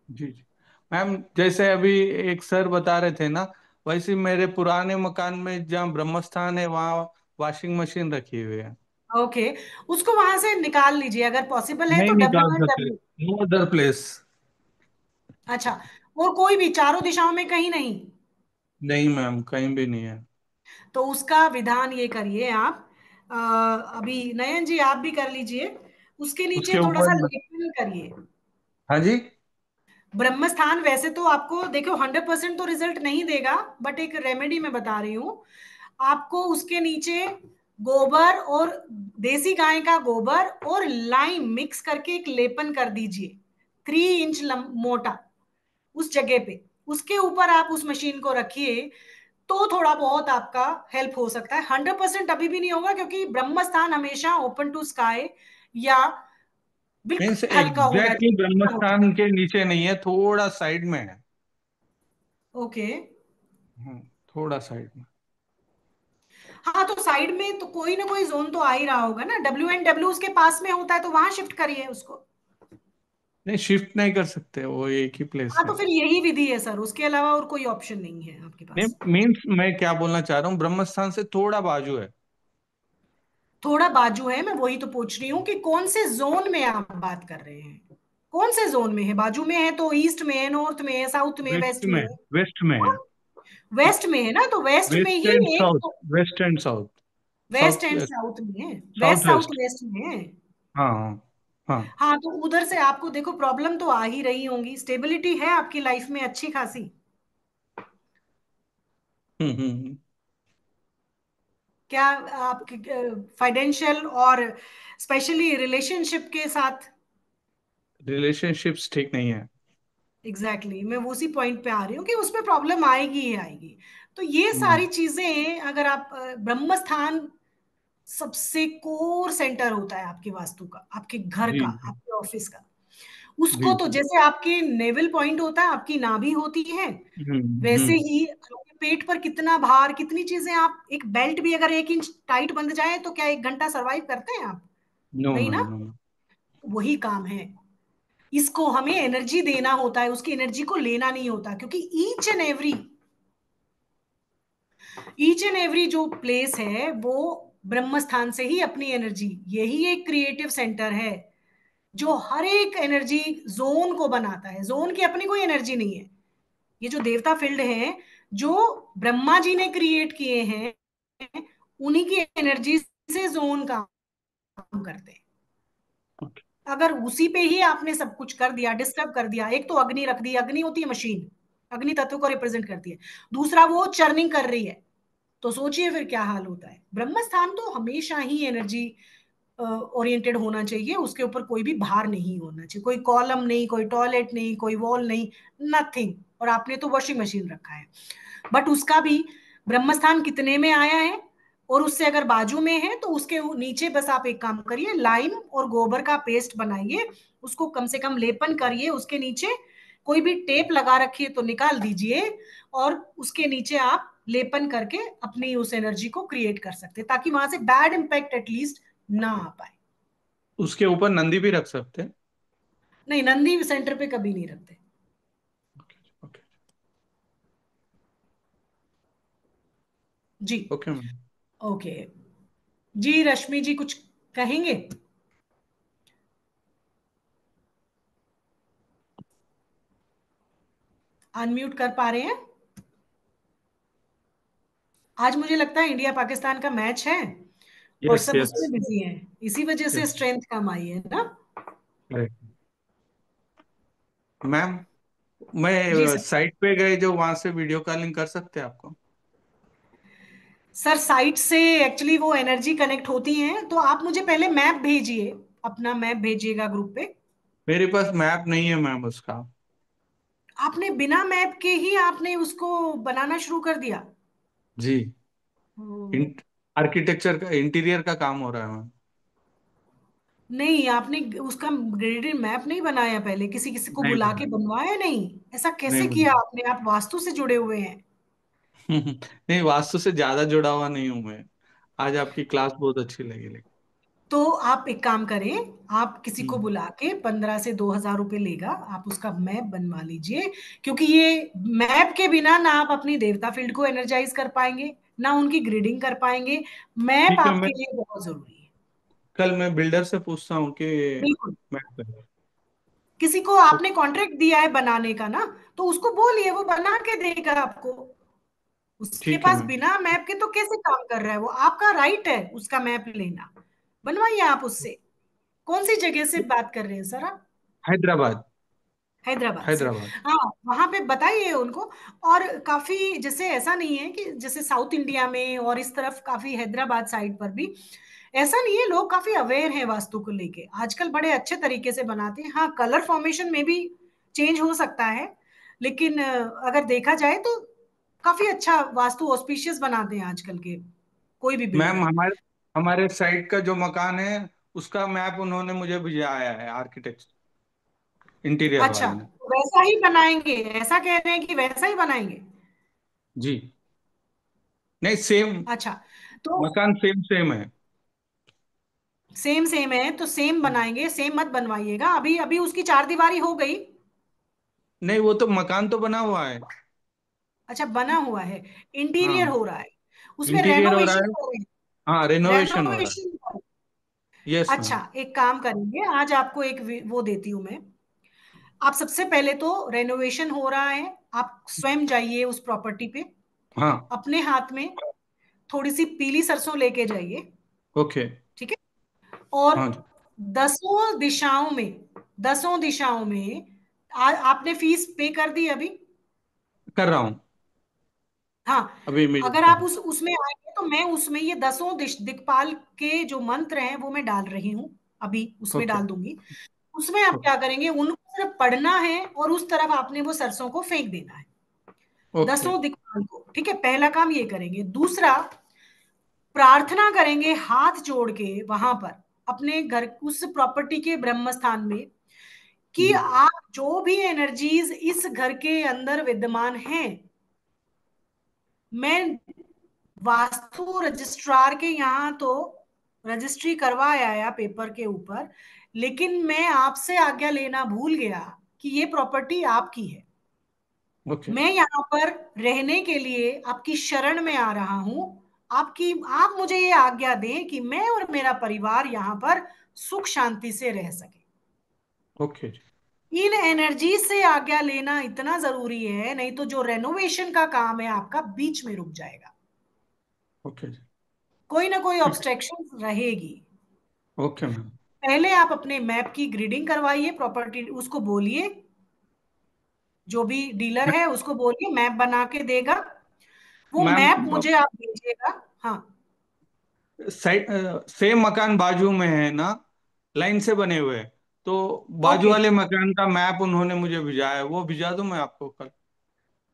जी जी। मैम, जैसे अभी एक सर बता रहे थे ना, वैसे मेरे पुराने मकान में जहाँ ब्रह्मस्थान है वहाँ वॉशिंग मशीन रखी हुई है। ओके। उसको वहां से निकाल लीजिए अगर पॉसिबल है नहीं तो, निकाल डब्ल्यू एंड सकते, डब्ल्यू। No other place. अच्छा। और कोई भी चारों दिशाओं में कहीं नहीं? नहीं मैम, कहीं भी नहीं है। तो उसका विधान ये करिए आप, अभी नयन जी आप भी कर लीजिए, उसके नीचे उसके थोड़ा सा ऊपर। लेखन करिए। हाँ जी। ब्रह्म स्थान वैसे तो आपको देखो 100% तो रिजल्ट नहीं देगा, बट एक रेमेडी मैं बता रही हूँ आपको। उसके नीचे गोबर और देसी गाय का गोबर और लाइम मिक्स करके एक लेपन कर दीजिए, 3 इंच मोटा, उस जगह पे। उसके ऊपर आप उस मशीन को रखिए, तो थोड़ा बहुत आपका हेल्प हो सकता है। 100% अभी भी नहीं होगा, क्योंकि ब्रह्म स्थान हमेशा ओपन टू स्काई या मीन्स बिल्कुल हल्का होना एग्जैक्टली चाहिए। ब्रह्मस्थान के नीचे नहीं है, थोड़ा साइड में है। ओके। हम्म, थोड़ा साइड में। हाँ, तो साइड में तो कोई ना कोई जोन तो आ ही रहा होगा ना, डब्ल्यू एंड डब्ल्यू उसके पास में होता है तो वहां शिफ्ट करिए उसको। नहीं, शिफ्ट नहीं कर सकते, वो एक ही प्लेस हाँ, है। तो फिर यही विधि है सर, उसके अलावा और कोई ऑप्शन नहीं है आपके नहीं, पास। मीन्स मैं क्या बोलना चाह रहा हूँ, ब्रह्म स्थान से थोड़ा बाजू है। थोड़ा बाजू है, मैं वही तो पूछ रही हूँ कि कौन से जोन में आप बात कर रहे हैं। कौन से जोन में है? बाजू में है तो ईस्ट में है, नॉर्थ में है, साउथ में है, वेस्ट वेस्ट में में, है? वेस्ट में है। वेस्ट में है ना, तो वेस्ट में वेस्ट ही एंड एक साउथ, तो। West and south, west south, and south में है। West south south west. West में है। हाँ हाँ। हाँ, तो उधर से आपको देखो प्रॉब्लम तो आ ही रही होंगी। स्टेबिलिटी है आपकी लाइफ में अच्छी खासी? हम्म। क्या आपके फाइनेंशियल और स्पेशली रिलेशनशिप के साथ? रिलेशनशिप्स ठीक नहीं है। एग्जैक्टली exactly, मैं उसी पॉइंट पे आ रही हूँ कि उसमें प्रॉब्लम आएगी ही आएगी। तो ये हम्म। सारी चीजें अगर आप ब्रह्म स्थान सबसे कोर सेंटर होता है आपके वास्तु का, आपके घर जी का, जी आपके ऑफिस का। उसको जी तो जी। जैसे आपके नेवल पॉइंट होता है, आपकी नाभि होती है, वैसे हम्म। ही आपके पेट पर कितना भार, कितनी चीजें, आप एक बेल्ट भी अगर 1 इंच टाइट बंध जाए तो क्या 1 घंटा सरवाइव करते हैं आप? नो नहीं नो ना। नो। वही काम है। इसको हमें एनर्जी देना होता है, उसकी एनर्जी को लेना नहीं होता, क्योंकि ईच एंड एवरी जो प्लेस है वो ब्रह्म स्थान से ही अपनी एनर्जी, यही एक क्रिएटिव सेंटर है जो हर एक एनर्जी जोन को बनाता है। जोन की अपनी कोई एनर्जी नहीं है। ये जो देवता फील्ड है, जो ब्रह्मा जी ने क्रिएट किए हैं, उन्हीं की एनर्जी से जोन काम करते हैं। ओके। अगर उसी पे ही आपने सब कुछ कर दिया, डिस्टर्ब कर दिया, एक तो अग्नि रख दी, अग्नि होती है मशीन, अग्नि तत्व को रिप्रेजेंट करती है। दूसरा वो चर्निंग कर रही है, तो सोचिए फिर क्या हाल होता है। ब्रह्म स्थान तो हमेशा ही एनर्जी ओरिएंटेड होना चाहिए, उसके ऊपर कोई भी भार नहीं होना चाहिए, कोई कॉलम नहीं, कोई टॉयलेट नहीं, कोई वॉल नहीं, नथिंग। और आपने तो वॉशिंग मशीन रखा है, बट उसका भी ब्रह्म स्थान कितने में आया है? और उससे अगर बाजू में है तो उसके नीचे बस आप एक काम करिए, लाइम और गोबर का पेस्ट बनाइए, उसको कम से कम लेपन करिए, उसके नीचे कोई भी टेप लगा रखिए तो निकाल दीजिए, और उसके नीचे आप लेपन करके अपनी उस एनर्जी को क्रिएट कर सकते हैं, ताकि वहां से बैड इंपैक्ट एटलीस्ट ना आ पाए। उसके ऊपर नंदी भी रख सकते हैं। नहीं, नंदी सेंटर पे कभी नहीं रखते। Okay okay. जी। Okay ma'am. ओके। जी रश्मि जी कुछ कहेंगे? अनम्यूट कर पा रहे हैं? आज मुझे लगता है इंडिया पाकिस्तान का मैच है और यस सब यस उसमें बिजी हैं, इसी वजह से यस। स्ट्रेंथ कम आई है ना। करेक्ट। मैम, जी मैं सर। साइट पे गए जो, वहां से वीडियो कॉलिंग कर सकते हैं आपको? सर साइट से एक्चुअली वो एनर्जी कनेक्ट होती है, तो आप मुझे पहले मैप भेजिए, अपना मैप भेजिएगा ग्रुप पे। मेरे पास मैप नहीं है मैम उसका। आपने बिना मैप के ही आपने उसको बनाना शुरू कर दिया? जी। हम्म। आर्किटेक्चर का, इंटीरियर का काम हो रहा है मैम। नहीं, आपने उसका ग्रेडेड मैप नहीं बनाया पहले? किसी किसी को नहीं बुला के बना, बनवाया नहीं? ऐसा नहीं कैसे किया बना। आपने? आप वास्तु से जुड़े हुए हैं। नहीं, वास्तु से ज्यादा जुड़ा हुआ नहीं हूं मैं। आज आपकी क्लास बहुत अच्छी लगी लेकिन। तो आप एक काम करें, आप किसी को हम्म। बुला के 15 से 2 हजार रुपए लेगा, आप उसका मैप बनवा लीजिए। क्योंकि ये मैप के बिना ना आप अपनी देवता फील्ड को एनर्जाइज कर पाएंगे, ना उनकी ग्रिडिंग कर पाएंगे। मैप ठीक है, मैं आपके लिए बहुत जरूरी है। कल मैं बिल्डर से पूछता हूँ कि बिल्कुल। मैप करें। किसी को आपने कॉन्ट्रैक्ट दिया है बनाने का ना, तो उसको बोलिए, वो बना के देगा आपको। उसके ठीक है पास मैम। बिना मैप के तो कैसे काम कर रहा है? वो आपका राइट है उसका मैप लेना। बनवाइए आप उससे। कौन सी जगह से बात कर रहे हैं सर आप? हैदराबाद। हैदराबाद से? हैदराबाद। हाँ, वहां पे बताइए उनको। और काफी, जैसे ऐसा नहीं है कि जैसे साउथ इंडिया में और इस तरफ, काफी हैदराबाद साइड पर भी ऐसा नहीं है, लोग काफी अवेयर हैं वास्तु को लेके, आजकल बड़े अच्छे तरीके से बनाते हैं। हाँ, कलर फॉर्मेशन में भी चेंज हो सकता है, लेकिन अगर देखा जाए तो काफी अच्छा वास्तु ऑस्पिशियस बनाते हैं आजकल के कोई भी मैम, बिल्डर। हमारे हमारे साइट का जो मकान है, उसका मैप उन्होंने मुझे भिजवाया है, आर्किटेक्ट, इंटीरियर अच्छा, वाले ने। वैसा ही बनाएंगे? ऐसा कह रहे हैं कि वैसा ही बनाएंगे? जी। नहीं, सेम। अच्छा। तो मकान सेम सेम है। सेम सेम है तो सेम बनाएंगे, सेम मत बनवाइएगा। अभी अभी उसकी चार दीवारी हो गई। नहीं, वो तो मकान तो बना हुआ है। अच्छा, बना हुआ है, इंटीरियर हाँ, हो रहा है, उसमें इंटीरियर हो रहा रेनोवेशन है। कर रहे हैं। हाँ, रेनोवेशन हो रहा है। रेनोवेशन। यस अच्छा, मैम। एक काम करेंगे, आज आपको एक वो देती हूँ मैं। आप सबसे पहले तो, रेनोवेशन हो रहा है, आप स्वयं जाइए उस प्रॉपर्टी पे, हाँ। अपने हाथ में थोड़ी सी पीली सरसों लेके जाइए। ओके। ठीक है। और हाँ जी। दसों दिशाओं में, दसों दिशाओं में, आपने फीस पे कर दी अभी? कर रहा हूँ हाँ। अभी अगर इमीडिएट। आप उस उसमें आएंगे तो मैं उसमें ये दसों दिक्पाल के जो मंत्र हैं वो मैं डाल रही हूँ, अभी उसमें ओके। डाल दूंगी। उसमें आप क्या करेंगे, उनको सिर्फ पढ़ना है और उस तरफ आपने वो सरसों को फेंक देना है, ओके। दसों दिक्पाल को। ठीक है, पहला काम ये करेंगे। दूसरा, प्रार्थना करेंगे हाथ जोड़ के वहां पर, अपने घर, उस प्रॉपर्टी के ब्रह्म स्थान में, कि जी। आप जो भी एनर्जीज इस घर के अंदर विद्यमान हैं, मैं वास्तु रजिस्ट्रार के यहाँ तो रजिस्ट्री करवाया आया पेपर के ऊपर, लेकिन मैं आपसे आज्ञा लेना भूल गया कि ये प्रॉपर्टी आपकी है। ओके। मैं यहाँ पर रहने के लिए आपकी शरण में आ रहा हूं। आप मुझे ये आज्ञा दें कि मैं और मेरा परिवार यहाँ पर सुख शांति से रह सके। ओके जी। इन एनर्जी से आज्ञा लेना इतना जरूरी है, नहीं तो जो रेनोवेशन का काम है आपका बीच में रुक जाएगा, ओके जी। कोई ना कोई ठीक है। ऑब्स्ट्रक्शन रहेगी। Okay ma'am. पहले आप अपने मैप की ग्रीडिंग करवाइए, प्रॉपर्टी उसको बोलिए, जो भी डीलर है उसको बोलिए मैप बना के देगा, वो मैम, मैप मुझे आप भेजिएगा। हाँ। सेम मकान बाजू में है ना, लाइन से बने हुए, तो बाजू ओके। वाले मकान का मैप उन्होंने मुझे भेजा है, वो भेजा दूं मैं आपको कल?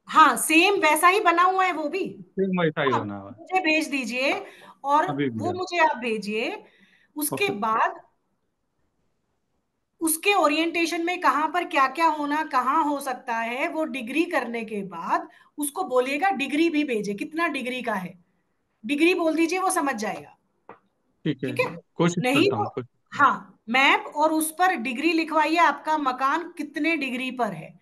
हाँ, सेम वैसा ही बना हुआ है वो भी। सेम वैसा ही आप बना हुआ है। मुझे भेज दीजिए, और अभी वो भेजा। मुझे आप भेजिए। उसके ओके। बाद उसके ओरिएंटेशन में कहाँ पर क्या क्या होना, कहाँ हो सकता है, वो डिग्री करने के बाद उसको बोलिएगा डिग्री भी भेजे, कितना डिग्री का है, डिग्री बोल दीजिए, वो समझ जाएगा। ठीक है। ठीक है। कोशिश नहीं करता तो, हूँ कुछ। हाँ, मैप और उस पर डिग्री लिखवाइए, आपका मकान कितने डिग्री पर है,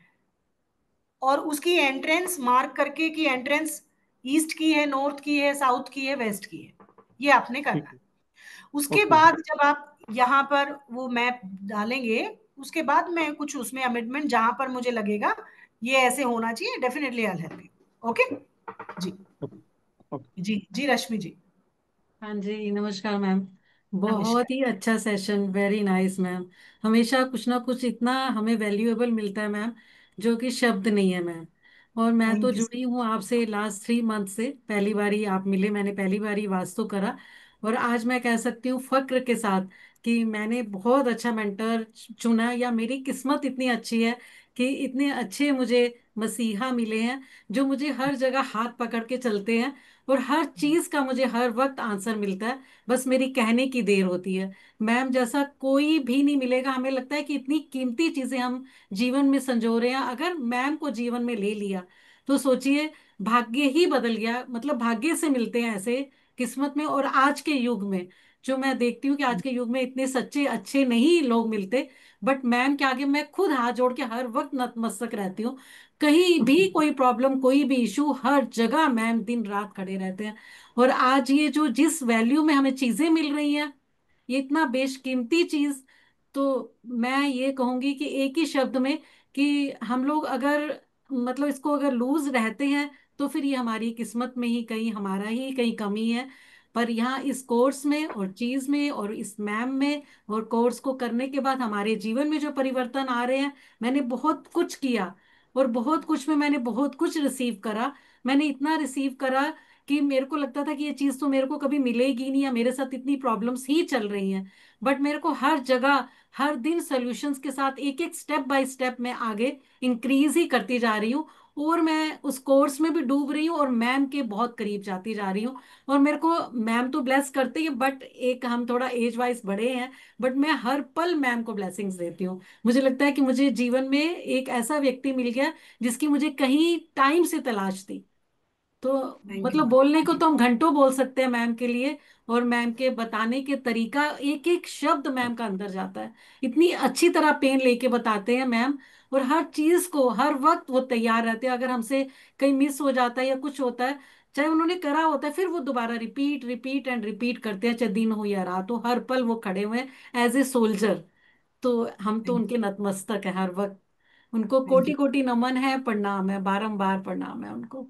और उसकी एंट्रेंस मार्क करके कि एंट्रेंस ईस्ट की है, नॉर्थ की है, साउथ की है, वेस्ट की है। ये आपने ठीक करना है। है। उसके ओके। बाद जब आप यहाँ पर वो मैप डालेंगे, उसके बाद मैं कुछ उसमें अमेंडमेंट जहां पर मुझे लगेगा ये ऐसे होना चाहिए, definitely I help you. Okay. जी। ओके। ओके। जी जी, रश्मि जी। हाँ जी, नमस्कार मैम। बहुत नमस्कार। ही अच्छा सेशन, वेरी नाइस मैम। हमेशा कुछ ना कुछ इतना हमें वैल्यूएबल मिलता है मैम, जो कि शब्द नहीं है मैम। और मैं तो थैंक यू। जुड़ी हूँ आपसे लास्ट 3 मंथ से, पहली बारी आप मिले, मैंने पहली बारी वास्तु करा। और आज मैं कह सकती हूँ फक्र के साथ कि मैंने बहुत अच्छा मेंटर चुना, या मेरी किस्मत इतनी अच्छी है कि इतने अच्छे मुझे मसीहा मिले हैं, जो मुझे हर जगह हाथ पकड़ के चलते हैं, और हर चीज का मुझे हर वक्त आंसर मिलता है। बस मेरी कहने की देर होती है। मैम जैसा कोई भी नहीं मिलेगा। हमें लगता है कि इतनी कीमती चीजें हम जीवन में संजो रहे हैं, अगर मैम को जीवन में ले लिया तो सोचिए, भाग्य ही बदल गया। मतलब भाग्य से मिलते हैं ऐसे, किस्मत में। और आज के युग में जो मैं देखती हूँ कि आज के युग में इतने सच्चे अच्छे नहीं लोग मिलते, बट मैम के आगे मैं खुद हाथ जोड़ के हर वक्त नतमस्तक रहती हूँ। कहीं भी कोई प्रॉब्लम, कोई भी इशू, हर जगह मैम दिन रात खड़े रहते हैं। और आज ये जो जिस वैल्यू में हमें चीजें मिल रही हैं, ये इतना बेशकीमती चीज, तो मैं ये कहूंगी कि एक ही शब्द में, कि हम लोग अगर मतलब इसको अगर लूज रहते हैं, तो फिर ये हमारी किस्मत में ही कहीं, हमारा ही कहीं कमी है। पर यहाँ इस कोर्स में और चीज में और इस मैम में, और कोर्स को करने के बाद हमारे जीवन में जो परिवर्तन आ रहे हैं, मैंने बहुत कुछ किया, और बहुत कुछ में मैंने बहुत कुछ रिसीव करा। मैंने इतना रिसीव करा कि मेरे को लगता था कि ये चीज तो मेरे को कभी मिलेगी नहीं, या मेरे साथ इतनी प्रॉब्लम्स ही चल रही हैं। बट मेरे को हर जगह, हर दिन सॉल्यूशंस के साथ, एक एक स्टेप बाय स्टेप मैं आगे इंक्रीज ही करती जा रही हूँ। और मैं उस कोर्स में भी डूब रही हूँ, और मैम के बहुत करीब जाती जा रही हूँ। और मेरे को मैम तो ब्लेस करते ही, बट एक हम थोड़ा एज वाइज बड़े हैं, बट मैं हर पल मैम को ब्लेसिंग्स देती हूँ। मुझे लगता है कि मुझे जीवन में एक ऐसा व्यक्ति मिल गया जिसकी मुझे कहीं टाइम से तलाश थी। तो थैंक यू। मतलब बोलने को तो हम घंटों बोल सकते हैं मैम के लिए, और मैम के बताने के तरीका, एक एक शब्द मैम का अंदर जाता है। इतनी अच्छी तरह पेन लेके बताते हैं मैम, और हर चीज को हर वक्त वो तैयार रहते हैं। अगर हमसे कहीं मिस हो जाता है या कुछ होता है, चाहे उन्होंने करा होता है, फिर वो दोबारा रिपीट रिपीट एंड रिपीट करते हैं, चाहे दिन हो या रात हो, हर पल वो खड़े हुए हैं एज ए सोल्जर। तो हम तो थैंक उनके नतमस्तक है हर वक्त। उनको थैंक कोटि यू। कोटि नमन है, प्रणाम है, बारंबार प्रणाम है उनको।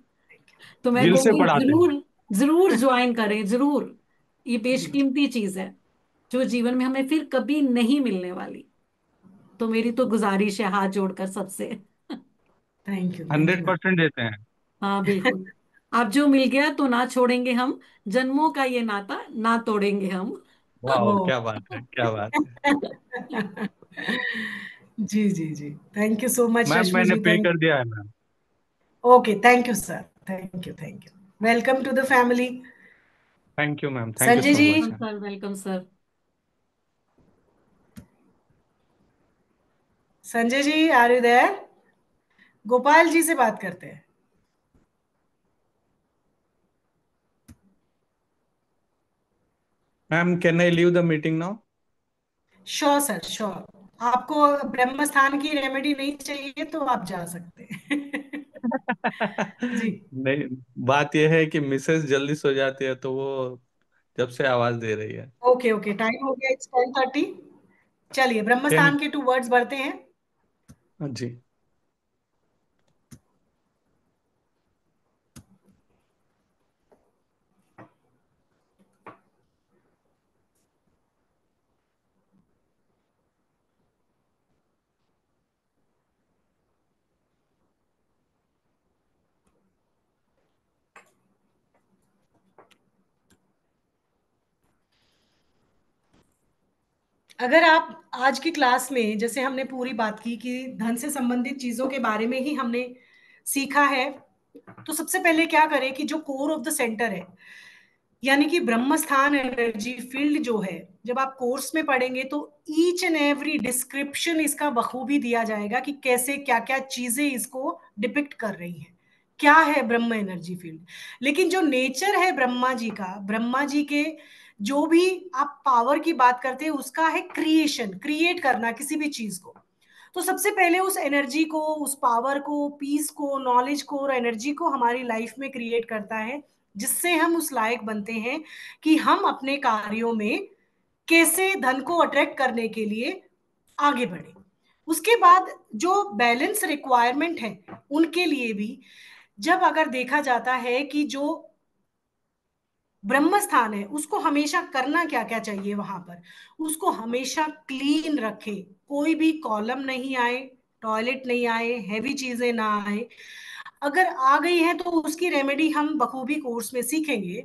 तो मैं दिल से कहूंगी पढ़ाते हैं। जरूर, जरूर ज्वाइन करें, जरूर। ये जी। बेशकीमती चीज है जो जीवन में हमें फिर कभी नहीं मिलने वाली। तो मेरी तो गुजारिश है हाथ जोड़कर सबसे। Thank you hundred ma'am. Percent देते हैं। हाँ बिल्कुल। आप जो मिल गया तो ना छोड़ेंगे हम, जन्मों का ये नाता ना तोड़ेंगे हम। वाह, ओ। क्या बात है, क्या बात है। जी जी जी, thank you so much ma'am Rashmi मैंने जी, पे थैंक। कर दिया है ma'am. Okay, thank you sir, thank you, thank you. Welcome to the family. Thank you ma'am, thank you Sanjay so जी। Much. Welcome sir, welcome sir. Sanjay ji, are you there? Gopal ji से बात करते हैं। Ma'am can I leave the meeting now? Sure sir, sure. आपको ब्रह्म स्थान की remedy नहीं चाहिए तो आप जा सकते हैं। जी। नहीं, बात यह है कि मिसेस जल्दी सो जाती है, तो वो जब से आवाज दे रही है। ओके ओके, टाइम हो गया, इट्स 10:30। चलिए, ब्रह्म 10। स्थान के 2 वर्ड्स बढ़ते हैं। जी। अगर आप आज की क्लास में, जैसे हमने पूरी बात की कि धन से संबंधित चीजों के बारे में ही हमने सीखा है, तो सबसे पहले क्या करें कि जो कोर ऑफ द सेंटर है, यानी कि ब्रह्म स्थान एनर्जी फील्ड जो है, जब आप कोर्स में पढ़ेंगे तो ईच एंड एवरी डिस्क्रिप्शन इसका बखूबी दिया जाएगा कि कैसे क्या क्या चीजें इसको डिपिक्ट कर रही हैं, क्या है ब्रह्म एनर्जी फील्ड। लेकिन जो नेचर है ब्रह्मा जी का, ब्रह्मा जी के जो भी आप पावर की बात करते हैं उसका है क्रिएशन, क्रिएट करना किसी भी चीज को। तो सबसे पहले उस एनर्जी को, उस पावर को, पीस को, नॉलेज को और एनर्जी को हमारी लाइफ में क्रिएट करता है, जिससे हम उस लायक बनते हैं कि हम अपने कार्यों में कैसे धन को अट्रैक्ट करने के लिए आगे बढ़े। उसके बाद जो बैलेंस रिक्वायरमेंट है उनके लिए भी, जब अगर देखा जाता है कि जो ब्रह्म स्थान है उसको हमेशा करना क्या क्या चाहिए, वहां पर उसको हमेशा क्लीन रखे, कोई भी कॉलम नहीं आए, टॉयलेट नहीं आए, हैवी चीजें ना आए। अगर आ गई है तो उसकी रेमेडी हम बखूबी कोर्स में सीखेंगे।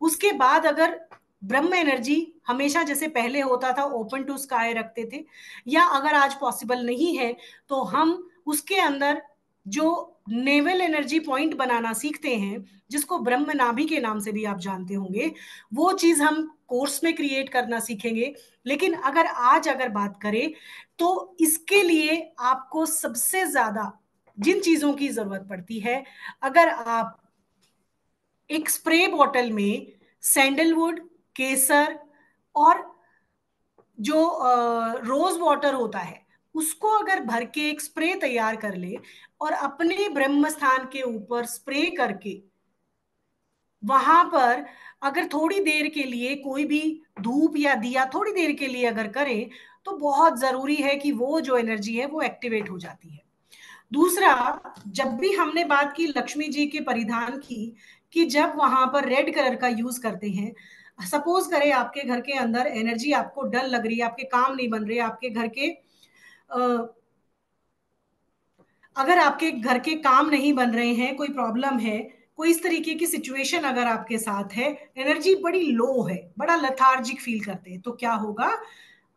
उसके बाद अगर ब्रह्म एनर्जी हमेशा जैसे पहले होता था ओपन टू स्काई रखते थे, या अगर आज पॉसिबल नहीं है तो हम उसके अंदर जो नेवल एनर्जी पॉइंट बनाना सीखते हैं, जिसको ब्रह्म नाभि के नाम से भी आप जानते होंगे, वो चीज हम कोर्स में क्रिएट करना सीखेंगे। लेकिन अगर आज अगर बात करें तो इसके लिए आपको सबसे ज्यादा जिन चीजों की जरूरत पड़ती है, अगर आप एक स्प्रे बॉटल में सैंडलवुड, केसर और जो रोज वाटर होता है उसको अगर भर के एक स्प्रे तैयार कर ले और अपने ब्रह्म स्थान के ऊपर स्प्रे करके वहां पर अगर थोड़ी देर के लिए कोई भी धूप या दिया थोड़ी देर के लिए अगर करें, तो बहुत जरूरी है कि वो जो एनर्जी है वो एक्टिवेट हो जाती है। दूसरा, जब भी हमने बात की लक्ष्मी जी के परिधान की, कि जब वहां पर रेड कलर का यूज करते हैं, सपोज करें आपके घर के अंदर एनर्जी आपको डल लग रही है, आपके काम नहीं बन रहे, आपके घर के अगर आपके घर के काम नहीं बन रहे हैं, कोई प्रॉब्लम है, कोई इस तरीके की सिचुएशन अगर आपके साथ है, एनर्जी बड़ी लो है, बड़ा लथार्जिक फील करते हैं, तो क्या होगा,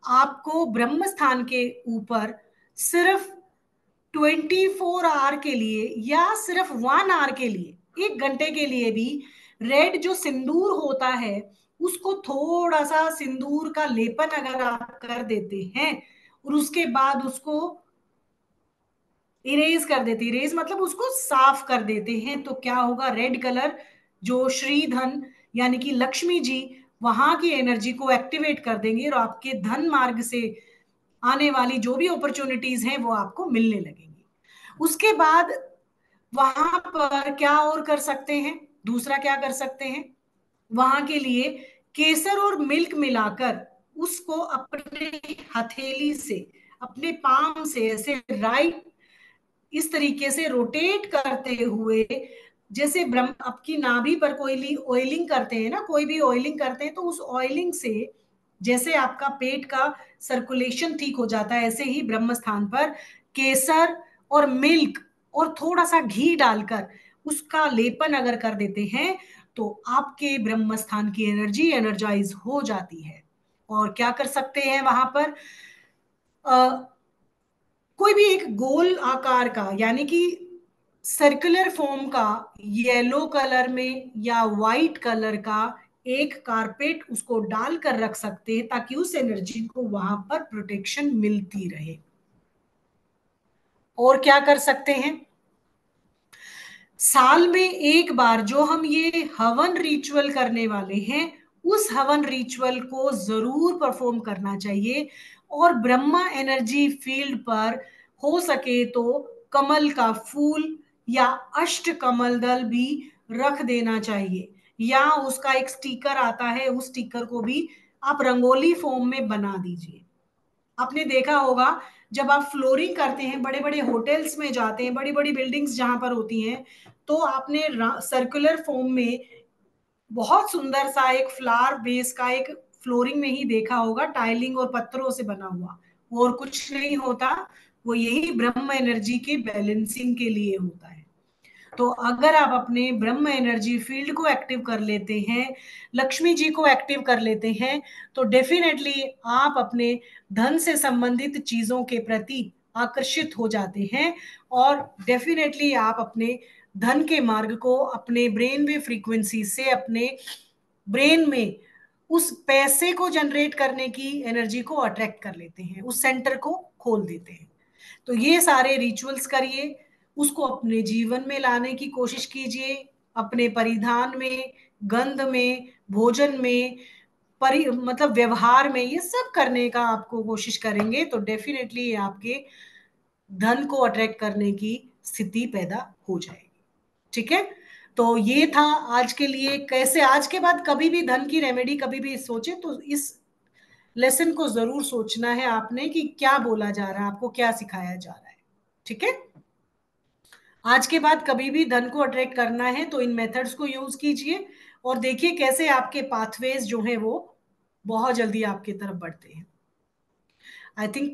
आपको ब्रह्म स्थान के ऊपर सिर्फ 24 आवर के लिए या सिर्फ 1 आवर के लिए, 1 घंटे के लिए भी रेड जो सिंदूर होता है उसको थोड़ा सा सिंदूर का लेपन अगर आप कर देते हैं और उसके बाद उसको इरेज कर देते, इरेज मतलब उसको साफ कर देते हैं। तो क्या होगा, रेड कलर जो श्री धन यानी कि लक्ष्मी जी वहां की एनर्जी को एक्टिवेट कर देंगे, और आपके धन मार्ग से आने वाली जो भी अपॉर्चुनिटीज हैं वो आपको मिलने लगेंगी। उसके बाद वहां पर क्या और कर सकते हैं, दूसरा क्या कर सकते हैं, वहां के लिए केसर और मिल्क मिलाकर उसको अपने हथेली से, अपने पाम से ऐसे राइट इस तरीके से रोटेट करते हुए, जैसे ब्रह्म आपकी नाभि पर कोई ऑयलिंग करते हैं ना, कोई भी ऑयलिंग करते हैं, तो उस ऑयलिंग से जैसे आपका पेट का सर्कुलेशन ठीक हो जाता है, ऐसे ही ब्रह्म स्थान पर केसर और मिल्क और थोड़ा सा घी डालकर उसका लेपन अगर कर देते हैं तो आपके ब्रह्म स्थान की एनर्जी एनर्जाइज हो जाती है। और क्या कर सकते हैं वहां पर, कोई भी एक गोल आकार का यानी कि सर्कुलर फॉर्म का येलो कलर में या वाइट कलर का एक कारपेट उसको डालकर रख सकते हैं, ताकि उस एनर्जी को वहां पर प्रोटेक्शन मिलती रहे। और क्या कर सकते हैं, साल में एक बार जो हम ये हवन रिचुअल करने वाले हैं, उस हवन रिचुअल को जरूर परफॉर्म करना चाहिए। और ब्रह्मा एनर्जी फील्ड पर हो सके तो कमल का फूल या अष्ट कमल दल भी रख देना चाहिए, या उसका एक स्टिकर आता है, उस स्टिकर को भी आप रंगोली फॉर्म में बना दीजिए। आपने देखा होगा जब आप फ्लोरिंग करते हैं, बड़े बड़े होटल्स में जाते हैं, बड़ी बड़ी बिल्डिंग्स जहां पर होती हैं, तो आपने सर्कुलर फॉर्म में बहुत सुंदर सा एक फ्लावर बेस का एक फ्लोरिंग में ही देखा होगा, टाइलिंग और पत्थरों से बना हुआ, और कुछ नहीं होता, वो यही ब्रह्म एनर्जी के बैलेंसिंग के लिए होता है। तो अगर आप अपने ब्रह्म एनर्जी फील्ड को एक्टिव कर लेते हैं, लक्ष्मी जी को एक्टिव कर लेते हैं, तो डेफिनेटली आप अपने धन से संबंधित चीजों के प्रति आकर्षित हो जाते हैं, और डेफिनेटली आप अपने धन के मार्ग को अपने ब्रेन वेव फ्रीक्वेंसी से अपने ब्रेन में उस पैसे को जनरेट करने की एनर्जी को अट्रैक्ट कर लेते हैं, उस सेंटर को खोल देते हैं। तो ये सारे रिचुअल्स करिए, उसको अपने जीवन में लाने की कोशिश कीजिए, अपने परिधान में, गंध में, भोजन में, मतलब व्यवहार में, ये सब करने का आपको कोशिश करेंगे तो डेफिनेटली आपके धन को अट्रैक्ट करने की स्थिति पैदा हो जाएगी। ठीक है, तो ये था आज के लिए। कैसे आज के बाद कभी भी धन की रेमेडी कभी भी सोचे तो इस लेसन को जरूर सोचना है आपने कि क्या बोला जा रहा है, आपको क्या सिखाया जा रहा है। ठीक है, आज के बाद कभी भी धन को अट्रैक्ट करना है तो इन मेथड्स को यूज कीजिए, और देखिए कैसे आपके पाथवेज जो है वो बहुत जल्दी आपकी तरफ बढ़ते हैं। आई थिंक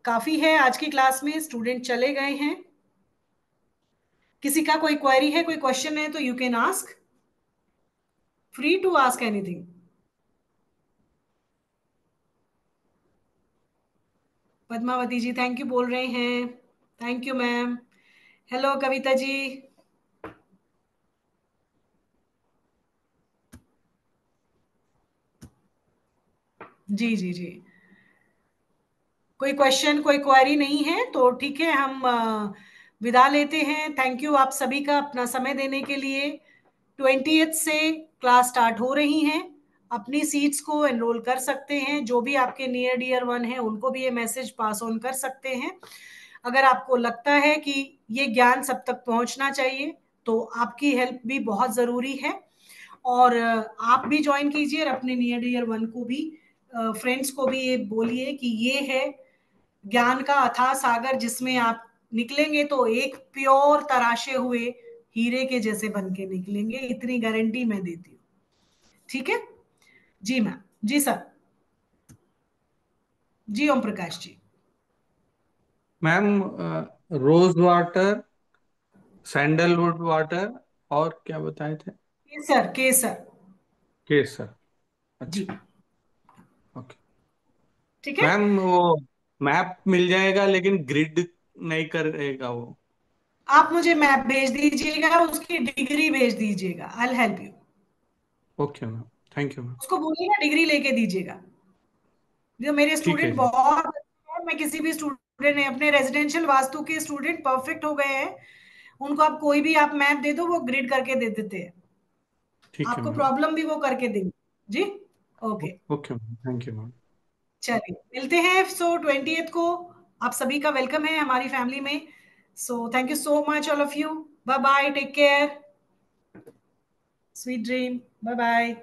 काफी है आज की क्लास में, स्टूडेंट चले गए हैं। किसी का कोई क्वेरी है, कोई क्वेश्चन है तो you can ask, free to ask anything. Padmavati ji thank you बोल रहे हैं, thank you ma'am. Hello Kavita ji. जी जी जी, कोई क्वेश्चन कोई क्वेरी नहीं है तो ठीक है, हम विदा लेते हैं। थैंक यू आप सभी का अपना समय देने के लिए। 20th से क्लास स्टार्ट हो रही हैं, अपनी सीट्स को एनरोल कर सकते हैं, जो भी आपके नियर डियर वन है उनको भी ये मैसेज पास ऑन कर सकते हैं। अगर आपको लगता है कि ये ज्ञान सब तक पहुंचना चाहिए तो आपकी हेल्प भी बहुत जरूरी है, और आप भी ज्वाइन कीजिए, और अपने नियर डियर वन को भी, फ्रेंड्स को भी ये बोलिए कि ये है ज्ञान का अथाह सागर, जिसमें आप निकलेंगे तो एक प्योर तराशे हुए हीरे के जैसे बन के निकलेंगे, इतनी गारंटी मैं देती हूँ। ठीक है जी मैम, जी सर, जी Om Prakash ji. Ma'am rose water, sandalwood water, और क्या बताए थे? केसर, केसर। केसर। जी, अच्छा, ओके। ठीक है। मैम वो मैप मिल जाएगा लेकिन ग्रिड नहीं करेगा वो। आप मुझे मैप भेज दीजिएगा, उसकी डिग्री भेज दीजिएगा, आई help you. Okay ma'am, thank you ma'am. उसको बोलिएगा डिग्री लेके दीजिएगा। जो मेरे ठीक है स्टूडेंट जी। बहुत अच्छे हैं, मैं किसी भी स्टूडेंट स्टूडेंट हैं, अपने रेजिडेंशियल वास्तु के स्टूडेंट परफेक्ट हो गए हैं, उनको आप कोई भी आप मैप दे दो वो ग्रिड करके दे देते हैं, ठीक है आपको मैम। प्रॉब्लम भी वो करके देंगे जी। Okay, okay ma'am, thank you ma'am. चलिए मिलते हैं। सो 20th को आप सभी का वेलकम है हमारी फैमिली में। So thank you so much all of you, bye bye, take care, sweet dream, bye bye.